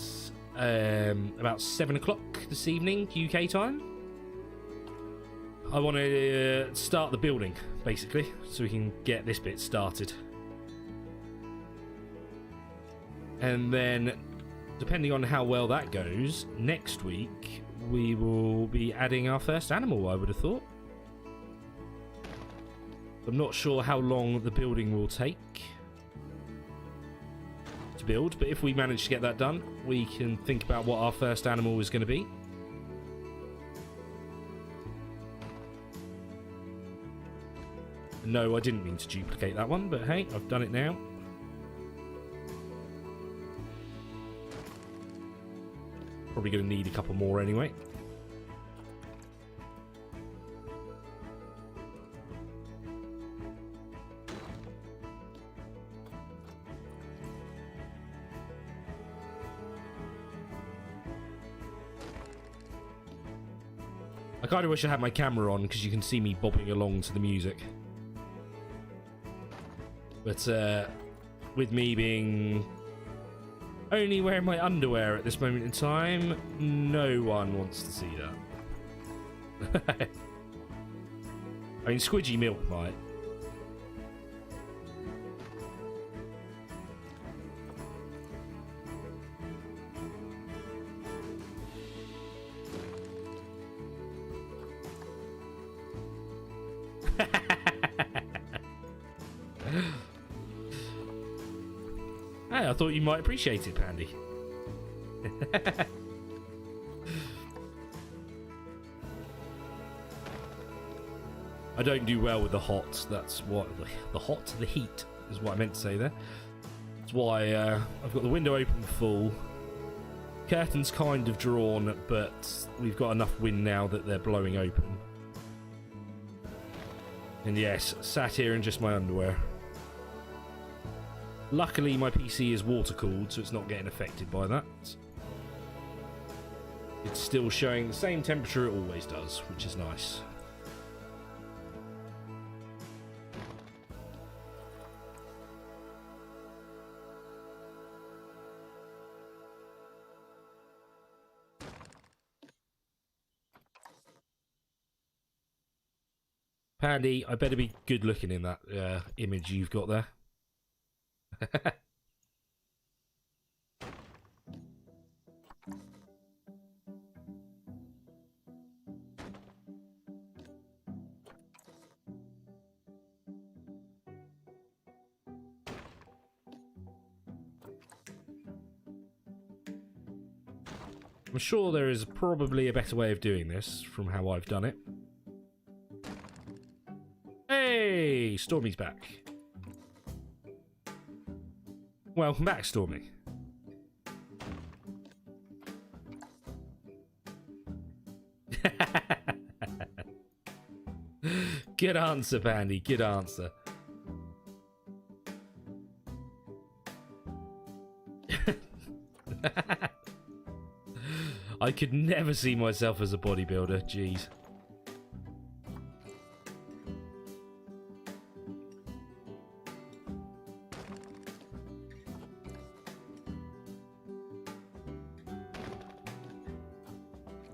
about 7 o'clock this evening, UK time, I want to start the building, basically, so we can get this bit started. And then, depending on how well that goes, next week we will be adding our first animal, I would have thought. I'm not sure how long the building will take to build, but if we manage to get that done, we can think about what our first animal is going to be. No, I didn't mean to duplicate that one, but hey, I've done it now. Probably going to need a couple more anyway. I kind of wish I had my camera on because you can see me bobbing along to the music. But with me being only wearing my underwear at this moment in time, no one wants to see that. I mean, Squidgy Milk might. Hey, I thought you might appreciate it, Pandy. I don't do well with the hot. That's what the heat is what I meant to say there. That's why I've got the window open full. Curtains kind of drawn, but we've got enough wind now that they're blowing open. And yes, sat here in just my underwear. Luckily, my PC is water-cooled, so it's not getting affected by that. It's still showing the same temperature it always does, which is nice. Pandy, I better be good looking in that image you've got there. I'm sure there is probably a better way of doing this from how I've done it. Hey, Stormy's back. Welcome back, Stormy. Good answer, Bandy. Good answer. I could never see myself as a bodybuilder. Jeez.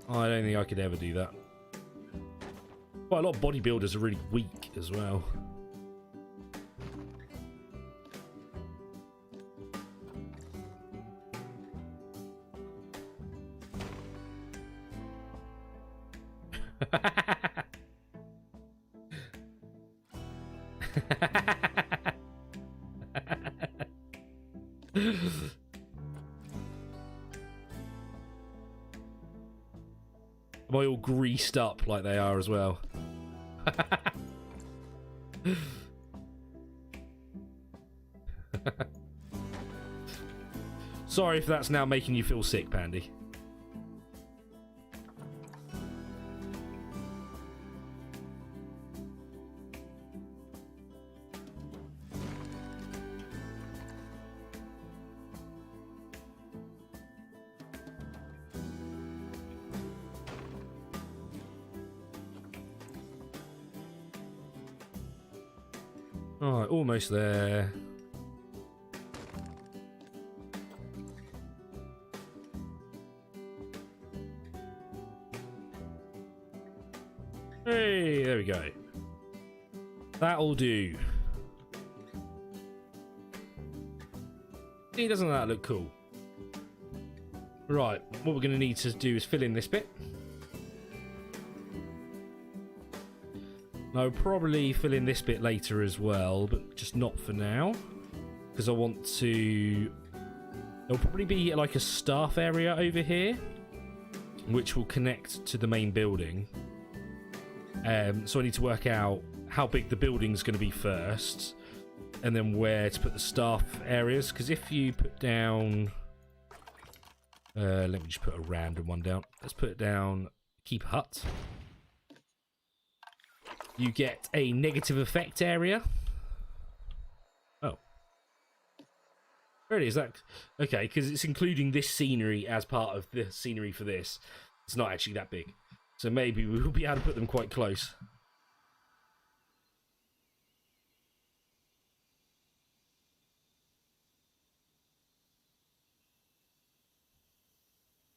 I don't think I could ever do that. Quite a lot of bodybuilders are really weak as well. Am I all greased up like they are as well? Sorry if that's now making you feel sick, Pandy. Alright, almost there. Hey, there we go. That'll do. See, doesn't that look cool? Right, what we're going to need to do is fill in this bit. I'll probably fill in this bit later as well, but just not for now. Because I want to... There'll probably be like a staff area over here, which will connect to the main building. So I need to work out how big the building's going to be first, and then where to put the staff areas. Because if you put down... let me just put a random one down. Let's put it down, keep a hut. You get a negative effect area. Oh. Really? Is that... Okay, because it's including this scenery as part of the scenery for this. It's not actually that big. So maybe we'll be able to put them quite close.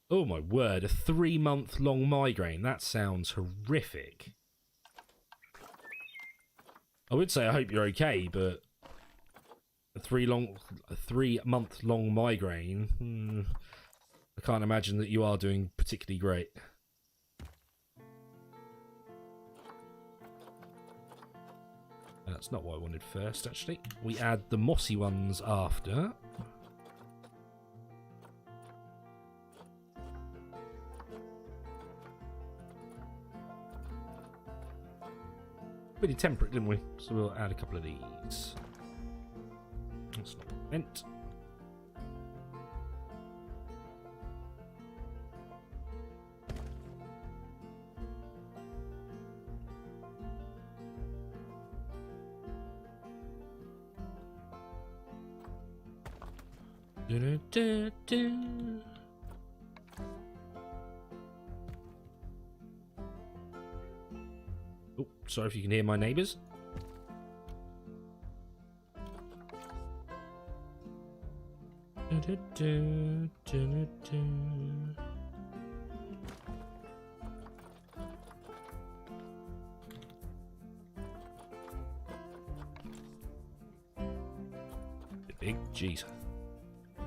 Oh my word, a 3-month-long migraine. That sounds horrific. I would say I hope you're okay, but a 3-month-long migraine, I can't imagine that you are doing particularly great. That's not what I wanted first, actually. We add the mossy ones after. Pretty temperate, didn't we? So we'll add a couple of these. That's not what I meant. Oh, sorry if you can hear my neighbours. Bit big, jeez.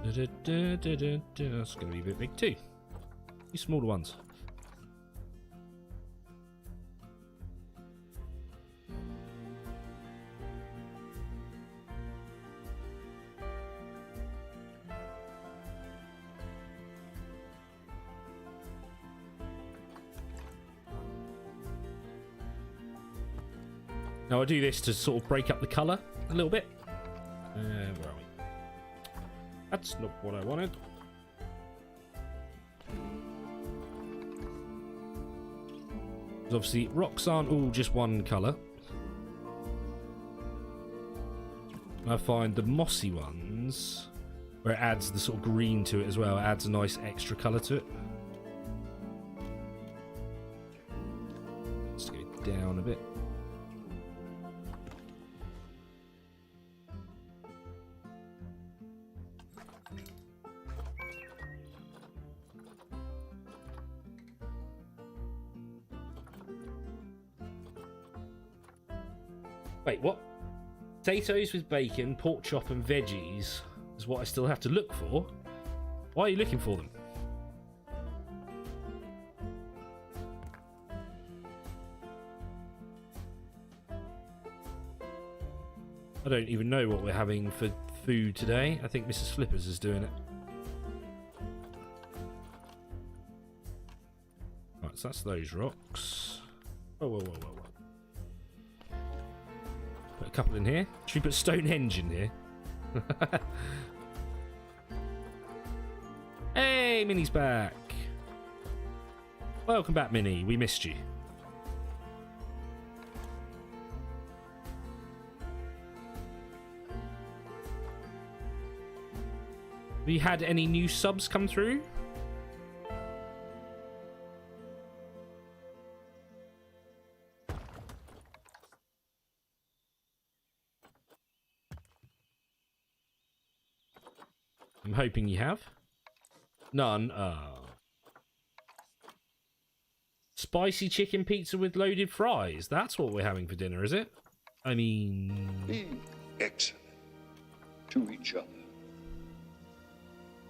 That's going to be a bit big too. These smaller ones. Now I do this to sort of break up the colour a little bit. Where are we? That's not what I wanted. Obviously, rocks aren't all just one colour. I find the mossy ones, where it adds the sort of green to it as well, it adds a nice extra colour to it. Let's go down a bit. Wait, what? Potatoes with bacon, pork chop and veggies is what I still have to look for? Why are you looking for them? I don't even know what we're having for food today. I think Mrs. Flippers is doing it. Right, so that's those rocks. Whoa, whoa, whoa, whoa, whoa. Put a couple in here. Should we put Stonehenge in here? Hey, Minnie's back. Welcome back, Minnie. We missed you. Have you had any new subs come through? I'm hoping you have. None. Spicy chicken pizza with loaded fries. That's what we're having for dinner, is it? I mean... Be excellent to each other.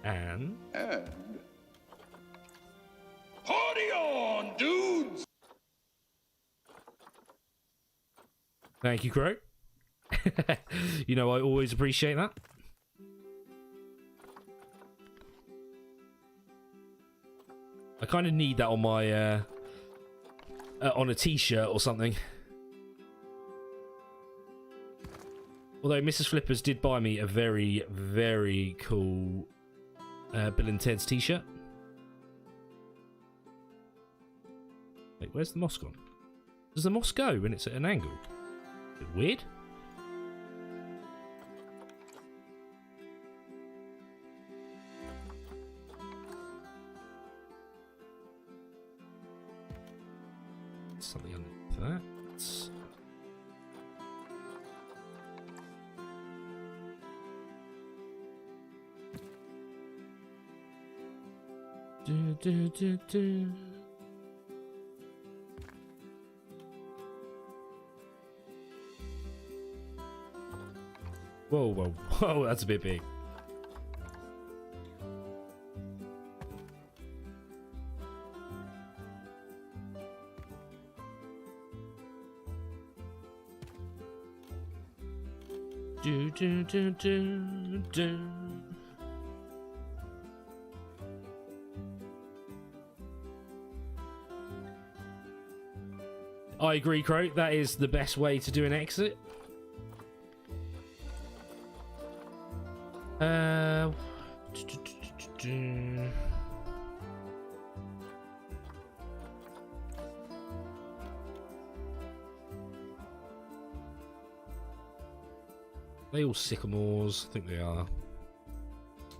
And Party on, dudes! thank you, Crow. You know, I always appreciate that. I kind of need that on my on a t-shirt or something. Although Mrs. Flippers did buy me a very, very cool Bill and Ted's t-shirt. Wait, where's the moss gone? Does the moss go when it's at an angle? Is it weird? Something underneath that. Do. Whoa, whoa, whoa, that's a bit big. Do. I agree, Crow. That is the best way to do an exit. They all sycamores. I think they are.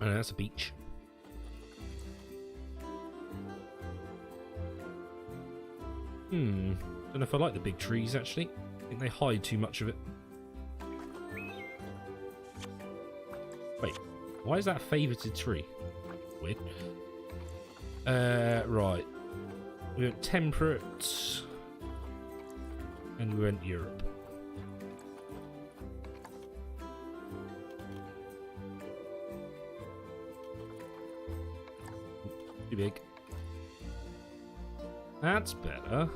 Oh, no, that's a beach. Don't know if I like the big trees, actually. I think they hide too much of it. Wait, why is that a favorited tree? Weird. Right. We went temperate. And we went Europe. Too big. That's better.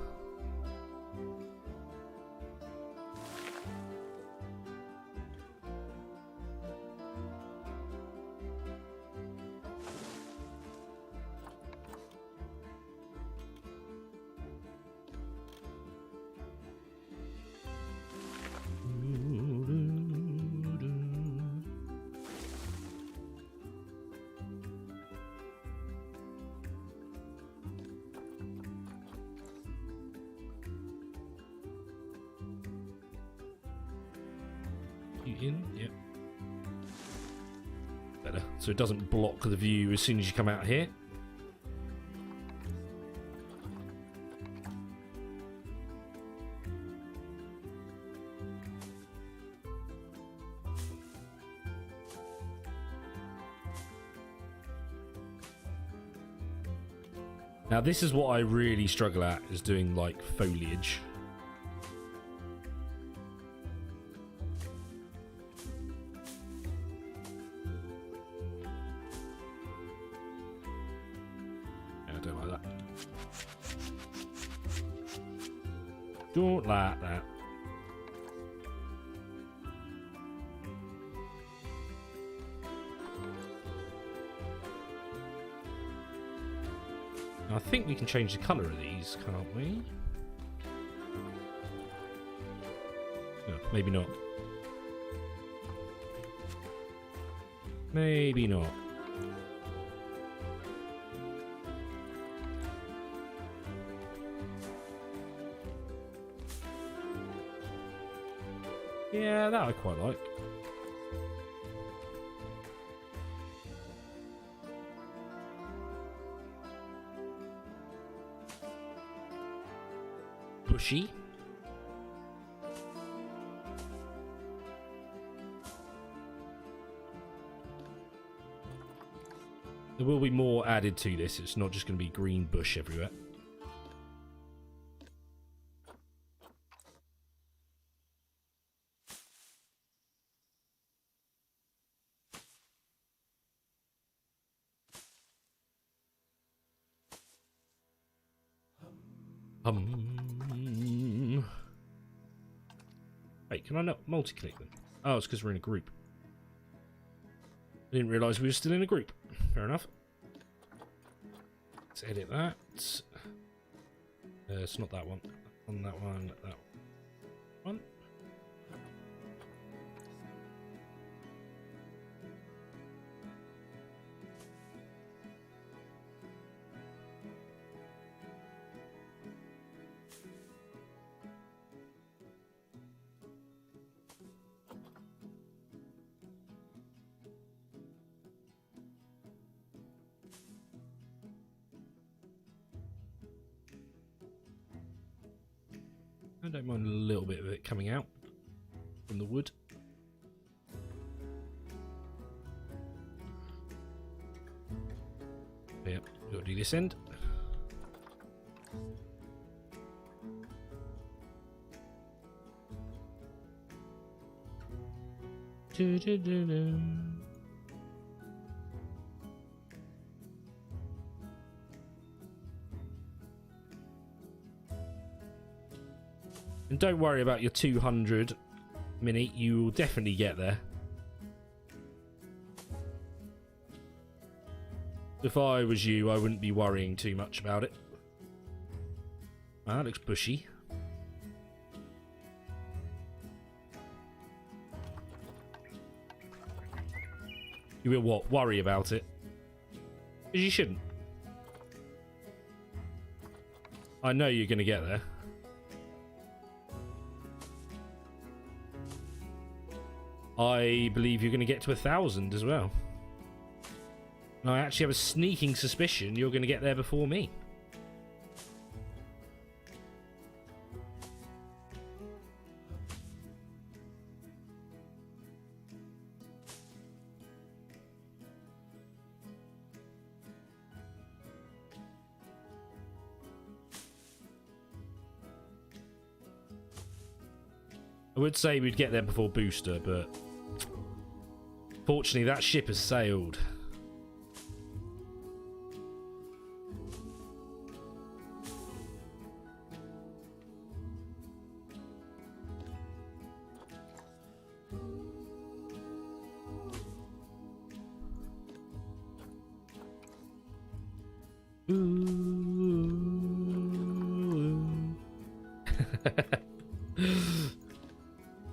in. Yep. Better. So it doesn't block the view as soon as you come out here. Now this is what I really struggle at, is doing like foliage. Yeah, I don't like that. Don't like that. I think we can change the colour of these, can't we? No, maybe not. Maybe not. Yeah, that I quite like. Bushy. There will be more added to this. It's not just going to be green bush everywhere. Wait, can I not multi-click them? Oh, it's because we're in a group. I didn't realise we were still in a group. Fair enough. Let's edit that. It's not that one. On that one, that one. I don't mind a little bit of it coming out from the wood. Yep, we'll do this end. And don't worry about your 200 mini, you will definitely get there. If I was you, I wouldn't be worrying too much about it. Ah, that looks bushy. You will what? Worry about it? Because you shouldn't. I know you're going to get there. I believe you're going to get to 1,000 as well. And I actually have a sneaking suspicion you're going to get there before me. I would say we'd get there before Booster, but fortunately that ship has sailed.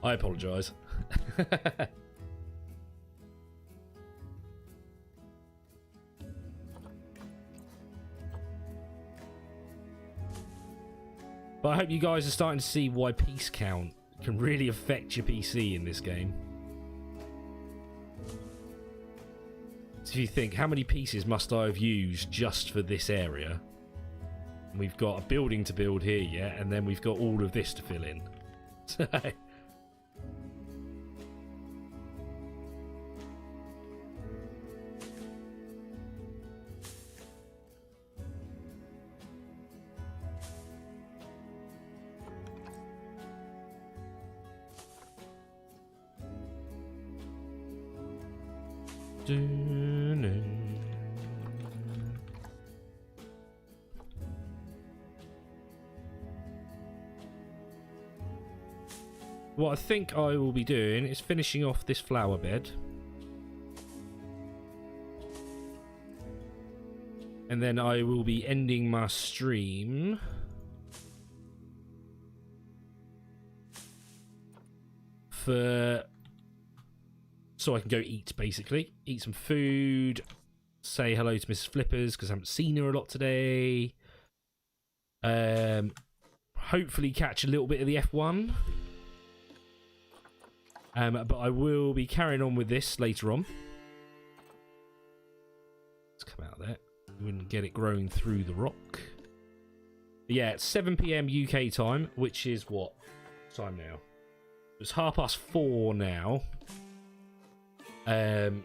I apologise. But I hope you guys are starting to see why piece count can really affect your PC in this game. So if you think, how many pieces must I have used just for this area? We've got a building to build here, yeah, and then we've got all of this to fill in. So... What I think I will be doing is finishing off this flower bed. And then I will be ending my stream. So I can go eat, basically. Eat some food. Say hello to Mrs. Flippers, because I haven't seen her a lot today. Hopefully catch a little bit of the F1. But I will be carrying on with this later on. Let's come out of there. We wouldn't get it growing through the rock. But yeah, it's 7 PM UK time, which is what time now? It's 4:30 now.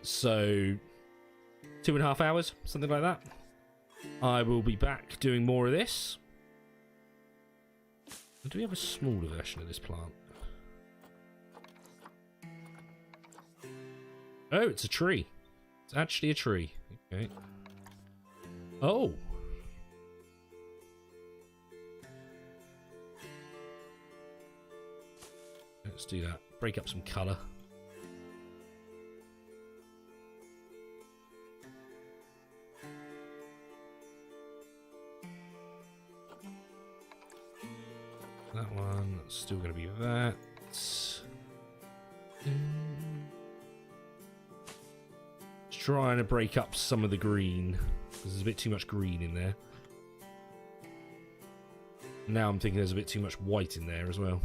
So 2.5 hours, something like that. I will be back doing more of this. Do we have a smaller version of this plant? Oh, it's a tree. It's actually a tree. Okay. Oh. Let's do that. Break up some colour. That one, that's still going to be that. Trying to break up some of the green, because there's a bit too much green in there. Now I'm thinking there's a bit too much white in there as well.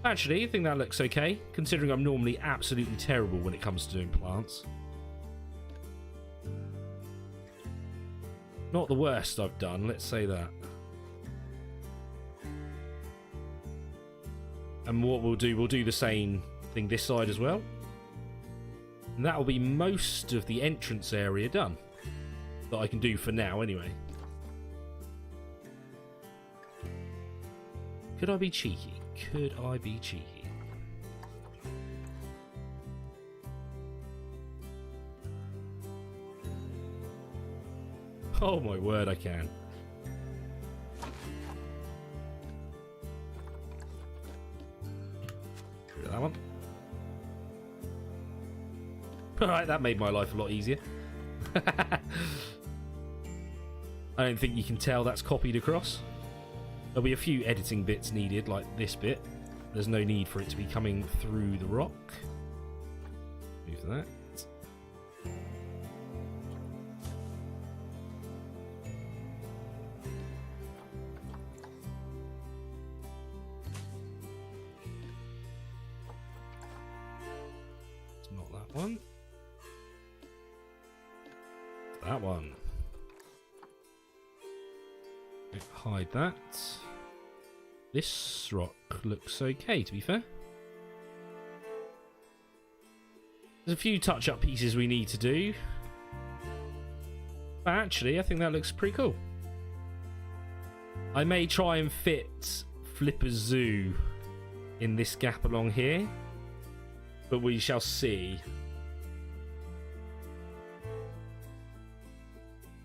Actually, I think that looks okay, considering I'm normally absolutely terrible when it comes to doing plants. Not the worst I've done, let's say that. And what we'll do the same thing this side as well. And that'll be most of the entrance area done. That I can do for now, anyway. Could I be cheeky? Could I be cheeky? Oh my word, I can. Get rid of that one. Alright, that made my life a lot easier. I don't think you can tell that's copied across. There'll be a few editing bits needed, like this bit. There's no need for it to be coming through the rock. Move that. It's not that one. That one. Hide that. This rock looks okay, to be fair. There's a few touch-up pieces we need to do. But actually, I think that looks pretty cool. I may try and fit Flipper's Zoo in this gap along here. But we shall see.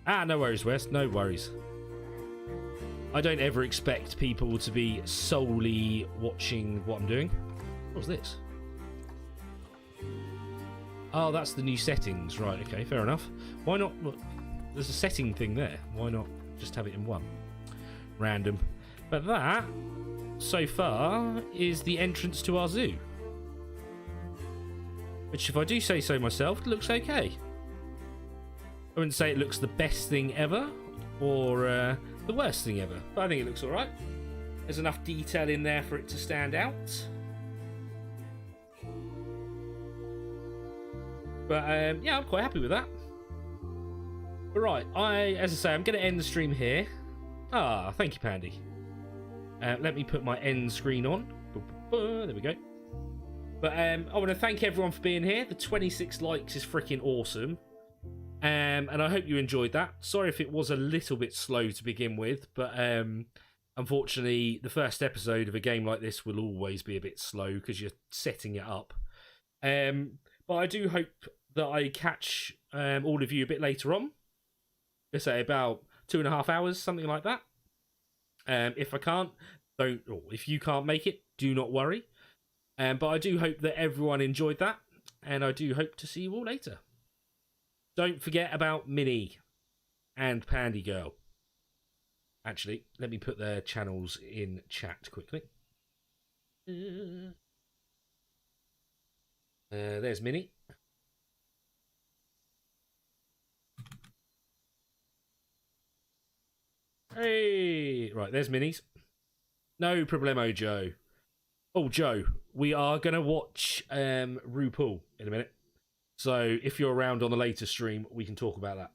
Ah, no worries, Wes. No worries. I don't ever expect people to be solely watching what I'm doing. What's this? Oh, that's the new settings. Right, okay, fair enough. Why not? Look, there's a setting thing there. Why not just have it in one? Random. But that, so far, is the entrance to our zoo. Which, if I do say so myself, looks okay. I wouldn't say it looks the best thing ever, or the worst thing ever, but I think it looks alright. There's enough detail in there for it to stand out. But yeah, I'm quite happy with that. But right, as I say, I'm going to end the stream here. Ah, thank you, Pandy. Let me put my end screen on. There we go. But I want to thank everyone for being here. The 26 likes is freaking awesome. And I hope you enjoyed that. Sorry if it was a little bit slow to begin with, but unfortunately, the first episode of a game like this will always be a bit slow because you're setting it up. But I do hope that I catch all of you a bit later on. Let's say about 2.5 hours, something like that. If I can't, or if you can't make it, do not worry. But I do hope that everyone enjoyed that, and I do hope to see you all later. Don't forget about Minnie and Pandy Girl. Actually, let me put their channels in chat quickly. There's Minnie. Hey! Right, there's Minnie's. No problemo, Joe. Oh, Joe, we are going to watch RuPaul in a minute. So if you're around on the later stream, we can talk about that.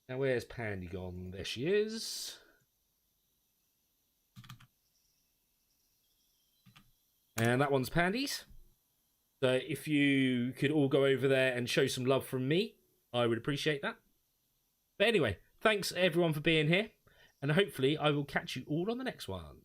Now, where's Pandy gone? There she is. And that one's Pandy's. So if you could all go over there and show some love from me, I would appreciate that. But anyway, thanks everyone for being here. And hopefully I will catch you all on the next one.